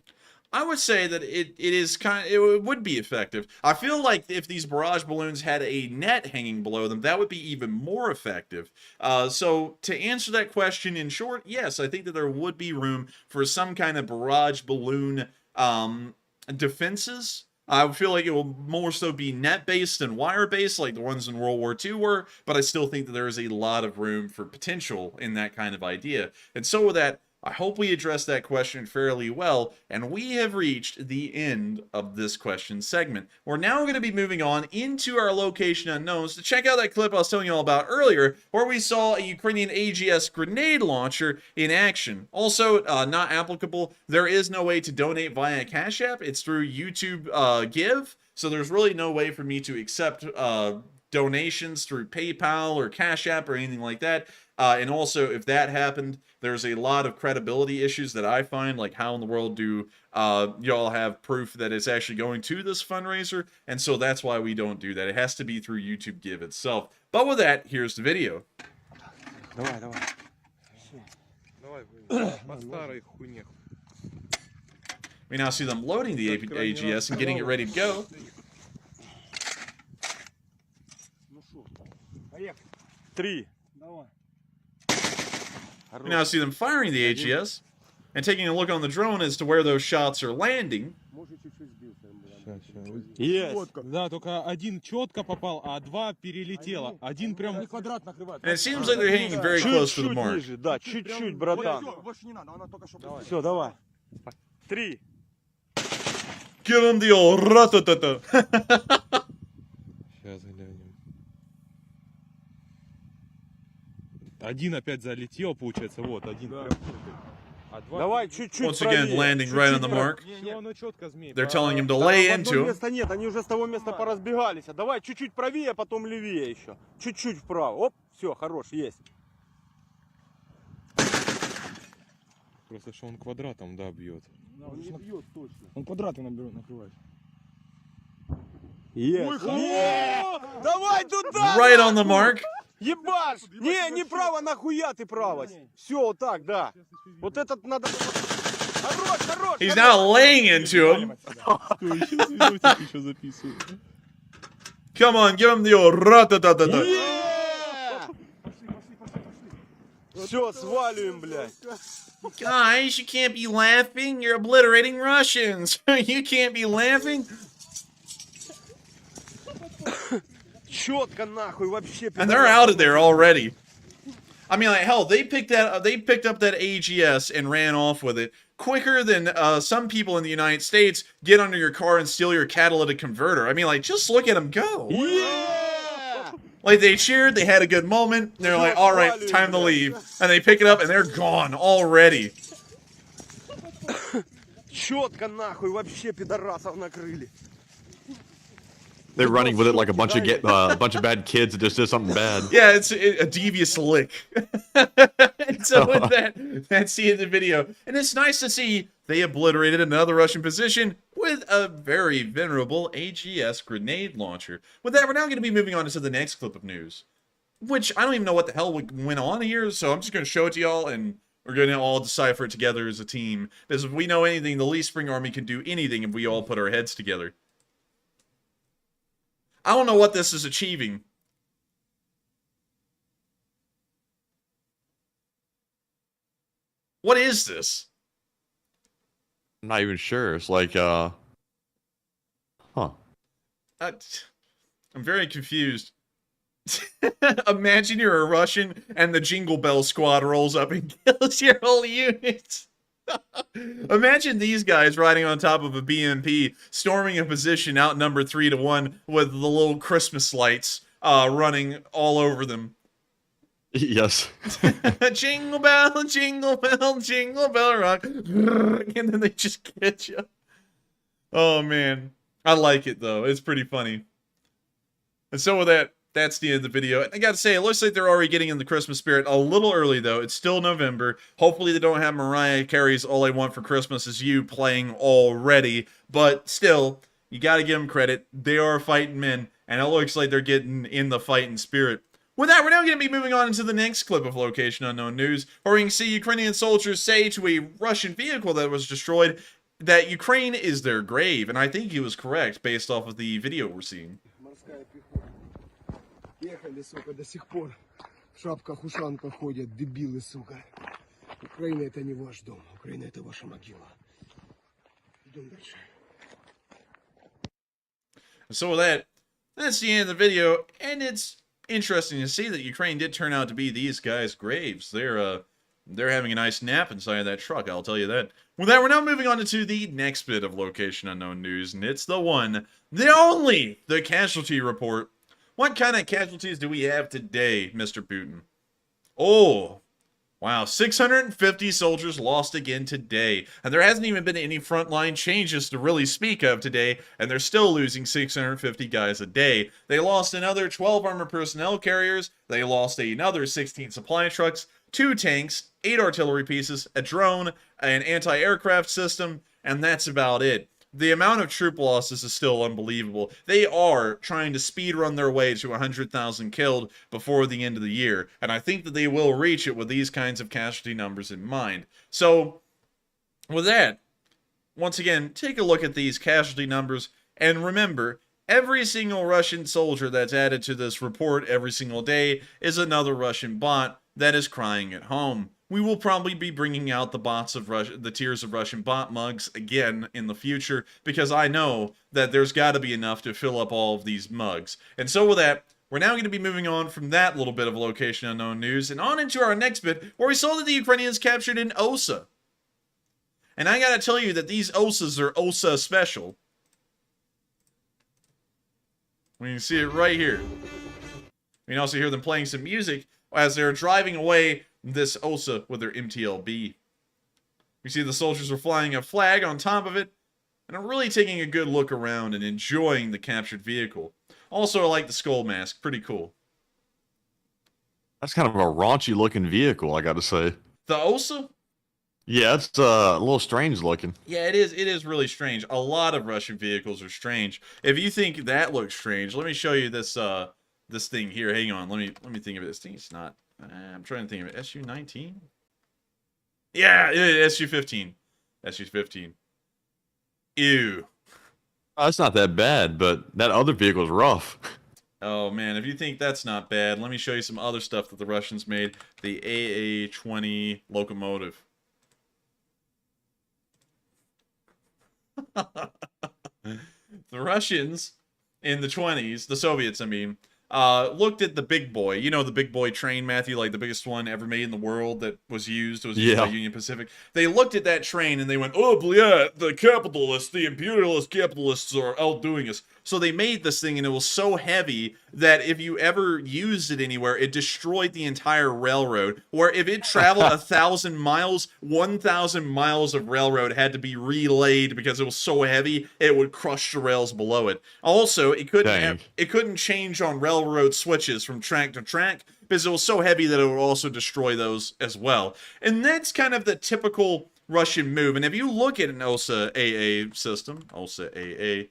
I would say that it would be effective. I feel like if these barrage balloons had a net hanging below them, that would be even more effective. So to answer that question in short, yes, I think that there would be room for some kind of barrage balloon defenses. I feel like it will more so be net-based than wire-based, like the ones in World War II were, but I still think that there is a lot of room for potential in that kind of idea. And so with that, I hope we addressed that question fairly well, and we have reached the end of this question segment. We're now going to be moving on into our location unknowns to check out that clip I was telling you all about earlier, where we saw a Ukrainian AGS grenade launcher in action. Also, not applicable, there is no way to donate via Cash App. It's through YouTube Give, so there's really no way for me to accept donations through PayPal or Cash App or anything like that. And also, if that happened, there's a lot of credibility issues that I find, like how in the world do y'all have proof that it's actually going to this fundraiser? And so that's why we don't do that. It has to be through YouTube Give itself. But with that, here's the video. We now see them loading the AGS and getting it ready to go. We now see them firing the AGS and taking a look on the drone as to where those shots are landing. Yes. Да, только один четко попал, а два перелетело. Один прям... And it seems like they're hitting very close to the mark. Да, чуть-чуть, братан. Все, давай. 3. Give him the old рататата. Сейчас глянем. Один опять залетел, получается, вот, один. Давай чуть-чуть. Once again, landing right on the mark. They're telling him to lay into him. Места нет, они уже с того места поразбегались. Давай чуть-чуть правее, потом левее еще. Чуть-чуть вправо. Оп, все, хорош, есть. Просто что он квадратом, да, бьет. Он не бьет точно. Он квадратом накрывает. Есть. Давай туда! Right on the mark. Ебашь! Не право, нахуя ты право? Все, вот так, да. Вот этот надо... Хорош, хорош! He's now laying into him. Come on, give him the old рататата. Все, сваливаем, блядь. Guys, you can't be laughing. You're obliterating Russians. You can't be laughing. Четко нахуй вообще. And they're out of there already. I mean, like, hell, they picked up that AGS and ran off with it quicker than some people in the United States get under your car and steal your catalytic converter. I mean, like, just look at them go. Yeah! Like, they cheered, they had a good moment, they're like, all right, time to leave. And they pick it up, and they're gone already. Четко нахуй, вообще пидорасов накрыли. They're running with it like a bunch of bad kids that just did something bad. Yeah, it's a devious lick. And so with that, that's the end of the video. And it's nice to see they obliterated another Russian position with a very venerable AGS grenade launcher. With that, we're now going to be moving on to the next clip of news, which I don't even know what the hell went on here, so I'm just going to show it to y'all, and we're going to all decipher it together as a team. Because if we know anything, the Lee Spring Army can do anything if we all put our heads together. I don't know what this is achieving. What is this? I'm not even sure. It's like, huh. I'm very confused. Imagine you're a Russian and the Jingle Bell Squad rolls up and kills your whole unit. Imagine these guys riding on top of a BMP, storming a position outnumbered 3-1 with the little Christmas lights running all over them. Yes. Jingle bell, jingle bell, jingle bell rock. And then they just get you. Oh, man. I like it, though. It's pretty funny. And so with that, that's the end of the video. And I gotta say, it looks like they're already getting in the Christmas spirit a little early, though. It's still November. Hopefully they don't have Mariah Carey's All I Want for Christmas Is You playing already. But still, you gotta give them credit. They are fighting men, and it looks like they're getting in the fighting spirit. With that, we're now going to be moving on into the next clip of Location Unknown News, where we can see Ukrainian soldiers say to a Russian vehicle that was destroyed that Ukraine is their grave. And I think he was correct based off of the video we're seeing. Ехали, сука, до сих пор в шапках-ушанках ходят, дебилы, сука. Украина — это не ваш дом, Украина — это ваша могила. Идем дальше. So with that, that's the end of the video, and it's interesting to see that Ukraine did turn out to be these guys' graves. They're having a nice nap inside that truck, I'll tell you that. With that, we're now moving on to the next bit of Location Unknown News, and it's the one, the only, the casualty report. What kind of casualties do we have today, Mr. Putin? Oh, wow, 650 soldiers lost again today. And there hasn't even been any frontline changes to really speak of today, and they're still losing 650 guys a day. They lost another 12 armored personnel carriers, they lost another 16 supply trucks, 2 tanks, 8 artillery pieces, a drone, an anti-aircraft system, and that's about it. The amount of troop losses is still unbelievable. They are trying to speed run their way to 100,000 killed before the end of the year, and I think that they will reach it with these kinds of casualty numbers in mind. So, with that, once again, take a look at these casualty numbers, and remember, every single Russian soldier that's added to this report every single day is another Russian bot that is crying at home. We will probably be bringing out the bots of the tiers of Russian bot mugs again in the future, because I know that there's got to be enough to fill up all of these mugs. And so with that, we're now going to be moving on from that little bit of Location Unknown News and on into our next bit, where we saw that the Ukrainians captured an OSA. And I gotta tell you that these OSAs are OSA special. We can see it right here. We can also hear them playing some music as they're driving away this OSA with their MTLB. We see the soldiers are flying a flag on top of it, and are really taking a good look around and enjoying the captured vehicle. Also, I like the skull mask. Pretty cool. That's kind of a raunchy looking vehicle, I gotta say. The OSA? Yeah, it's a little strange looking. Yeah, it is. It is really strange. A lot of Russian vehicles are strange. If you think that looks strange, let me show you this this thing here. Hang on. Let me think of it. This thing is not. I'm trying to think of it. SU-19? Yeah, SU-15. SU-15. Ew. Oh, that's not that bad, but that other vehicle is rough. Oh, man. If you think that's not bad, let me show you some other stuff that the Russians made. The AA-20 locomotive. The Russians in the 20s, the Soviets, I mean, looked at the big boy. You know the big boy train, Matthew, like the biggest one ever made in the world that was used. It was used by Union Pacific. They looked at that train and they went, oh, yeah, the capitalists, the imperialist capitalists are outdoing us. So they made this thing, and it was so heavy that if you ever used it anywhere, it destroyed the entire railroad. Or if it traveled 1,000 miles, 1,000 miles of railroad had to be relayed because it was so heavy, it would crush the rails below it. Also, it couldn't change on railroad switches from track to track because it was so heavy that it would also destroy those as well. And that's kind of the typical Russian move. And if you look at an OSA AA system, OSA AA,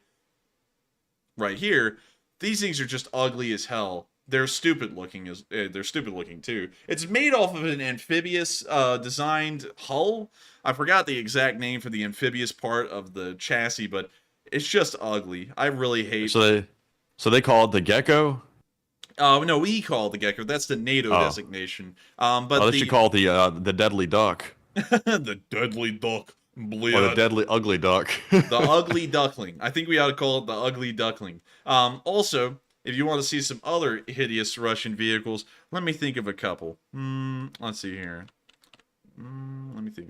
right here, these things are just ugly as hell. They're stupid looking too. It's made off of an amphibious designed hull. I forgot the exact name for the amphibious part of the chassis, but it's just ugly. I really hate. So they call it the Gecko. No, we call it the Gecko. That's the NATO designation. But they should call it the Deadly Duck. The Deadly Duck. Bleed. Or the Deadly Ugly Duck. The Ugly Duckling. I think we ought to call it the Ugly Duckling. Also, if you want to see some other hideous Russian vehicles, let me think of a couple. Let's see here. Let me think.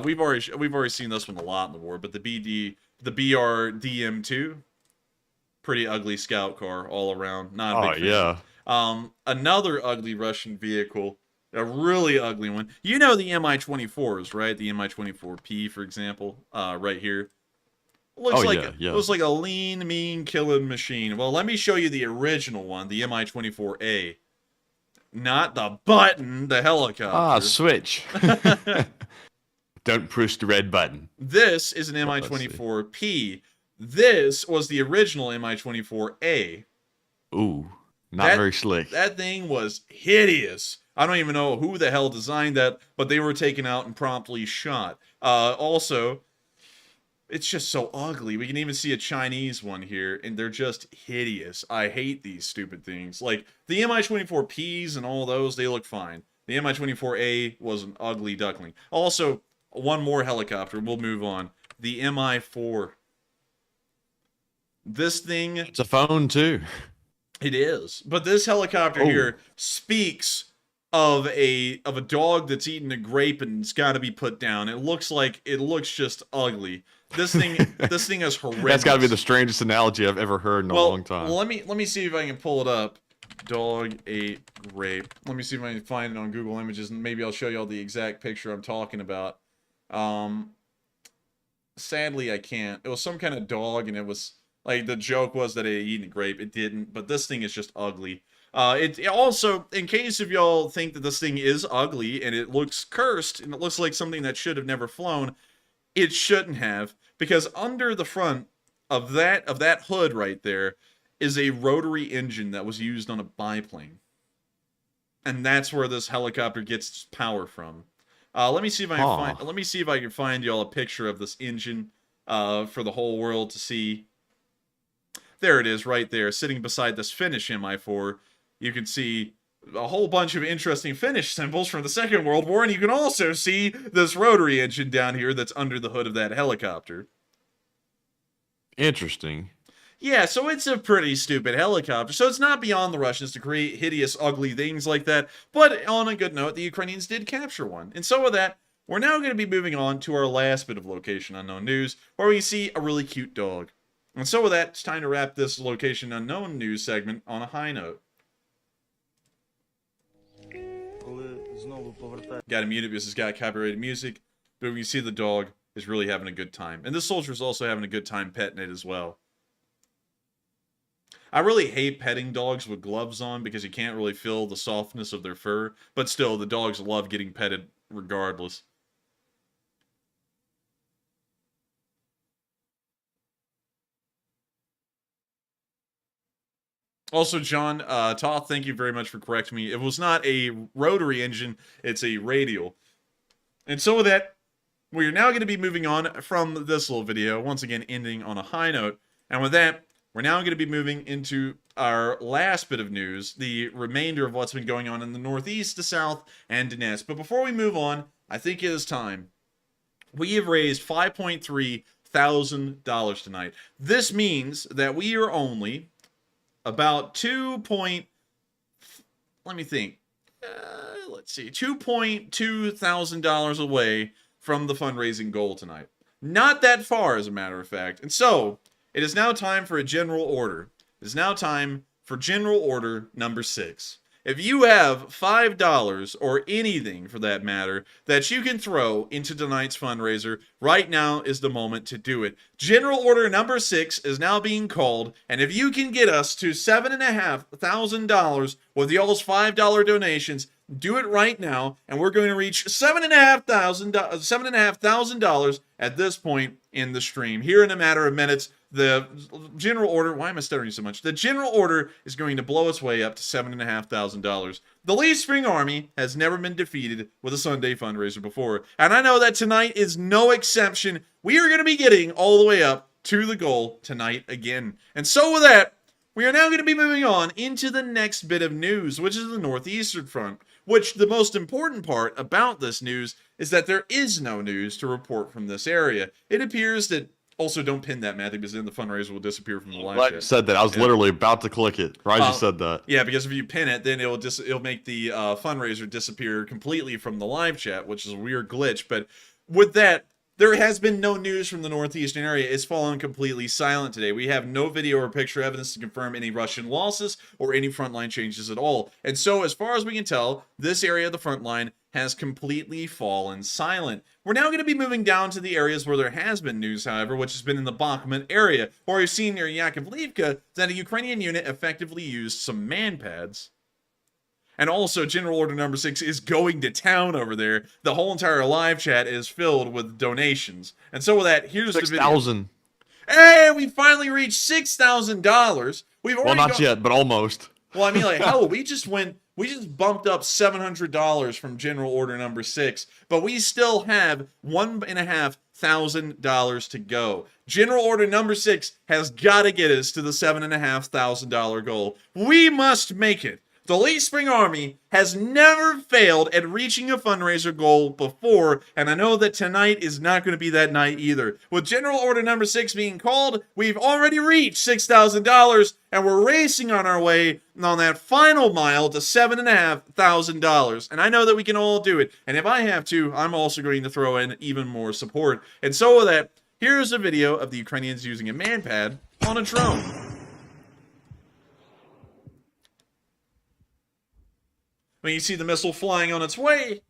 We've already seen this one a lot in the war, but the BRDM2, pretty ugly scout car all around. Not a big fan. Yeah. Another ugly Russian vehicle. A really ugly one. You know the Mi-24s, right? The Mi-24P, for example, right here. Looks like a lean, mean, killing machine. Well, let me show you the original one, the Mi-24A. Not the button, the helicopter. Switch. Don't push the red button. This is an Mi-24P. This was the original Mi-24A. Ooh, not very slick. That thing was hideous. I don't even know who the hell designed that, but they were taken out and promptly shot. Also, it's just so ugly. We can even see a Chinese one here, and they're just hideous. I hate these stupid things. Like, the Mi-24Ps and all those, they look fine. The Mi-24A was an ugly duckling. Also, one more helicopter. We'll move on. The Mi-4. This thing... It's a phone, too. It is. But this helicopter here speaks of a dog that's eaten a grape and it's got to be put down. It looks just ugly. This thing is horrendous. That's got to be the strangest analogy I've ever heard in a long time. Let me see if I can pull it up. Dog ate grape. Let me see if I can find it on Google Images, and maybe I'll show you all the exact picture I'm talking about. Sadly, I can't. It was some kind of dog, and it was like the joke was that it had eaten a grape. It didn't, but this thing is just ugly. It also, in case if y'all think that this thing is ugly and it looks cursed and it looks like something that should have never flown, it shouldn't have, because under the front of that hood right there is a rotary engine that was used on a biplane, and that's where this helicopter gets its power from. Let me see if I can find y'all a picture of this engine for the whole world to see. There it is, right there, sitting beside this Finnish Mi-4. You can see a whole bunch of interesting Finnish symbols from the Second World War, and you can also see this rotary engine down here that's under the hood of that helicopter. Interesting. Yeah, so it's a pretty stupid helicopter. So it's not beyond the Russians to create hideous, ugly things like that. But on a good note, the Ukrainians did capture one. And so with that, we're now going to be moving on to our last bit of Location Unknown news, where we see a really cute dog. And so with that, it's time to wrap this Location Unknown news segment on a high note. Gotta mute it because it's got copyrighted music, but we see the dog is really having a good time. And this soldier is also having a good time petting it as well. I really hate petting dogs with gloves on because you can't really feel the softness of their fur, but still, the dogs love getting petted regardless. Also, John Toth, thank you very much for correcting me. It was not a rotary engine, it's a radial. And so with that, we are now going to be moving on from this little video, once again ending on a high note. And with that, we're now going to be moving into our last bit of news, the remainder of what's been going on in the Northeast, the South, and Donetsk. But before we move on, I think it is time. We have raised $5,300 tonight. This means that we are only about $2,200 away from the fundraising goal tonight. Not that far, as a matter of fact. And so, it is now time for a general order. It is now time for general order number 6. If you have $5 or anything for that matter that you can throw into tonight's fundraiser, right now is the moment to do it. General order number 6 is now being called, and if you can get us to $7,500 with y'all's $5 donations, do it right now, and we're going to reach $7,500 at this point in the stream. Here in a matter of minutes, the general order, why am I stuttering so much? The general order is going to blow its way up to $7,500. The Lee Spring Army has never been defeated with a Sunday fundraiser before, and I know that tonight is no exception. We are going to be getting all the way up to the goal tonight again. And so with that, we are now going to be moving on into the next bit of news, which is the Northeastern Front, which the most important part about this news is that there is no news to report from this area. It appears that, also don't pin that, Matthew, because then the fundraiser will disappear from the live chat. Said that. I was literally about to click it. Ryzie said that. Yeah, because if you pin it, then it'll make the fundraiser disappear completely from the live chat, which is a weird glitch. But with that, there has been no news from the northeastern area. It's fallen completely silent today. We have no video or picture evidence to confirm any Russian losses or any frontline changes at all. And so, as far as we can tell, this area of the front line has completely fallen silent. We're now going to be moving down to the areas where there has been news, however, which has been in the Bakhmut area, where we've seen near Yakovlivka that a Ukrainian unit effectively used some man pads. And also, General Order number 6 is going to town over there. The whole entire live chat is filled with donations. And so with that, here's the video. 6,000. Hey, we finally reached $6,000. We've already not yet, but almost. Well, I mean, like, hell, we just bumped up $700 from General Order number 6, but we still have $1,500 to go. General Order number 6 has got to get us to the $7,500 goal. We must make it. The Lee Spring Army has never failed at reaching a fundraiser goal before, and I know that tonight is not going to be that night either. With General Order number 6 being called, we've already reached $6,000, and we're racing on our way on that final mile to $7,500. And I know that we can all do it, and if I have to, I'm also going to throw in even more support. And so with that, here's a video of the Ukrainians using a man pad on a drone. When you see the missile flying on its way,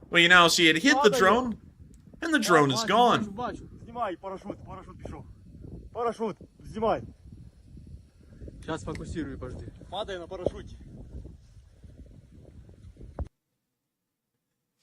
well, you now see it hit the drone, and the drone is gone. Снимай парашют, парашют пішов. Парашют, снимай. Сейчас фокусирую, подожди. Падай на парашюте.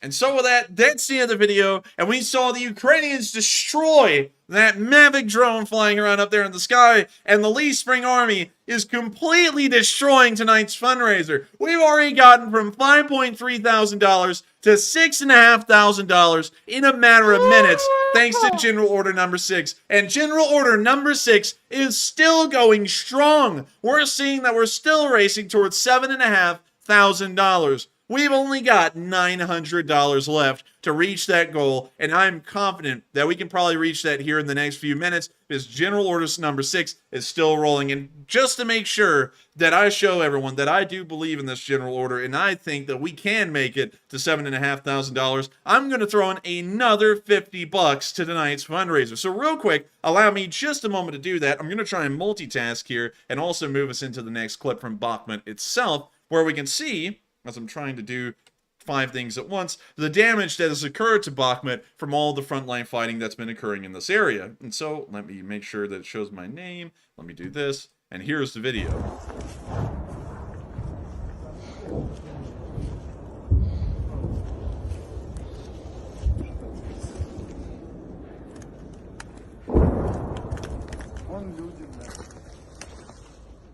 And so with that, that's the end of the video, and we saw the Ukrainians destroy that Mavic drone flying around up there in the sky, and the Lee Spring Army is completely destroying tonight's fundraiser. We've already gotten from $5,300 to $6,500 in a matter of minutes, thanks to General Order number 6. And General Order number 6 is still going strong. We're seeing that we're still racing towards $7,500. We've only got $900 left to reach that goal, and I'm confident that we can probably reach that here in the next few minutes because General Order number 6 is still rolling. And just to make sure that I show everyone that I do believe in this General Order and I think that we can make it to $7,500, I'm going to throw in another $50 to tonight's fundraiser. So real quick, allow me just a moment to do that. I'm going to try and multitask here and also move us into the next clip from Bakhmut itself, where we can see, as I'm trying to do 5 things at once, the damage that has occurred to Bakhmut from all the frontline fighting that's been occurring in this area. And so, let me make sure that it shows my name. Let me do this. And here's the video.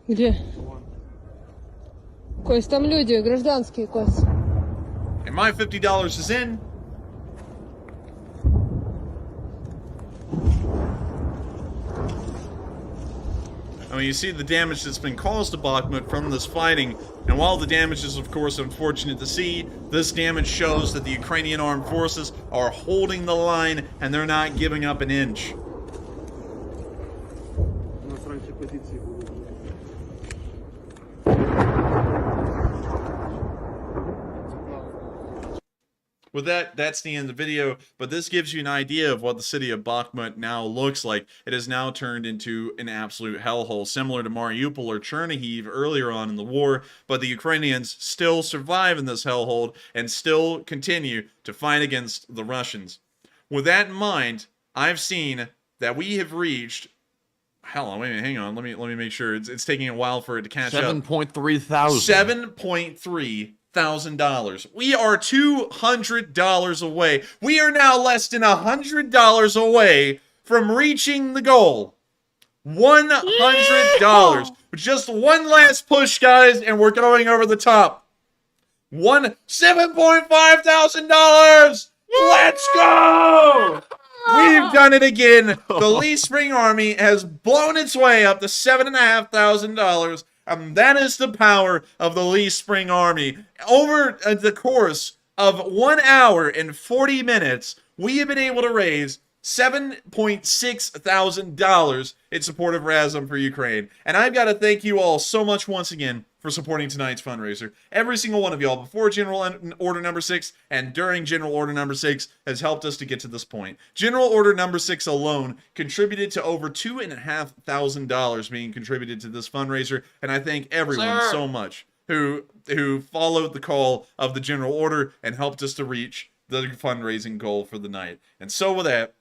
Где? Кость, там люди, гражданские, Кость. And my $50 is in. I mean, you see the damage that's been caused to Bakhmut from this fighting, and while the damage is, of course, unfortunate to see, this damage shows that the Ukrainian armed forces are holding the line, and they're not giving up an inch. петиції будуть. With that, that's the end of the video, but this gives you an idea of what the city of Bakhmut now looks like. It has now turned into an absolute hellhole, similar to Mariupol or Chernihiv earlier on in the war, but the Ukrainians still survive in this hellhole and still continue to fight against the Russians. With that in mind, I've seen that we have reached... Hell on, wait a minute, hang on, let me make sure. It's taking a while for it to catch up. 7.3 thousand. $7,300. We are $200 away. We are now less than $100 away from reaching the goal. $100. Just one last push, guys, and we're going over the top. $7.5 thousand. Let's go! We've done it again. The Lee Spring Army has blown its way up to $7,500. And that is the power of the Lee Spring Army. Over the course of 1 hour and 40 minutes, we have been able to raise $7.6 thousand in support of Razom for Ukraine. And I've got to thank you all so much once again for supporting tonight's fundraiser. Every single one of y'all before General Order Number 6 and during General Order Number 6 has helped us to get to this point. General Order Number 6 alone contributed to over $2,500 being contributed to this fundraiser, and I thank everyone so much who followed the call of the General Order and helped us to reach the fundraising goal for the night. And so with that,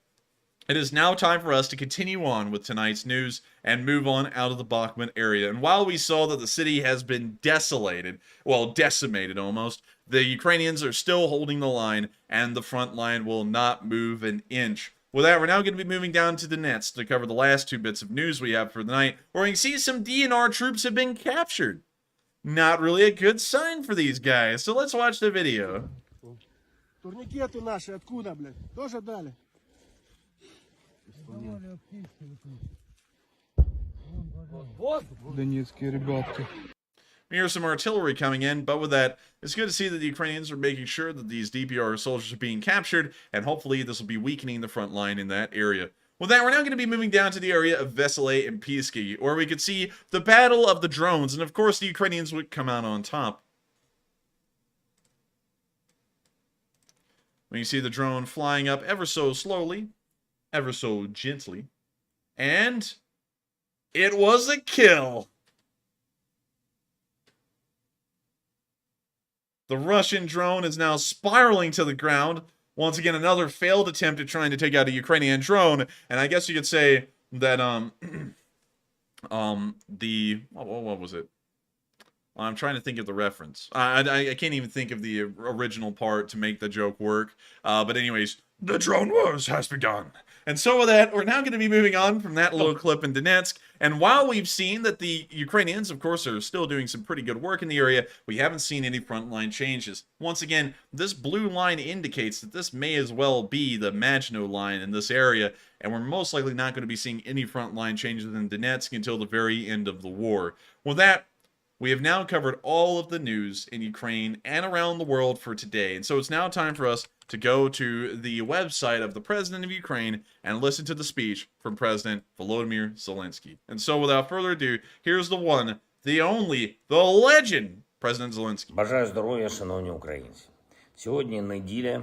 it is now time for us to continue on with tonight's news and move on out of the Bakhmut area. And while we saw that the city has been desolated, well, decimated almost, the Ukrainians are still holding the line, and the front line will not move an inch. With that, we're now going to be moving down to Donetsk to cover the last two bits of news we have for the night, where we can see some DNR troops have been captured. Not really a good sign for these guys, so let's watch the video. Турникеты наши откуда, блядь? Тоже дали? Донецкие ребятки. We hear some artillery coming in, but with that, it's good to see that the Ukrainians are making sure that these DPR soldiers are being captured, and hopefully this will be weakening the front line in that area. With that, we're now going to be moving down to the area of Vesely and Pisky, where we could see the battle of the drones, and of course the Ukrainians would come out on top. When you see the drone flying up ever so slowly, ever so gently, and it was a kill. The Russian drone is now spiraling to the ground. Once again, another failed attempt at trying to take out a Ukrainian drone, and I guess you could say that what was it? I'm trying to think of the reference. I can't even think of the original part to make the joke work. But anyways, the drone wars has begun. And so with that, we're now going to be moving on from that little clip in Donetsk. And while we've seen that the Ukrainians, of course, are still doing some pretty good work in the area, we haven't seen any frontline changes. Once again, this blue line indicates that this may as well be the Maginot Line in this area, and we're most likely not going to be seeing any frontline changes in Donetsk until the very end of the war. With that, we have now covered all of the news in Ukraine and around the world for today, and so it's now time for us to go to the website of the President of Ukraine and listen to the speech from President Volodymyr Zelensky. And so without further ado, here's the one, the only, the legend, President Zelensky. Бажаю здоров'я, шановні українці. Сьогодні неділя.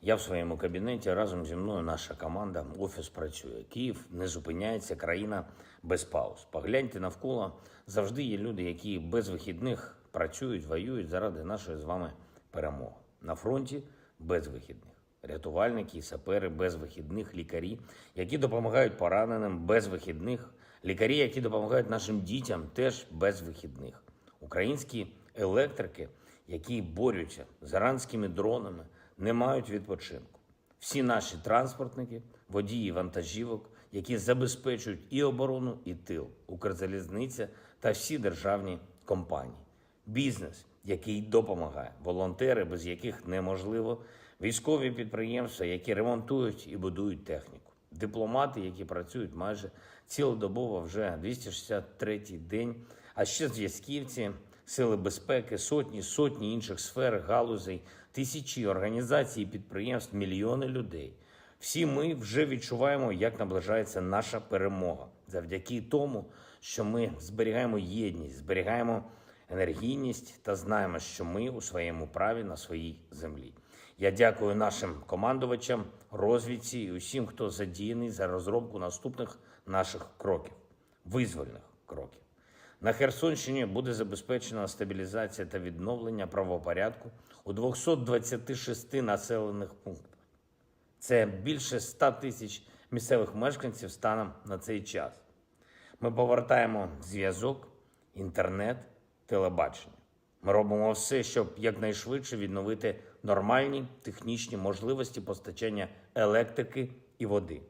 Я в своєму кабінеті, разом зі мною наша команда, офіс працює. Київ не зупиняється, країна без пауз. Погляньте навколо, завжди є люди, які без вихідних працюють, воюють заради нашої з вами перемоги. На фронті без вихідних. Рятувальники і сапери без вихідних, лікарі, які допомагають пораненим без вихідних, лікарі, які допомагають нашим дітям теж без вихідних. Українські електрики, які борються з іранськими дронами, не мають відпочинку. Всі наші транспортники, водії вантажівок, які забезпечують і оборону, і тил, Укрзалізниця та всі державні компанії. Бізнес, який допомагає, волонтери, без яких неможливо, військові підприємства, які ремонтують і будують техніку, дипломати, які працюють майже цілодобово вже 263-й день, а ще зв'язківці, сили безпеки, сотні інших сфер, галузей, тисячі організацій і підприємств, мільйони людей. Всі ми вже відчуваємо, як наближається наша перемога. Завдяки тому, що ми зберігаємо єдність, зберігаємо енергійність та знаємо, що ми у своєму праві на своїй землі. Я дякую нашим командувачам, розвідці і усім, хто задіяний за розробку наступних наших кроків, визвольних кроків. На Херсонщині буде забезпечена стабілізація та відновлення правопорядку у 226 населених пунктах. Це більше 100 тисяч місцевих мешканців станом на цей час. Ми повертаємо зв'язок, інтернет, телебачення. Ми робимо все, щоб якнайшвидше відновити нормальні технічні можливості постачання електрики і води.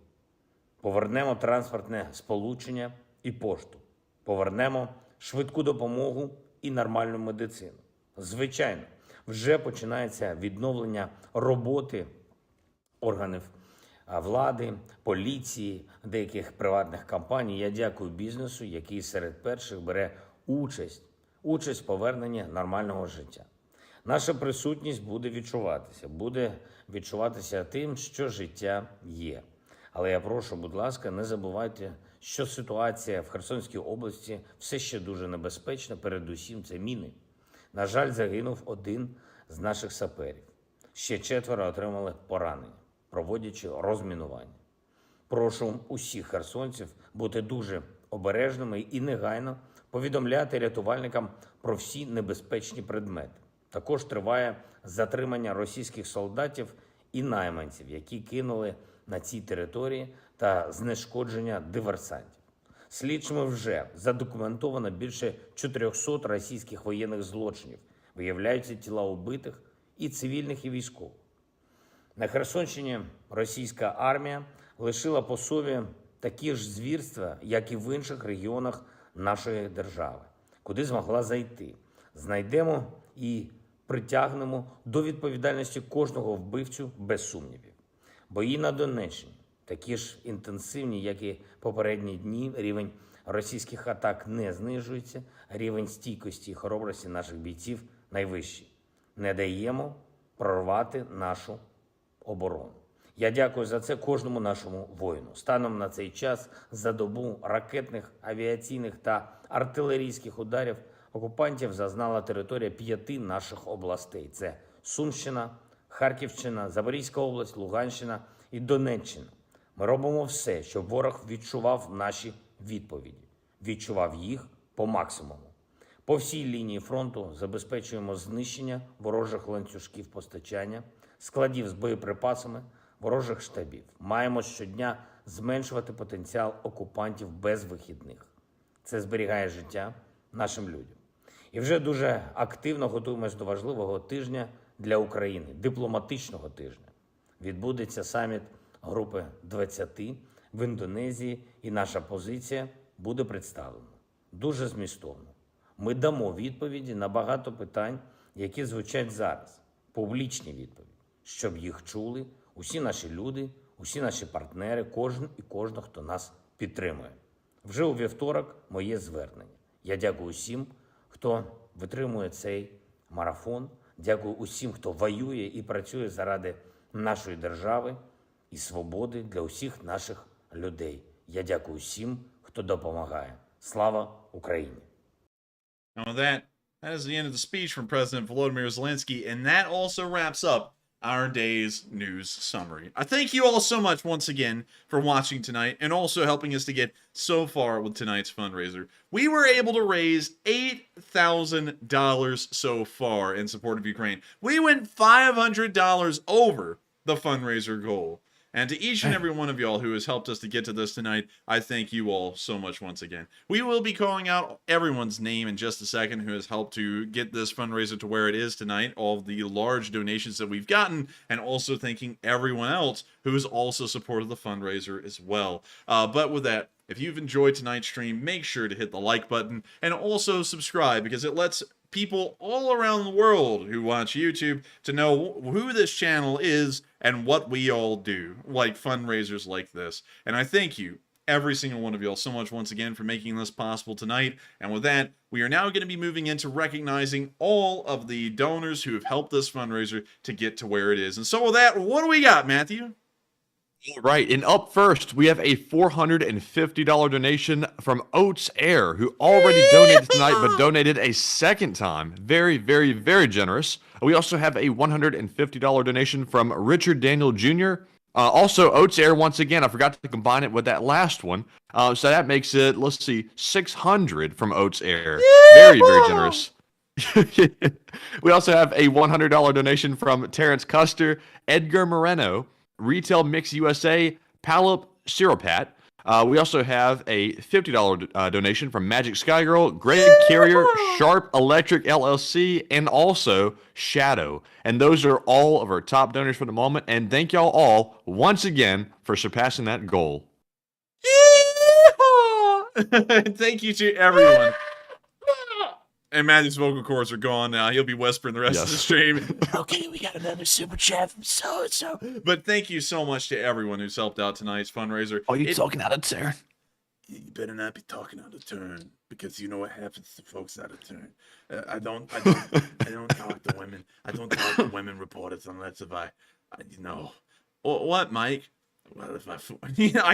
Повернемо транспортне сполучення і пошту. Повернемо швидку допомогу і нормальну медицину. Звичайно, вже починається відновлення роботи органів влади, поліції, деяких приватних компаній. Я дякую бізнесу, який серед перших бере участь в поверненні нормального життя. Наша присутність буде відчуватися тим, що життя є. Але я прошу, будь ласка, не забувайте, що ситуація в Херсонській області все ще дуже небезпечна, передусім це міни. На жаль, загинув один з наших саперів. Ще 4 отримали поранення, проводячи розмінування. Прошу усіх херсонців бути дуже обережними і негайно повідомляти рятувальникам про всі небезпечні предмети. Також триває затримання російських солдатів і найманців, які кинули на цій території, та знешкодження диверсантів. Слідчими вже задокументовано більше 400 російських воєнних злочинів. Виявляються тіла убитих і цивільних, і військових. На Херсонщині російська армія лишила по собі такі ж звірства, як і в інших регіонах нашої держави, куди змогла зайти. Знайдемо і притягнемо до відповідальності кожного вбивцю без сумнівів. Бої на Донеччині такі ж інтенсивні, як і попередні дні. Рівень російських атак не знижується, рівень стійкості і хоробрості наших бійців найвищий. Не даємо прорвати нашу оборону. Я дякую за це кожному нашому воїну. Станом на цей час за добу ракетних, авіаційних та артилерійських ударів окупантів зазнала територія 5 наших областей. Це Сумщина, Харківщина, Запорізька область, Луганщина і Донеччина. Ми робимо все, щоб ворог відчував наші відповіді, відчував їх по максимуму. По всій лінії фронту забезпечуємо знищення ворожих ланцюжків постачання, складів з боєприпасами, ворожих штабів. Маємо щодня зменшувати потенціал окупантів без вихідних. Це зберігає життя нашим людям. І вже дуже активно готуємось до важливого тижня для України, дипломатичного тижня. Відбудеться саміт групи 20 в Індонезії, і наша позиція буде представлена. Дуже змістовно. Ми дамо відповіді на багато питань, які звучать зараз. Публічні відповіді, щоб їх чули усі наші люди, усі наші партнери, кожен і кожна, хто нас підтримує. Вже у вівторок моє звернення. Я дякую усім, хто витримує цей марафон. Дякую усім, хто воює і працює заради нашої держави і свободи для усіх наших людей. Я дякую усім, хто допомагає. Слава Україні! Now that is the end of the speech from President Volodymyr Zelensky, and that also wraps up our day's news summary. I thank you all so much once again for watching tonight and also helping us to get so far with tonight's fundraiser. We were able to raise $8,000 so far in support of Ukraine. We went $500 over the fundraiser goal. And to each and every one of y'all who has helped us to get to this tonight, I thank you all so much once again. We will be calling out everyone's name in just a second who has helped to get this fundraiser to where it is tonight, all of the large donations that we've gotten, and also thanking everyone else who has also supported the fundraiser as well. But with that, if you've enjoyed tonight's stream, make sure to hit the like button and also subscribe, because it lets people all around the world who watch YouTube to know who this channel is and what we all do, like fundraisers like this. And I thank you, every single one of y'all, so much once again for making this possible tonight. And with that, we are now going to be moving into recognizing all of the donors who have helped this fundraiser to get to where it is. And so with that, what do we got, Matthew? All right, and up first, we have a $450 donation from Oats Air, who already donated tonight, but donated a second time. Very, very, very generous. We also have a $150 donation from Richard Daniel Jr. Also, Oats Air, once again, I forgot to combine it with that last one. So that makes it, let's see, 600 from Oats Air. Very, very generous. We also have a $100 donation from Terrence Custer, Edgar Moreno, Retail Mix USA, Palop Siropat. We also have a $50 donation from Magic Sky Girl, Greg Carrier, Sharp Electric LLC, and also Shadow. And those are all of our top donors for the moment. And thank y'all all once again for surpassing that goal. Thank you to everyone. And Matthew's vocal cords are gone now. He'll be whispering the rest of the stream. Okay, we got another super chat from so-and-so. But thank you so much to everyone who's helped out tonight's fundraiser. Oh, you're talking out of turn. You better not be talking out of turn, because you know what happens to folks out of turn. I don't talk to women. I don't talk to women reporters unless if I what, Mike? Well, if I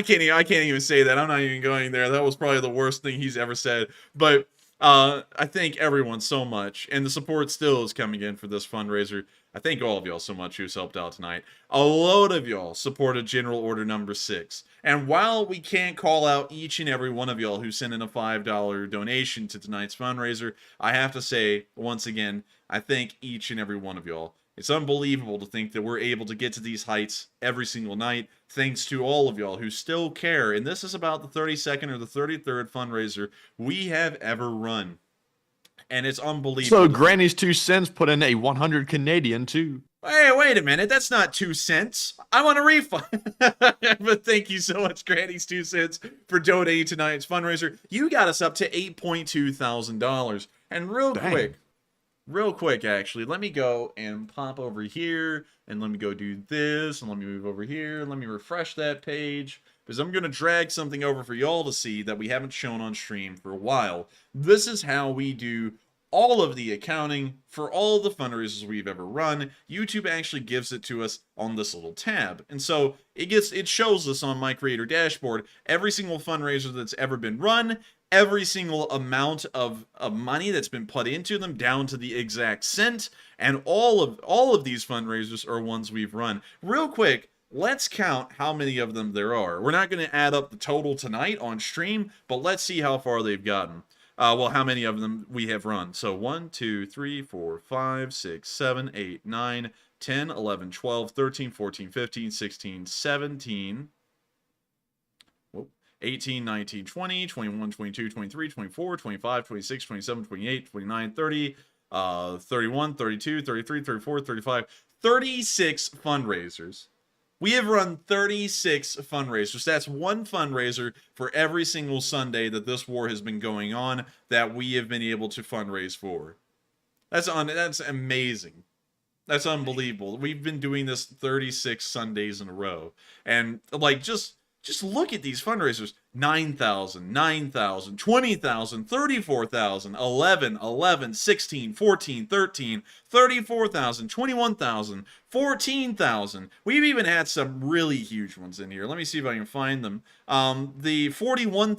can't even say that. I'm not even going there. That was probably the worst thing he's ever said. But I thank everyone so much, and the support still is coming in for this fundraiser. I thank all of y'all so much who's helped out tonight. A load of y'all supported General Order number 6. And while we can't call out each and every one of y'all who sent in a $5 donation to tonight's fundraiser, I have to say, once again, I thank each and every one of y'all. It's unbelievable to think that we're able to get to these heights every single night, thanks to all of y'all who still care. And this is about the 32nd or the 33rd fundraiser we have ever run. And it's unbelievable. So Granny's 2 cents put in a 100 Canadian too. Hey, wait a minute. That's not 2 cents. I want a refund. But thank you so much, Granny's 2 cents, for donating tonight's fundraiser. You got us up to $8.2 thousand. And real quick, actually, let me go and pop over here, and let me go do this, and let me move over here, and let me refresh that page, because I'm going to drag something over for y'all to see that we haven't shown on stream for a while. This is how we do all of the accounting for all the fundraisers we've ever run. YouTube actually gives it to us on this little tab. And so it shows us on my creator dashboard every single fundraiser that's ever been run, every single amount of money that's been put into them down to the exact cent, and all of these fundraisers are ones we've run. Real quick, let's count how many of them there are. We're not going to add up the total tonight on stream, but let's see how far they've gotten. Well, how many of them we have run. So 1, 2, 3, 4, 5, 6, 7, 8, 9, 10, 11, 12, 13, 14, 15, 16, 17, 18, 19, 20, 21, 22, 23, 24, 25, 26, 27, 28, 29, 30, 31, 32, 33, 34, 35, 36 fundraisers. We have run 36 fundraisers. That's one fundraiser for every single Sunday that this war has been going on that we have been able to fundraise for. That's amazing. That's unbelievable. We've been doing this 36 Sundays in a row. And like just look at these fundraisers. 9,000, 9,000, 20,000, 34,000, 11, 16, 14, 13, 34,000, 21,000, 14,000. We've even had some really huge ones in here. Let me see if I can find them. The $41,000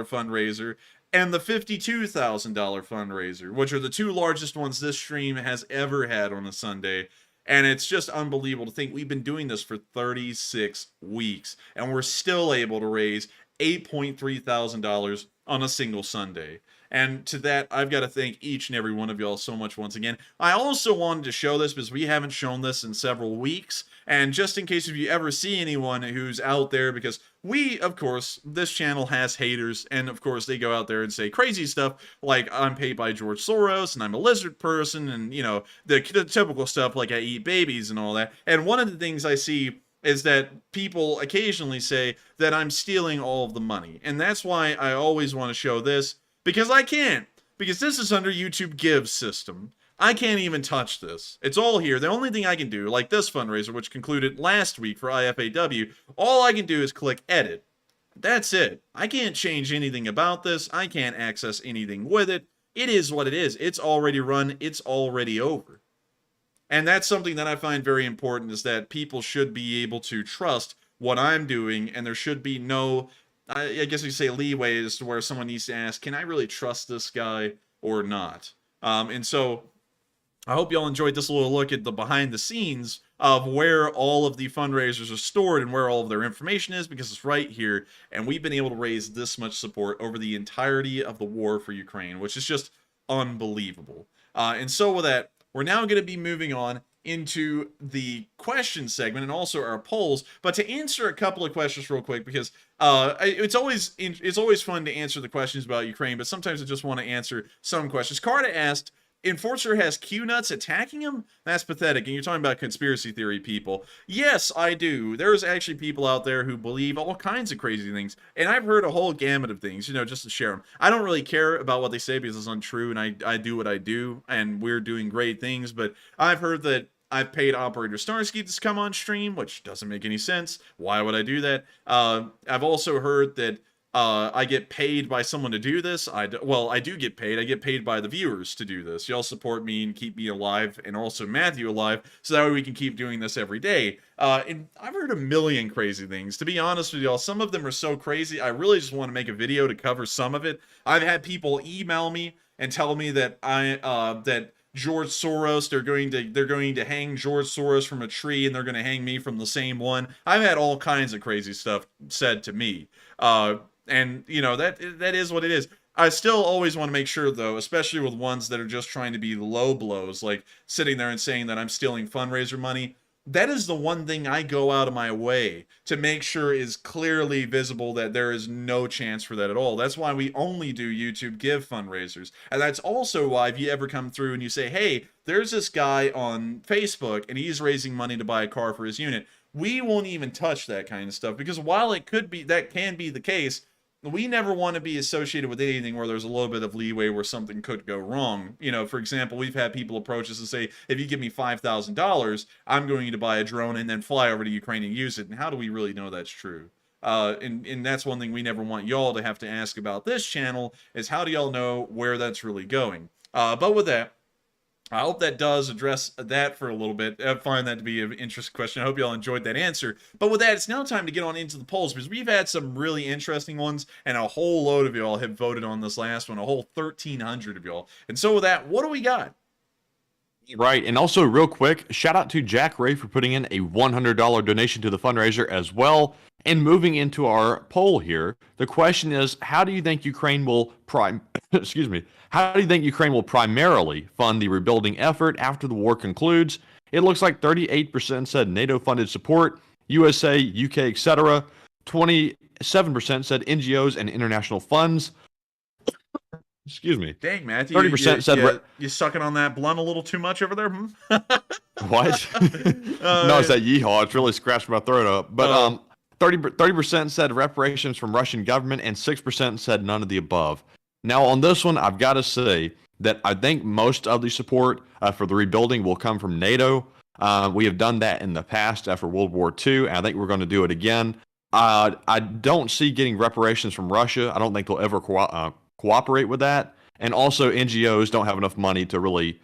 fundraiser and the $52,000 fundraiser, which are the two largest ones this stream has ever had on a Sunday. And it's just unbelievable to think we've been doing this for 36 weeks, and we're still able to raise $8.3 thousand on a single Sunday. And to that, I've got to thank each and every one of y'all so much once again. I also wanted to show this because we haven't shown this in several weeks. And just in case if you ever see anyone who's out there, because we, of course, this channel has haters, and of course they go out there and say crazy stuff like I'm paid by George Soros, and I'm a lizard person, and, you know, the typical stuff like I eat babies and all that. And one of the things I see is that people occasionally say that I'm stealing all of the money. And that's why I always want to show this, because I can't. Because this is under YouTube Gives system. I can't even touch this. It's all here. The only thing I can do, like this fundraiser, which concluded last week for IFAW, all I can do is click edit. That's it. I can't change anything about this. I can't access anything with it. It is what it is. It's already run. It's already over. And that's something that I find very important, is that people should be able to trust what I'm doing, and there should be no, I guess you say, leeway as to where someone needs to ask, can I really trust this guy or not? And so I hope y'all enjoyed this little look at the behind the scenes of where all of the fundraisers are stored and where all of their information is, because it's right here, and we've been able to raise this much support over the entirety of the war for Ukraine, which is just unbelievable. And so with that, we're now going to be moving on into the question segment and also our polls. But to answer a couple of questions real quick, because it's always fun to answer the questions about Ukraine, but sometimes I just want to answer some questions. Carter asked, Enforcer has Q-nuts attacking him? That's pathetic. And you're talking about conspiracy theory people. Yes, I do. There's actually people out there who believe all kinds of crazy things. And I've heard a whole gamut of things, just to share them. I don't really care about what they say because it's untrue, and I do what I do, and we're doing great things. But I've heard that I've paid Operator Starsky to come on stream, which doesn't make any sense. Why would I do that? I've also heard that I get paid by someone to do this. I do get paid. I get paid by the viewers to do this. Y'all support me and keep me alive, and also Matthew alive, so that way we can keep doing this every day. And I've heard a million crazy things. To be honest with y'all, some of them are so crazy, I really just want to make a video to cover some of it. I've had people email me and tell me that that George Soros, they're going to hang George Soros from a tree, and they're going to hang me from the same one. I've had all kinds of crazy stuff said to me. And that is what it is. I still always want to make sure, though, especially with ones that are just trying to be low blows, like sitting there and saying that I'm stealing fundraiser money. That is the one thing I go out of my way to make sure is clearly visible, that there is no chance for that at all. That's why we only do YouTube Give fundraisers. And that's also why if you ever come through and you say, hey, there's this guy on Facebook and he's raising money to buy a car for his unit, we won't even touch that kind of stuff, because while it could be, that can be the case, we never want to be associated with anything where there's a little bit of leeway where something could go wrong. For example, we've had people approach us and say, if you give me $5,000, I'm going to buy a drone and then fly over to Ukraine and use it. And how do we really know that's true? And that's one thing we never want y'all to have to ask about this channel, is how do y'all know where that's really going? But with that, I hope that does address that for a little bit. I find that to be an interesting question. I hope y'all enjoyed that answer. But with that, it's now time to get on into the polls, because we've had some really interesting ones, and a whole load of y'all have voted on this last one, a whole 1,300 of y'all. And so with that, what do we got? Right, and also real quick, shout out to Jack Ray for putting in a $100 donation to the fundraiser as well. And moving into our poll here, the question is, how do you think Ukraine will How do you think Ukraine will primarily fund the rebuilding effort after the war concludes? It looks like 38% said NATO-funded support, USA, UK, etc. 27% said NGOs and international funds. Excuse me. Dang, Matthew. 30% said... You sucking on that blunt a little too much over there? What? No, it's that yeehaw. It's really scratched my throat up. But 30% said reparations from Russian government, and 6% said none of the above. Now, on this one, I've got to say that I think most of the support for the rebuilding will come from NATO. We have done that in the past after World War II, and I think we're going to do it again. I don't see getting reparations from Russia. I don't think they'll ever cooperate with that. And also, NGOs don't have enough money to really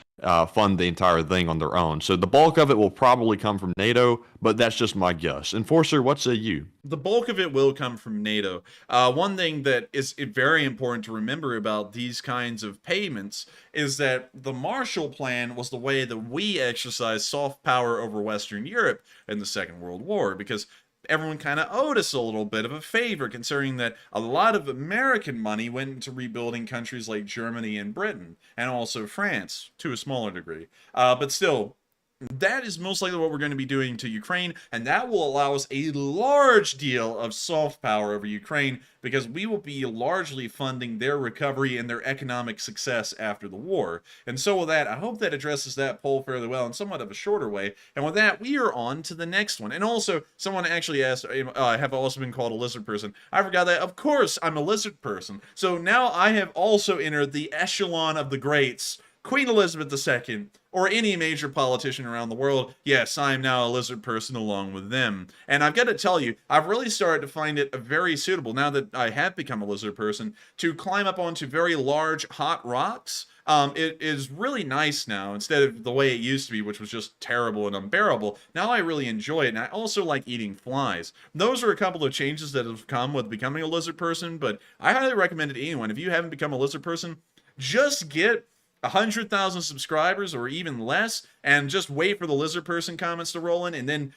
fund the entire thing on their own. So the bulk of it will probably come from NATO, but that's just my guess. Enforcer, what say you? The bulk of it will come from NATO. One thing that is very important to remember about these kinds of payments is that the Marshall Plan was the way that we exercised soft power over Western Europe in the Second World War, because everyone kind of owed us a little bit of a favor, considering that a lot of American money went into rebuilding countries like Germany and Britain, and also France, to a smaller degree. But still, that is most likely what we're going to be doing to Ukraine, and that will allow us a large deal of soft power over Ukraine, because we will be largely funding their recovery and their economic success after the war. And so with that, I hope that addresses that poll fairly well in somewhat of a shorter way. And with that, we are on to the next one. And also, someone actually asked, I have also been called a lizard person. I forgot that. Of course, I'm a lizard person. So now I have also entered the echelon of the greats, Queen Elizabeth II, or any major politician around the world. Yes, I am now a lizard person along with them. And I've got to tell you, I've really started to find it very suitable, now that I have become a lizard person, to climb up onto very large, hot rocks it is really nice now, instead of the way it used to be, which was just terrible and unbearable. Now I really enjoy it, and I also like eating flies. Those are a couple of changes that have come with becoming a lizard person, but I highly recommend it to anyone. If you haven't become a lizard person, just get 100,000 subscribers or even less, and just wait for the lizard person comments to roll in, and then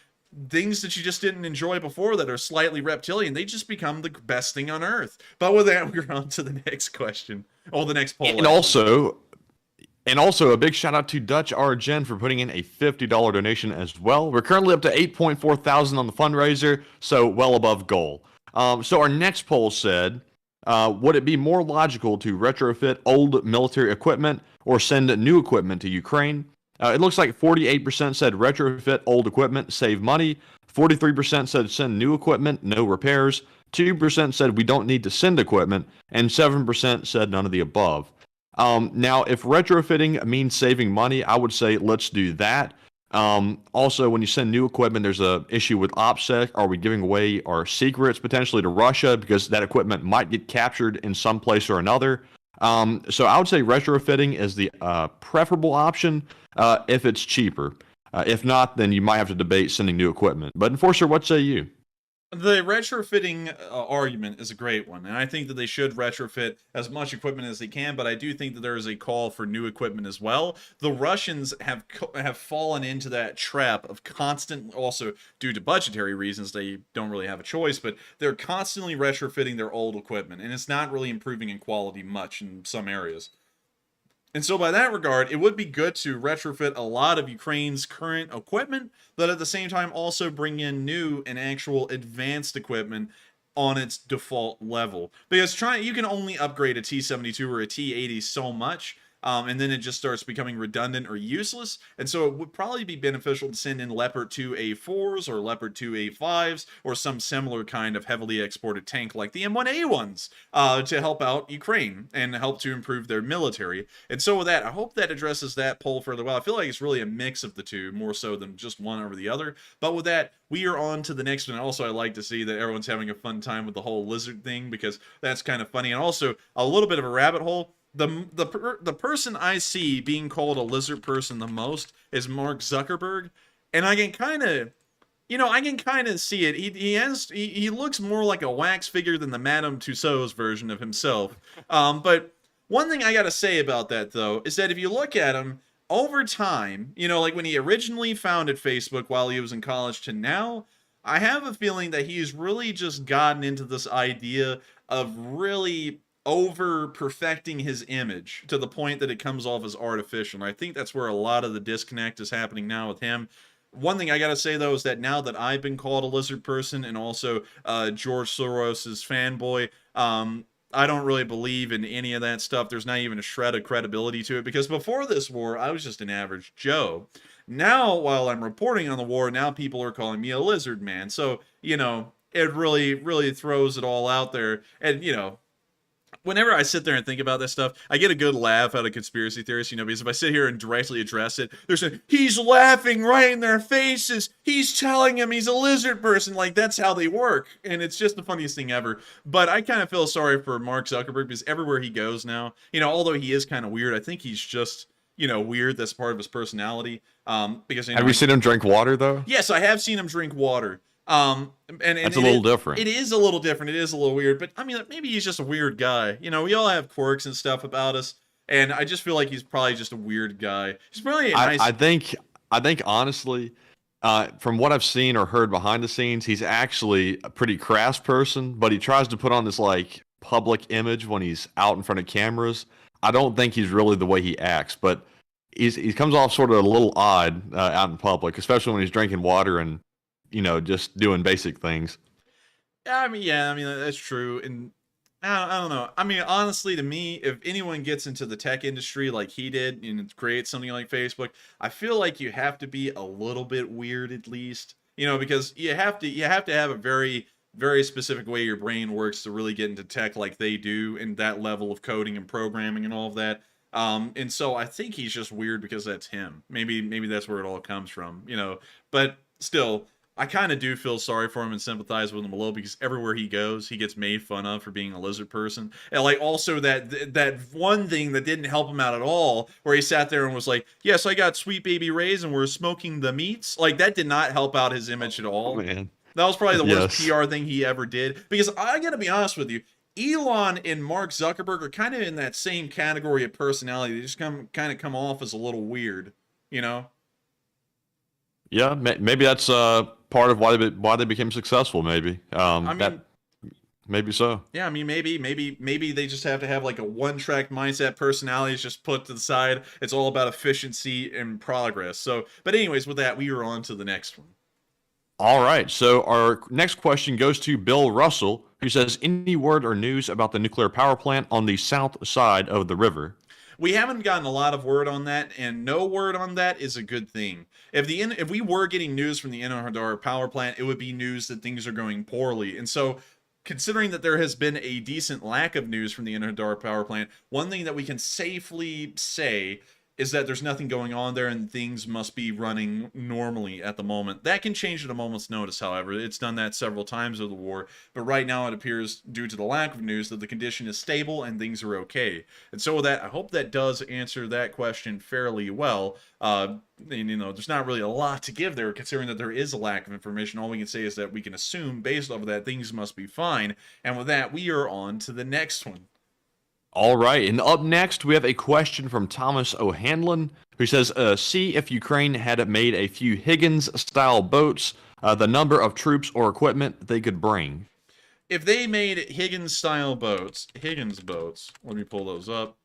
things that you just didn't enjoy before that are slightly reptilian, they just become the best thing on earth. But with that, we're on to the next question. Or the next poll. And also, a big shout out to Dutch Argen for putting in a $50 donation as well. We're currently up to 8.4 thousand on the fundraiser, so well above goal. So our next poll said, would it be more logical to retrofit old military equipment or send new equipment to Ukraine? It looks like 48% said retrofit old equipment, save money. 43% said send new equipment, no repairs. 2% said we don't need to send equipment. And 7% said none of the above. Now, if retrofitting means saving money, I would say let's do that. Also, when you send new equipment, there's a issue with OPSEC. Are we giving away our secrets potentially to Russia because that equipment might get captured in some place or another? So I would say retrofitting is the preferable option if it's cheaper. If not, then you might have to debate sending new equipment. But Enforcer, what say you? The retrofitting argument is a great one, and I think that they should retrofit as much equipment as they can, but I do think that there is a call for new equipment as well. The Russians have fallen into that trap of constant, also due to budgetary reasons, they don't really have a choice, but they're constantly retrofitting their old equipment, and it's not really improving in quality much in some areas. And so by that regard, it would be good to retrofit a lot of Ukraine's current equipment, but at the same time also bring in new and actual advanced equipment on its default level. Because you can only upgrade a T-72 or a T-80 so much, and then it just starts becoming redundant or useless. And so it would probably be beneficial to send in Leopard 2A4s or Leopard 2A5s or some similar kind of heavily exported tank like the M1A1s to help out Ukraine and help to improve their military. And so with that, I hope that addresses that poll further well. I feel like it's really a mix of the two, more so than just one over the other. But with that, we are on to the next one. Also, I like to see that everyone's having a fun time with the whole lizard thing because that's kind of funny. And also, a little bit of a rabbit hole. The person I see being called a lizard person the most is Mark Zuckerberg, and I can kind of, see it. He looks more like a wax figure than the Madame Tussauds version of himself. But one thing I gotta say about that though is that if you look at him over time, like when he originally founded Facebook while he was in college to now, I have a feeling that he's really just gotten into this idea of really over perfecting his image to the point that it comes off as artificial. And I think that's where a lot of the disconnect is happening now with him. One thing I gotta say though is that now that I've been called a lizard person and also George Soros's fanboy, I don't really believe in any of that stuff. There's not even a shred of credibility to it, because before this war I was just an average Joe. Now while I'm reporting on the war, now people are calling me a lizard man. So it really throws it all out there. And whenever I sit there and think about this stuff, I get a good laugh out of conspiracy theorists, because if I sit here and directly address it, they're saying, he's laughing right in their faces. He's telling him he's a lizard person. Like, that's how they work. And it's just the funniest thing ever. But I kind of feel sorry for Mark Zuckerberg because everywhere he goes now, although he is kind of weird, I think he's just, weird. That's part of his personality. Because have you seen him drink water, though? Yes, I have seen him drink water. And that's a little different. It is a little different. It is a little weird, but I mean, maybe he's just a weird guy. We all have quirks and stuff about us, and I just feel like he's probably just a weird guy. He's probably a nice. I think honestly, from what I've seen or heard behind the scenes, he's actually a pretty crass person, but he tries to put on this like public image when he's out in front of cameras. I don't think he's really the way he acts, but he comes off sort of a little odd out in public, especially when he's drinking water and just doing basic things. I mean, that's true. And I don't know. I mean, honestly, to me, if anyone gets into the tech industry like he did and creates something like Facebook, I feel like you have to be a little bit weird at least, because you have to have a very, very specific way your brain works to really get into tech like they do, and that level of coding and programming and all of that. And so I think he's just weird because that's him. Maybe that's where it all comes from, but still. I kind of do feel sorry for him and sympathize with him a little because everywhere he goes, he gets made fun of for being a lizard person. And like also that one thing that didn't help him out at all, where he sat there and was like, "Yes, I got sweet baby Rays and we're smoking the meats." Like that did not help out his image at all. Man. That was probably the worst Yes. PR thing he ever did. Because I gotta be honest with you, Elon and Mark Zuckerberg are kind of in that same category of personality. They just kind of come off as a little weird, you know? Yeah, maybe that's part of why they became successful. Maybe maybe so. Yeah, I mean, maybe they just have to have like a one-track mindset. Personality is just put to the side. It's all about efficiency and progress. So, but anyways, with that, we are on to the next one. All right. So our next question goes to Bill Russell, who says, "Any word or news about the nuclear power plant on the south side of the river?" We haven't gotten a lot of word on that, and no word on that is a good thing. If we were getting news from the Enerhodar power plant, it would be news that things are going poorly. And so, considering that there has been a decent lack of news from the Enerhodar power plant, one thing that we can safely say is that there's nothing going on there and things must be running normally at the moment. That can change at a moment's notice, however. It's done that several times of the war, but right now it appears, due to the lack of news, that the condition is stable and things are okay. And so with that, I hope that does answer that question fairly well. And, you know, there's not really a lot to give there, considering that there is a lack of information. All we can say is that we can assume, based off of that, things must be fine. And with that, we are on to the next one. All right, and up next, we have a question from Thomas O'Hanlon, who says, "See if Ukraine had made a few Higgins-style boats, the number of troops or equipment they could bring." If they made Higgins-style boats, let me pull those up.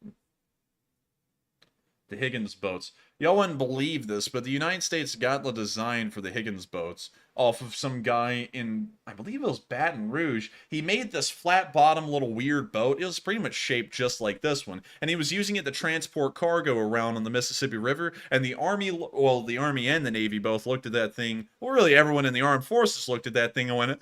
The Higgins boats. Y'all wouldn't believe this, but the United States got the design for the Higgins boats off of some guy in, I believe it was Baton Rouge. He made this flat-bottom little weird boat. It was pretty much shaped just like this one, and he was using it to transport cargo around on the Mississippi River, and the Army and the Navy both looked at that thing. Well, really, everyone in the armed forces looked at that thing and went,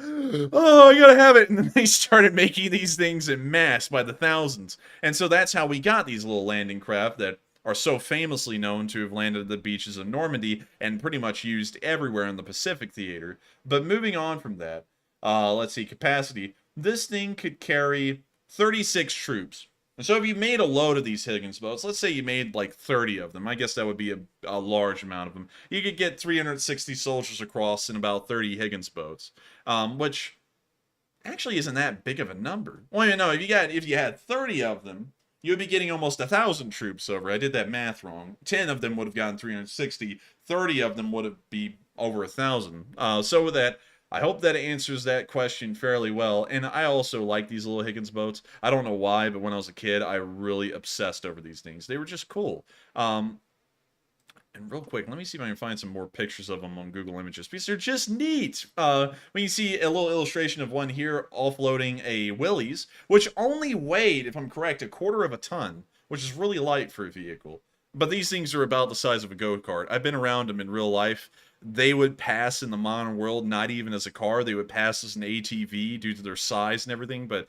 "Oh, I gotta have it," and then they started making these things en masse by the thousands. And so that's how we got these little landing craft that are so famously known to have landed at the beaches of Normandy and pretty much used everywhere in the Pacific theater. But moving on from that, let's see, capacity. This thing could carry 36 troops. And so if you made a load of these Higgins boats, let's say you made like 30 of them, I guess that would be a large amount of them. You could get 360 soldiers across in about 30 Higgins boats, which actually isn't that big of a number. Well, you know, if you had 30 of them, you would be getting almost 1,000 troops over. I did that math wrong. 10 of them would have gotten 360. 30 of them would be over 1,000. So with that, I hope that answers that question fairly well. And I also like these little Higgins boats. I don't know why, but when I was a kid, I really obsessed over these things. They were just cool. And real quick, let me see if I can find some more pictures of them on Google Images, because they're just neat. When you see a little illustration of one here offloading a Willys, which only weighed, if I'm correct, 1/4 of a ton, which is really light for a vehicle. But these things are about the size of a go-kart. I've been around them in real life. They would pass in the modern world, not even as a car. They would pass as an ATV due to their size and everything, but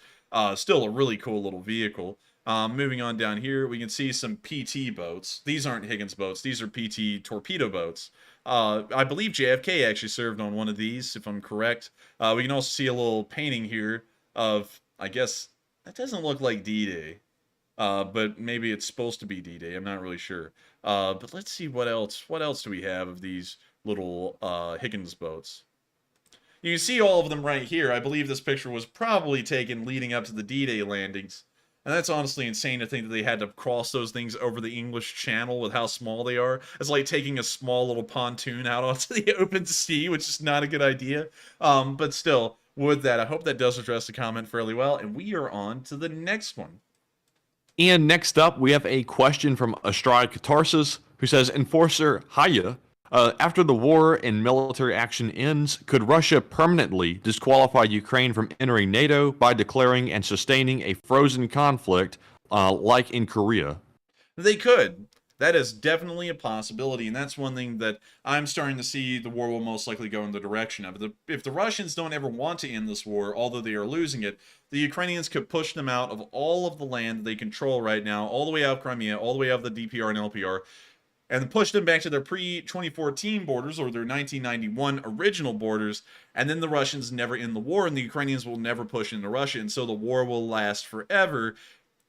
still a really cool little vehicle. Moving on down here, we can see some PT boats. These aren't Higgins boats. These are PT torpedo boats. I believe JFK actually served on one of these, if I'm correct. We can also see a little painting here of, I guess, that doesn't look like D-Day. But maybe it's supposed to be D-Day. I'm not really sure. But let's see what else. What else do we have of these little Higgins boats? You can see all of them right here. I believe this picture was probably taken leading up to the D-Day landings. And that's honestly insane to think that they had to cross those things over the English Channel with how small they are. It's like taking a small little pontoon out onto the open sea, which is not a good idea. But still, with that, I hope that does address the comment fairly well. And we are on to the next one. And next up, we have a question from Astride Catharsis, who says, "Enforcer Haya, after the war and military action ends, could Russia permanently disqualify Ukraine from entering NATO by declaring and sustaining a frozen conflict like in Korea?" They could. That is definitely a possibility, and that's one thing that I'm starting to see the war will most likely go in the direction of. If the Russians don't ever want to end this war, although they are losing it, the Ukrainians could push them out of all of the land they control right now, all the way out of Crimea, all the way out of the DPR and LPR, and pushed them back to their pre-2014 borders or their 1991 original borders, and then the Russians never end the war, and the Ukrainians will never push into Russia, and so the war will last forever,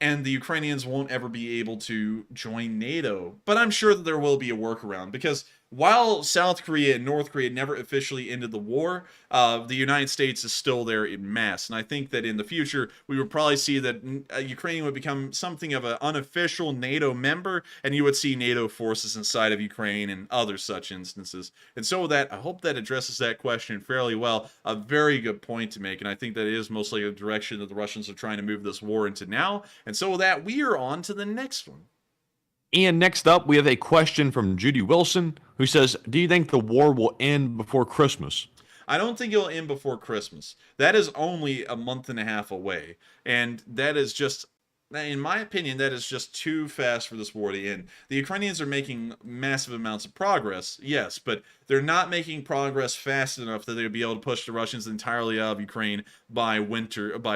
and the Ukrainians won't ever be able to join NATO. But I'm sure that there will be a workaround, because while South Korea and North Korea never officially ended the war, the United States is still there in mass. And I think that in the future, we would probably see that Ukraine would become something of an unofficial NATO member, and you would see NATO forces inside of Ukraine and other such instances. And so with that, I hope that addresses that question fairly well. A very good point to make, and I think that is mostly the direction that the Russians are trying to move this war into now. And so with that, we are on to the next one. And next up, we have a question from Judy Wilson, who says, do you think the war will end before Christmas? I don't think it'll end before Christmas. That is only a month and a half away. And that is just, in my opinion, that is just too fast for this war to end. The Ukrainians are making massive amounts of progress, yes, but they're not making progress fast enough that they'll be able to push the Russians entirely out of Ukraine by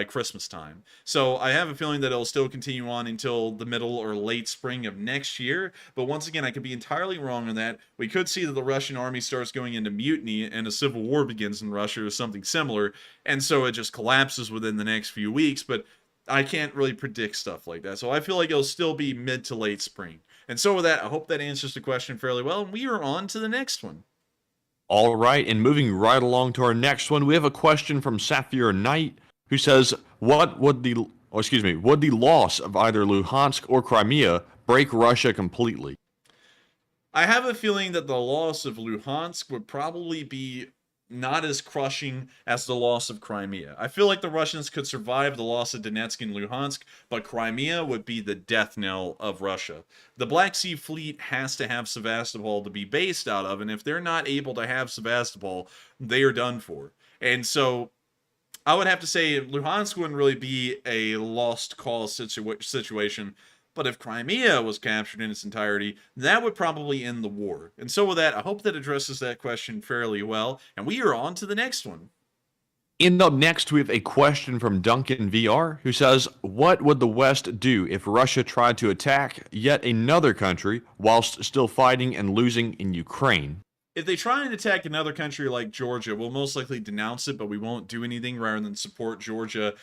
Christmas time. So I have a feeling that it'll still continue on until the middle or late spring of next year. But once again, I could be entirely wrong on that. We could see that the Russian army starts going into mutiny and a civil war begins in Russia or something similar. And so it just collapses within the next few weeks. But I can't really predict stuff like that. So I feel like it'll still be mid to late spring. And so with that, I hope that answers the question fairly well. And we are on to the next one. All right, and moving right along to our next one, we have a question from Sapphire Knight, who says, would the loss of either Luhansk or Crimea break Russia completely? I have a feeling that the loss of Luhansk would probably be not as crushing as the loss of Crimea. I feel like the Russians could survive the loss of Donetsk and Luhansk, but Crimea would be the death knell of Russia. The Black Sea Fleet has to have Sevastopol to be based out of, and if they're not able to have Sevastopol, they are done for. And so I would have to say Luhansk wouldn't really be a lost cause situation. But if Crimea was captured in its entirety, that would probably end the war. And so with that, I hope that addresses that question fairly well. And we are on to the next one. And up next, we have a question from Duncan VR, who says, what would the West do if Russia tried to attack yet another country whilst still fighting and losing in Ukraine? If they try and attack another country like Georgia, we'll most likely denounce it, but we won't do anything rather than support Georgia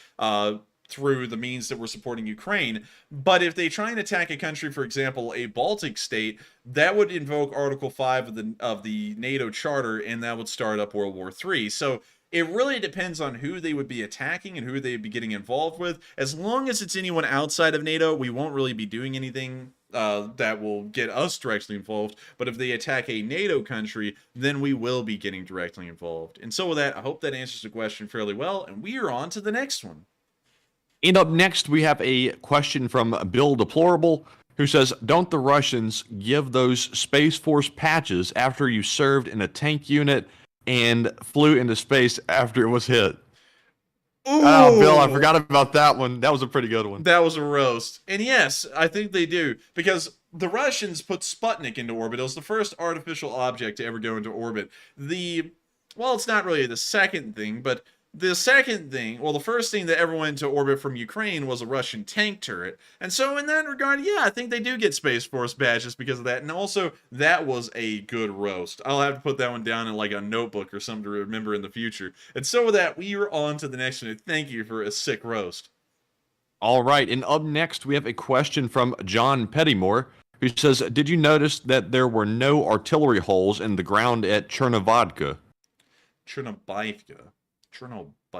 through the means that we're supporting Ukraine. But if they try and attack a country, for example, a Baltic state, that would invoke Article 5 of the NATO Charter, and that would start up World War III. So it really depends on who they would be attacking and who they'd be getting involved with. As long as it's anyone outside of NATO, we won't really be doing anything that will get us directly involved. But if they attack a NATO country, then we will be getting directly involved. And so with that, I hope that answers the question fairly well, and we are on to the next one. And up next, we have a question from Bill Deplorable, who says, don't the Russians give those Space Force patches after you served in a tank unit and flew into space after it was hit? Ooh. Oh, Bill, I forgot about that one. That was a pretty good one. That was a roast. And yes, I think they do, because the Russians put Sputnik into orbit. It was the first artificial object to ever go into orbit. Well, it's not really the second thing, but the second thing, well, the first thing that ever went into orbit from Ukraine was a Russian tank turret. And so in that regard, yeah, I think they do get Space Force badges because of that. And also, that was a good roast. I'll have to put that one down in like a notebook or something to remember in the future. And so with that, we are on to the next one. Thank you for a sick roast. All right, and up next, we have a question from John Pettymore, who says, did you notice that there were no artillery holes in the ground at Chornobaivka? Chornobaivka.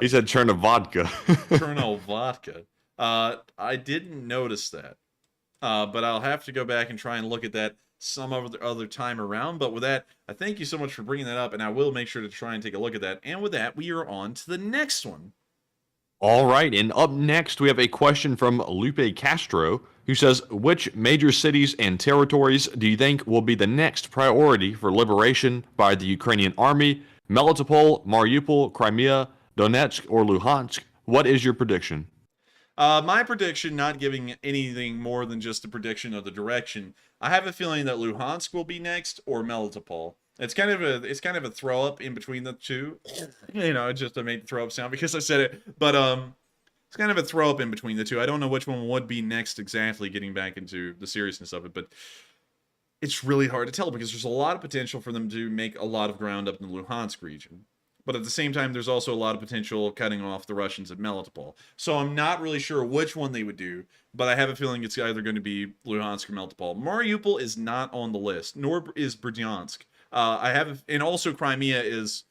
He said Chornobaivka. Chornobaivka. I didn't notice that. But I'll have to go back and try and look at that some other time around. But with that, I thank you so much for bringing that up, and I will make sure to try and take a look at that. And with that, we are on to the next one. All right, and up next, we have a question from Lupe Castro, who says, which major cities and territories do you think will be the next priority for liberation by the Ukrainian army? Melitopol, Mariupol, Crimea, Donetsk, or Luhansk? What is your prediction? My prediction, not giving anything more than just a prediction of the direction, I have a feeling that Luhansk will be next, or Melitopol. It's kind of a throw up in between the two. You know, just to make the throw up sound because I said it, but it's kind of a throw up in between the two. I don't know which one would be next exactly. Getting back into the seriousness of it, but it's really hard to tell because there's a lot of potential for them to make a lot of ground up in the Luhansk region. But at the same time, there's also a lot of potential cutting off the Russians at Melitopol. So I'm not really sure which one they would do, but I have a feeling it's either going to be Luhansk or Melitopol. Mariupol is not on the list, nor is Berdyansk. And also Crimea is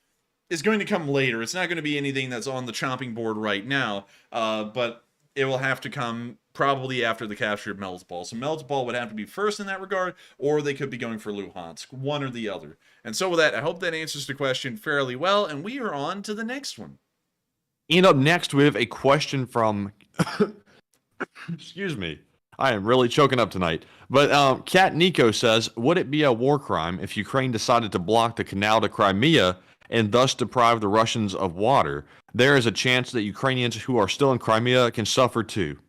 going to come later. It's not going to be anything that's on the chopping board right now, but it will have to come probably after the capture of Melitopol. So Melitopol would have to be first in that regard, or they could be going for Luhansk, one or the other. And so with that, I hope that answers the question fairly well, and we are on to the next one. And up next, we have a question from... Excuse me. I am really choking up tonight. But Kat Nico says, would it be a war crime if Ukraine decided to block the canal to Crimea and thus deprive the Russians of water? There is a chance that Ukrainians who are still in Crimea can suffer too.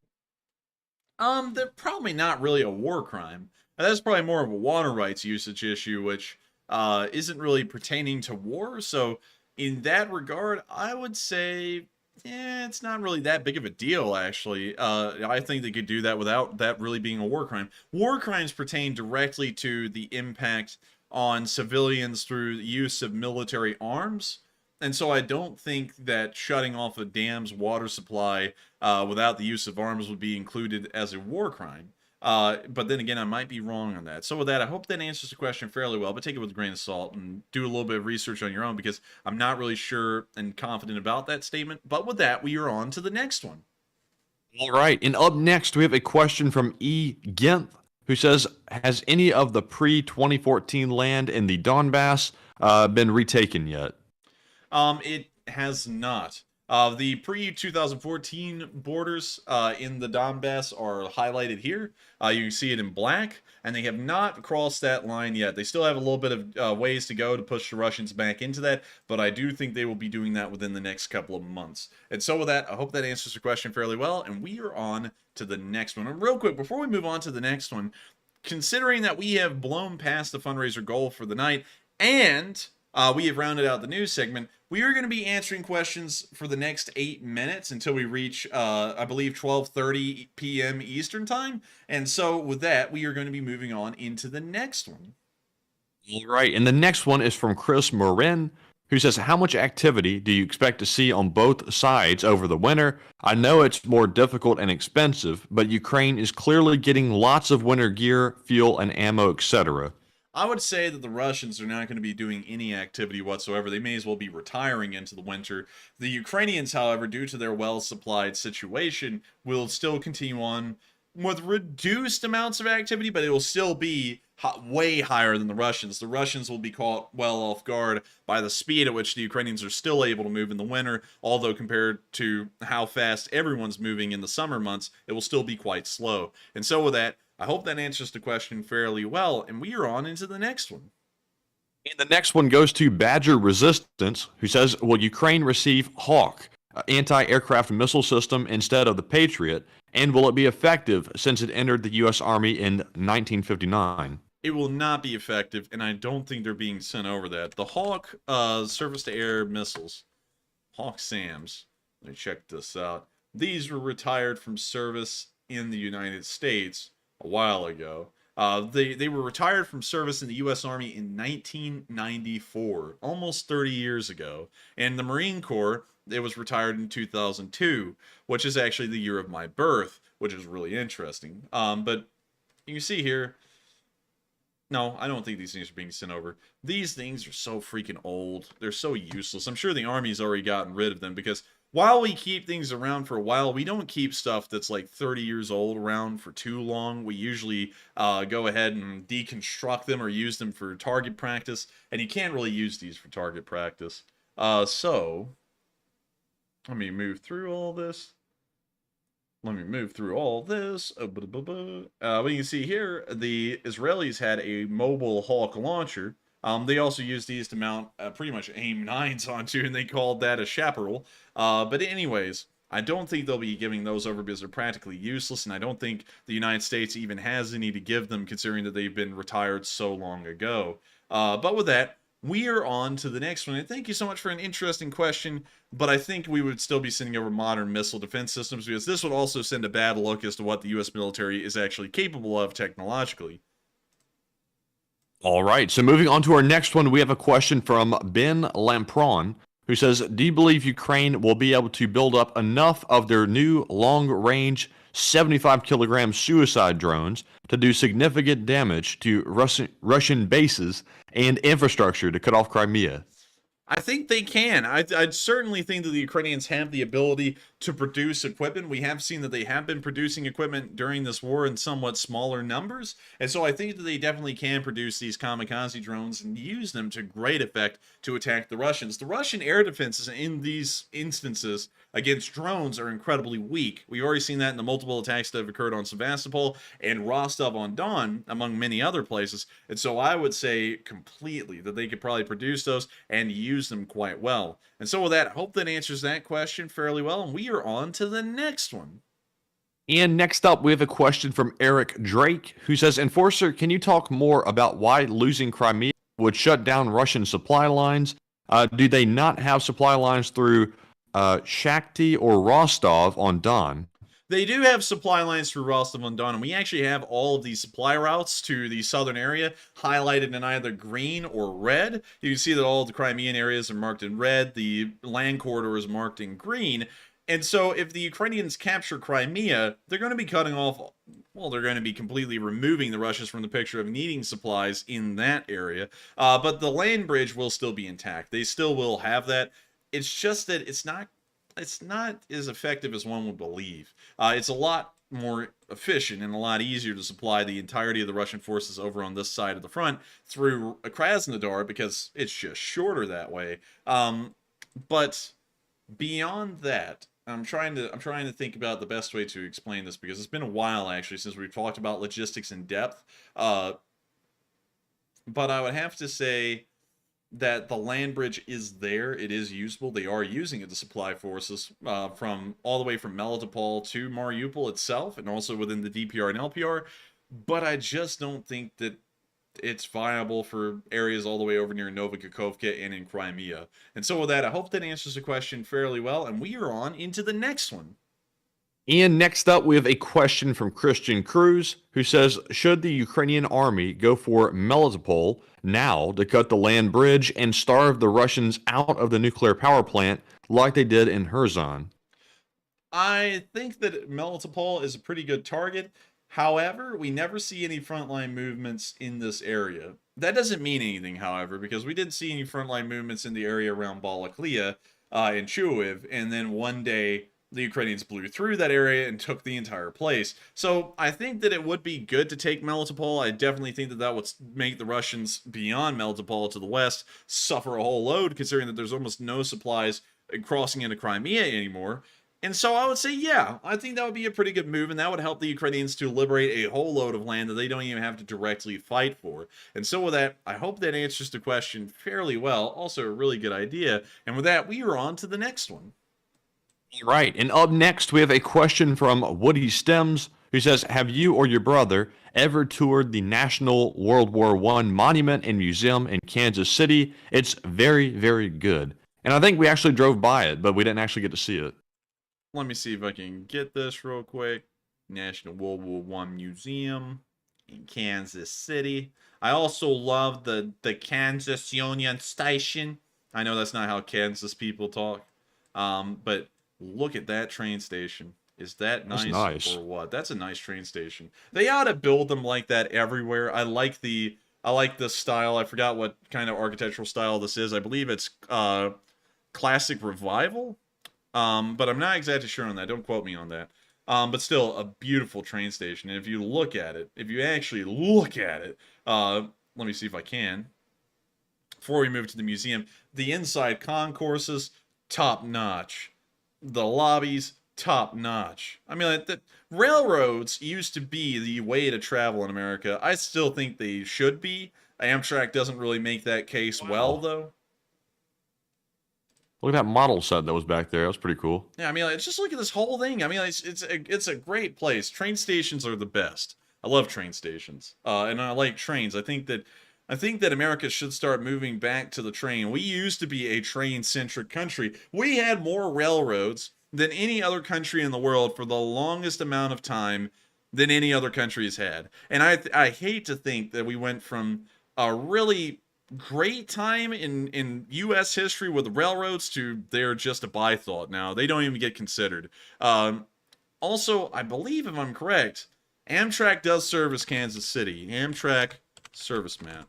They're probably not really a war crime. That's probably more of a water rights usage issue, which isn't really pertaining to war. So in that regard, I would say, it's not really that big of a deal, actually. I think they could do that without that really being a war crime. War crimes pertain directly to the impact on civilians through the use of military arms. And so I don't think that shutting off a dam's water supply without the use of arms would be included as a war crime. But then again, I might be wrong on that. So with that, I hope that answers the question fairly well, but take it with a grain of salt and do a little bit of research on your own because I'm not really sure and confident about that statement. But with that, we are on to the next one. All right. And up next, we have a question from E. Ginth, who says, has any of the pre-2014 land in the Donbass been retaken yet? It has not. The pre-2014 borders in the Donbass are highlighted here. You can see it in black, and they have not crossed that line yet. They still have a little bit of ways to go to push the Russians back into that, but I do think they will be doing that within the next couple of months. And so with that, I hope that answers the question fairly well, and we are on to the next one. And real quick, before we move on to the next one, considering that we have blown past the fundraiser goal for the night, and we have rounded out the news segment, we are going to be answering questions for the next 8 minutes until we reach, I believe, 12:30 p.m. Eastern Time. And so with that, we are going to be moving on into the next one. All right. And the next one is from Chris Morin, who says, how much activity do you expect to see on both sides over the winter? I know it's more difficult and expensive, but Ukraine is clearly getting lots of winter gear, fuel, and ammo, etc. I would say that the Russians are not going to be doing any activity whatsoever. They may as well be retiring into the winter. The Ukrainians, however, due to their well-supplied situation, will still continue on with reduced amounts of activity, but it will still be way higher than the Russians. The Russians will be caught well off guard by the speed at which the Ukrainians are still able to move in the winter, although compared to how fast everyone's moving in the summer months, it will still be quite slow. And so with that, I hope that answers the question fairly well, and we are on into the next one. And the next one goes to Badger Resistance, who says, will Ukraine receive Hawk, anti-aircraft missile system, instead of the Patriot, and will it be effective since it entered the U.S. Army in 1959? It will not be effective, and I don't think they're being sent over that. The Hawk surface-to-air missiles, Hawk SAMs, let me check this out. These were retired from service in the United States a while ago. They were retired from service in the U.S. Army in 1994, almost 30 years ago. And the Marine Corps, it was retired in 2002, which is actually the year of my birth, which is really interesting. But you can see here, no, I don't think these things are being sent over. These things are so freaking old. They're so useless. I'm sure the Army's already gotten rid of them because while we keep things around for a while, we don't keep stuff that's like 30 years old around for too long. We usually go ahead and deconstruct them or use them for target practice, and you can't really use these for target practice. So, let me move through all this. We can see here, the Israelis had a mobile Hawk launcher. They also used these to mount pretty much AIM-9s onto, and they called that a chaparral. But anyways, I don't think they'll be giving those over because they're practically useless, and I don't think the United States even has any to give them, considering that they've been retired so long ago. But with that, we are on to the next one. And thank you so much for an interesting question, but I think we would still be sending over modern missile defense systems because this would also send a bad look as to what the U.S. military is actually capable of technologically. All right, so moving on to our next one, we have a question from Ben Lampron, who says, do you believe Ukraine will be able to build up enough of their new long-range 75-kilogram suicide drones to do significant damage to Russian bases and infrastructure to cut off Crimea? I think they can. I'd certainly think that the Ukrainians have the ability to produce equipment. We have seen that they have been producing equipment during this war in somewhat smaller numbers. And so I think that they definitely can produce these kamikaze drones and use them to great effect to attack the Russians. The Russian air defenses in these instances against drones are incredibly weak. We've already seen that in the multiple attacks that have occurred on Sevastopol and Rostov-on-Don, among many other places. And so I would say completely that they could probably produce those and use them quite well. And so with that, I hope that answers that question fairly well. And we are on to the next one. And next up, we have a question from Eric Drake, who says, Enforcer, can you talk more about why losing Crimea would shut down Russian supply lines? Do they not have supply lines through Shakhty or Rostov-on-Don? They do have supply lines through Rostov-on-Don, and we actually have all of these supply routes to the southern area highlighted in either green or red. You can see that all of the Crimean areas are marked in red. The land corridor is marked in green. And so if the Ukrainians capture Crimea, they're going to be cutting off, well, they're going to be completely removing the Russians from the picture of needing supplies in that area. But the land bridge will still be intact. They still will have that. It's just that it's not as effective as one would believe. It's a lot more efficient and a lot easier to supply the entirety of the Russian forces over on this side of the front through Krasnodar because it's just shorter that way. But beyond that, I'm trying to think about the best way to explain this because it's been a while actually since we've talked about logistics in depth. But I would have to say that the land bridge is there. It is usable. They are using it to supply forces from all the way from Melitopol to Mariupol itself and also within the DPR and LPR. But I just don't think that it's viable for areas all the way over near Novokakhovka and in Crimea. And so with that, I hope that answers the question fairly well. And we are on into the next one. And next up, we have a question from Christian Cruz, who says, should the Ukrainian army go for Melitopol now to cut the land bridge and starve the Russians out of the nuclear power plant like they did in Kherson? I think that Melitopol is a pretty good target. However, we never see any frontline movements in this area. That doesn't mean anything, however, because we didn't see any frontline movements in the area around Balaklia and Chuiv, and then one day the Ukrainians blew through that area and took the entire place. So I think that it would be good to take Melitopol. I definitely think that that would make the Russians beyond Melitopol to the west suffer a whole load, considering that there's almost no supplies crossing into Crimea anymore. And so I would say, yeah, I think that would be a pretty good move, and that would help the Ukrainians to liberate a whole load of land that they don't even have to directly fight for. And so with that, I hope that answers the question fairly well. Also a really good idea. And with that, we are on to the next one. Right, and up next, we have a question from Woody Stems, who says, have you or your brother ever toured the National World War I Monument and Museum in Kansas City? It's very, very good. And I think we actually drove by it, but we didn't actually get to see it. Let me see if I can get this real quick. National World War I Museum in Kansas City. I also love the Kansas Union Station. I know that's not how Kansas people talk, but look at that train station. Is that nice or what? That's a nice train station. They ought to build them like that everywhere. I like the style. I forgot what kind of architectural style this is. I believe it's Classic Revival. But I'm not exactly sure on that. Don't quote me on that. But still, a beautiful train station. And if you look at it, if you actually look at it, let me see if I can. Before we move to the museum, the inside concourses, top notch. The lobbies, top notch. I mean, the railroads used to be the way to travel in America. I still think they should be. Amtrak doesn't really make that case well, though. Look at that model set that was back there. That was pretty cool. Yeah, I mean, just look at this whole thing. I mean, it's a great place. Train stations are the best. I love train stations, and I like trains. I think that America should start moving back to the train. We used to be a train-centric country. We had more railroads than any other country in the world for the longest amount of time than any other country has had. And I hate to think that we went from a really great time in U.S. history with railroads to they're just a bythought now. They don't even get considered. Also, I believe, if I'm correct, Amtrak does service Kansas City. Amtrak service map.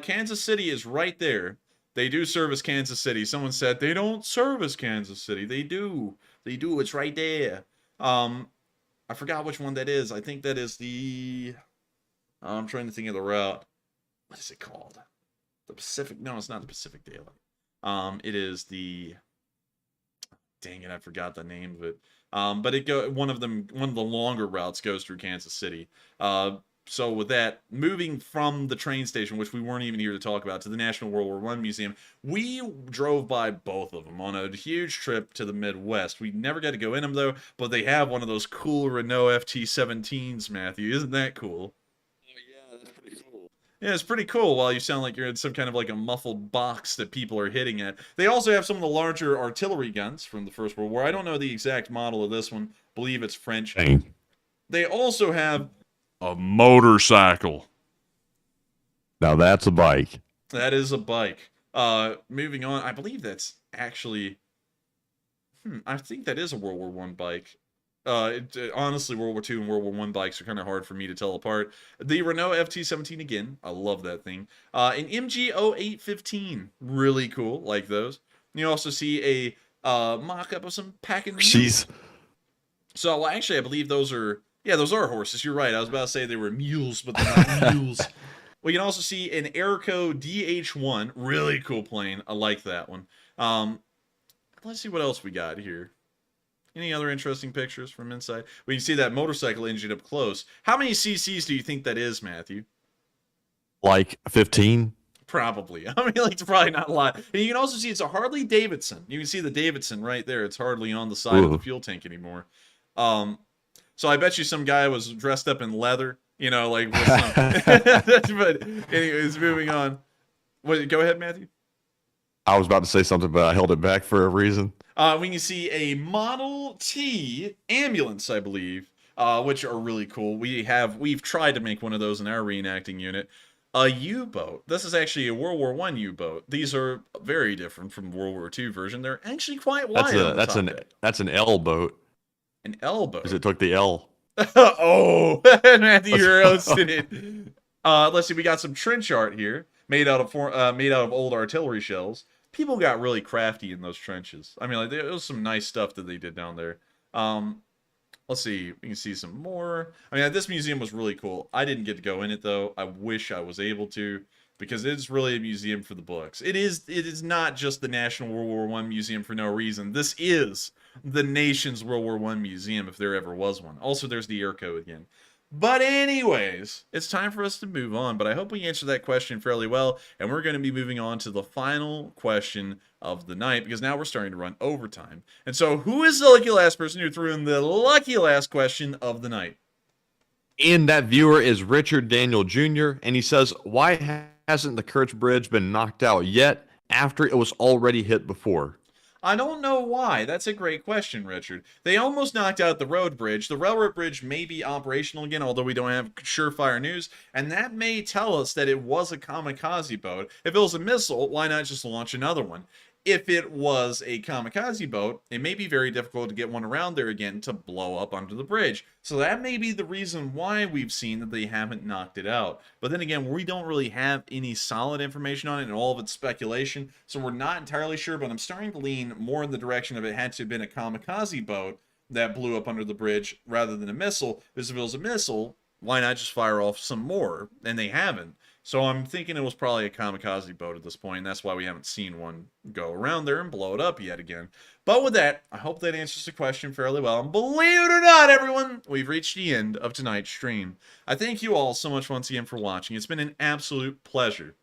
Kansas City is right there. They do service Kansas City. Someone said they don't service Kansas City. They do. They do. It's right there. I forgot which one that is. I think that is the... I'm trying to think of the route. What is it called? The Pacific... No, it's not the Pacific Daylight. It is the... Dang it, I forgot the name of it. But one of the longer routes goes through Kansas City. So with that, moving from the train station, which we weren't even here to talk about, to the National World War I Museum, we drove by both of them on a huge trip to the Midwest. We never got to go in them, though, but they have one of those cool Renault FT17s, Matthew. Isn't that cool? Yeah, that's pretty cool. Yeah, it's pretty cool while you sound like you're in some kind of like a muffled box that people are hitting at. They also have some of the larger artillery guns from the First World War. I don't know the exact model of this one. I believe it's French. Dang. They also have a motorcycle. Now that's a bike. That is a bike. Moving on, I believe that's actually... I think that is a World War I bike. Honestly, World War II and World War I bikes are kind of hard for me to tell apart. The Renault FT17 again. I love that thing. An MG 0815. Really cool. Like those. You also see a mock-up of some packing mules. So, well, actually, I believe those are... Yeah, those are horses. You're right. I was about to say they were mules, but they're not mules. We can also see an Airco DH-1. Really cool plane. I like that one. Let's see what else we got here. Any other interesting pictures from inside? We can see that motorcycle engine up close. How many cc's do you think that is, Matthew? Like 15? Probably. I mean, like, it's probably not a lot. And you can also see it's a Harley Davidson. You can see the Davidson right there. It's hardly on the side of the fuel tank anymore. So I bet you some guy was dressed up in leather, you know, like with some... But anyways, moving on. Go ahead, Matthew. I was about to say something, but I held it back for a reason. We can see a Model T ambulance, I believe, which are really cool. We've tried to make one of those in our reenacting unit. A U-boat. This is actually a World War I U-boat. These are very different from the World War II version. They're actually quite wide. That's an L boat. An L boat. Because it took the L. Oh, Matthew, you're roasting it. Let's see. We got some trench art here, made out of old artillery shells. People got really crafty in those trenches. I mean, like, there was some nice stuff that they did down there. Let's see. We can see some more. I mean, this museum was really cool. I didn't get to go in it though. I wish I was able to, because it's really a museum for the books. It is not just the National World War I Museum for no reason. This is the nation's World War I museum, if there ever was one. Also, there's the Airco again. But anyways, it's time for us to move on. But I hope we answered that question fairly well. And we're going to be moving on to the final question of the night, because now we're starting to run overtime. And so, who is the lucky last person who threw in the lucky last question of the night? And that viewer is Richard Daniel Jr. And he says, why hasn't the Kerch Bridge been knocked out yet after it was already hit before? I don't know why. That's a great question, Richard. They almost knocked out the road bridge. The railroad bridge may be operational again, although we don't have surefire news, and that may tell us that it was a kamikaze boat. If it was a missile, why not just launch another one? If it was a kamikaze boat, it may be very difficult to get one around there again to blow up under the bridge. So that may be the reason why we've seen that they haven't knocked it out. But then again, we don't really have any solid information on it, and all of it's speculation, so we're not entirely sure, but I'm starting to lean more in the direction of it had to have been a kamikaze boat that blew up under the bridge rather than a missile, because if it was a missile, why not just fire off some more? And they haven't. So I'm thinking it was probably a kamikaze boat at this point, and that's why we haven't seen one go around there and blow it up yet again. But with that, I hope that answers the question fairly well. And believe it or not, everyone, we've reached the end of tonight's stream. I thank you all so much once again for watching. It's been an absolute pleasure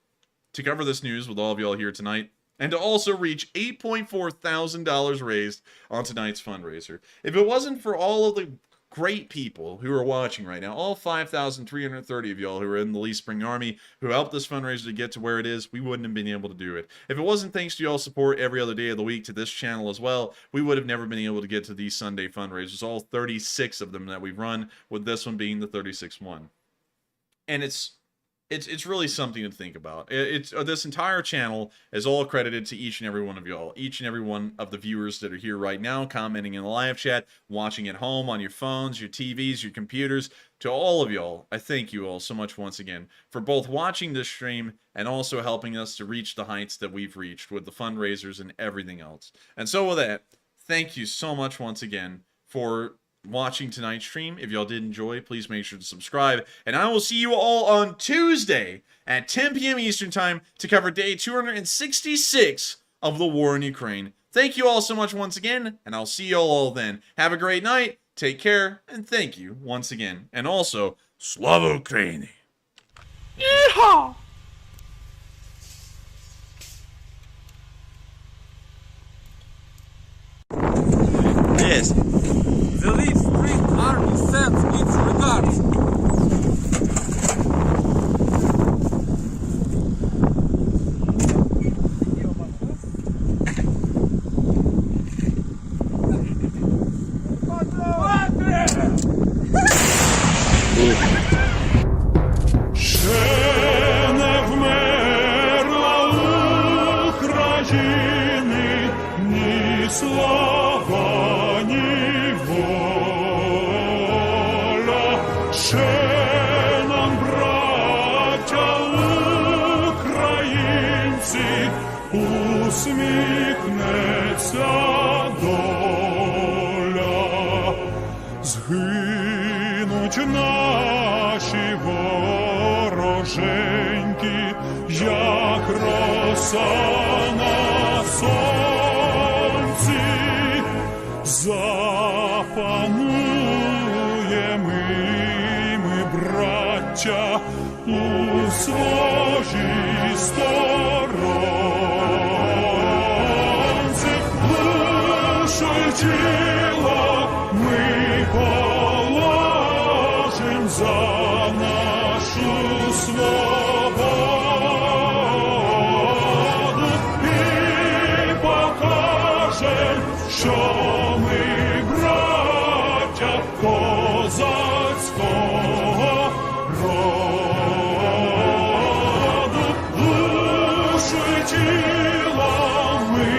to cover this news with all of you all here tonight, and to also reach $8,400 raised on tonight's fundraiser. If it wasn't for all of the great people who are watching right now, all 5,330 of y'all who are in the Lee Spring Army, who helped this fundraiser to get to where it is, we wouldn't have been able to do it. If it wasn't thanks to y'all's support every other day of the week to this channel as well, we would have never been able to get to these Sunday fundraisers, all 36 of them that we've run, with this one being the 36th one. And it's really something to think about. This entire channel is all credited to each and every one of y'all, each and every one of the viewers that are here right now, commenting in the live chat, watching at home on your phones, your TVs, your computers. To all of y'all, I thank you all so much once again for both watching this stream and also helping us to reach the heights that we've reached with the fundraisers and everything else. And so with that, thank you so much once again for watching tonight's stream. If y'all did enjoy, please make sure to subscribe, and I will see you all on Tuesday at 10 p.m. Eastern Time to cover day 266 of the war in Ukraine. Thank you all so much once again, and I'll see you all then. Have a great night, take care, and thank you once again. And also, Slava Ukraini! Yeehaw! Yes. The Lee Spring Army sends its regards. Ще не вмерла України ні слава, ні воля. Ще нам, браття українці, усміхнеться доля. Згинуть наші вороженьки, як роса на сонці. Запануємо ми, браття, у своїй сторонці. Душу й тіло ми положим за нашу свободу і покажем, що ми браття козацького роду. Душу й тіло ми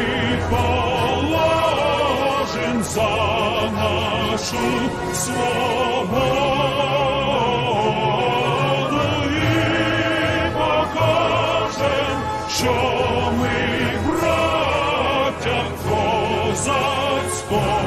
положим за нашу свободу і покажем, що ми браття козацького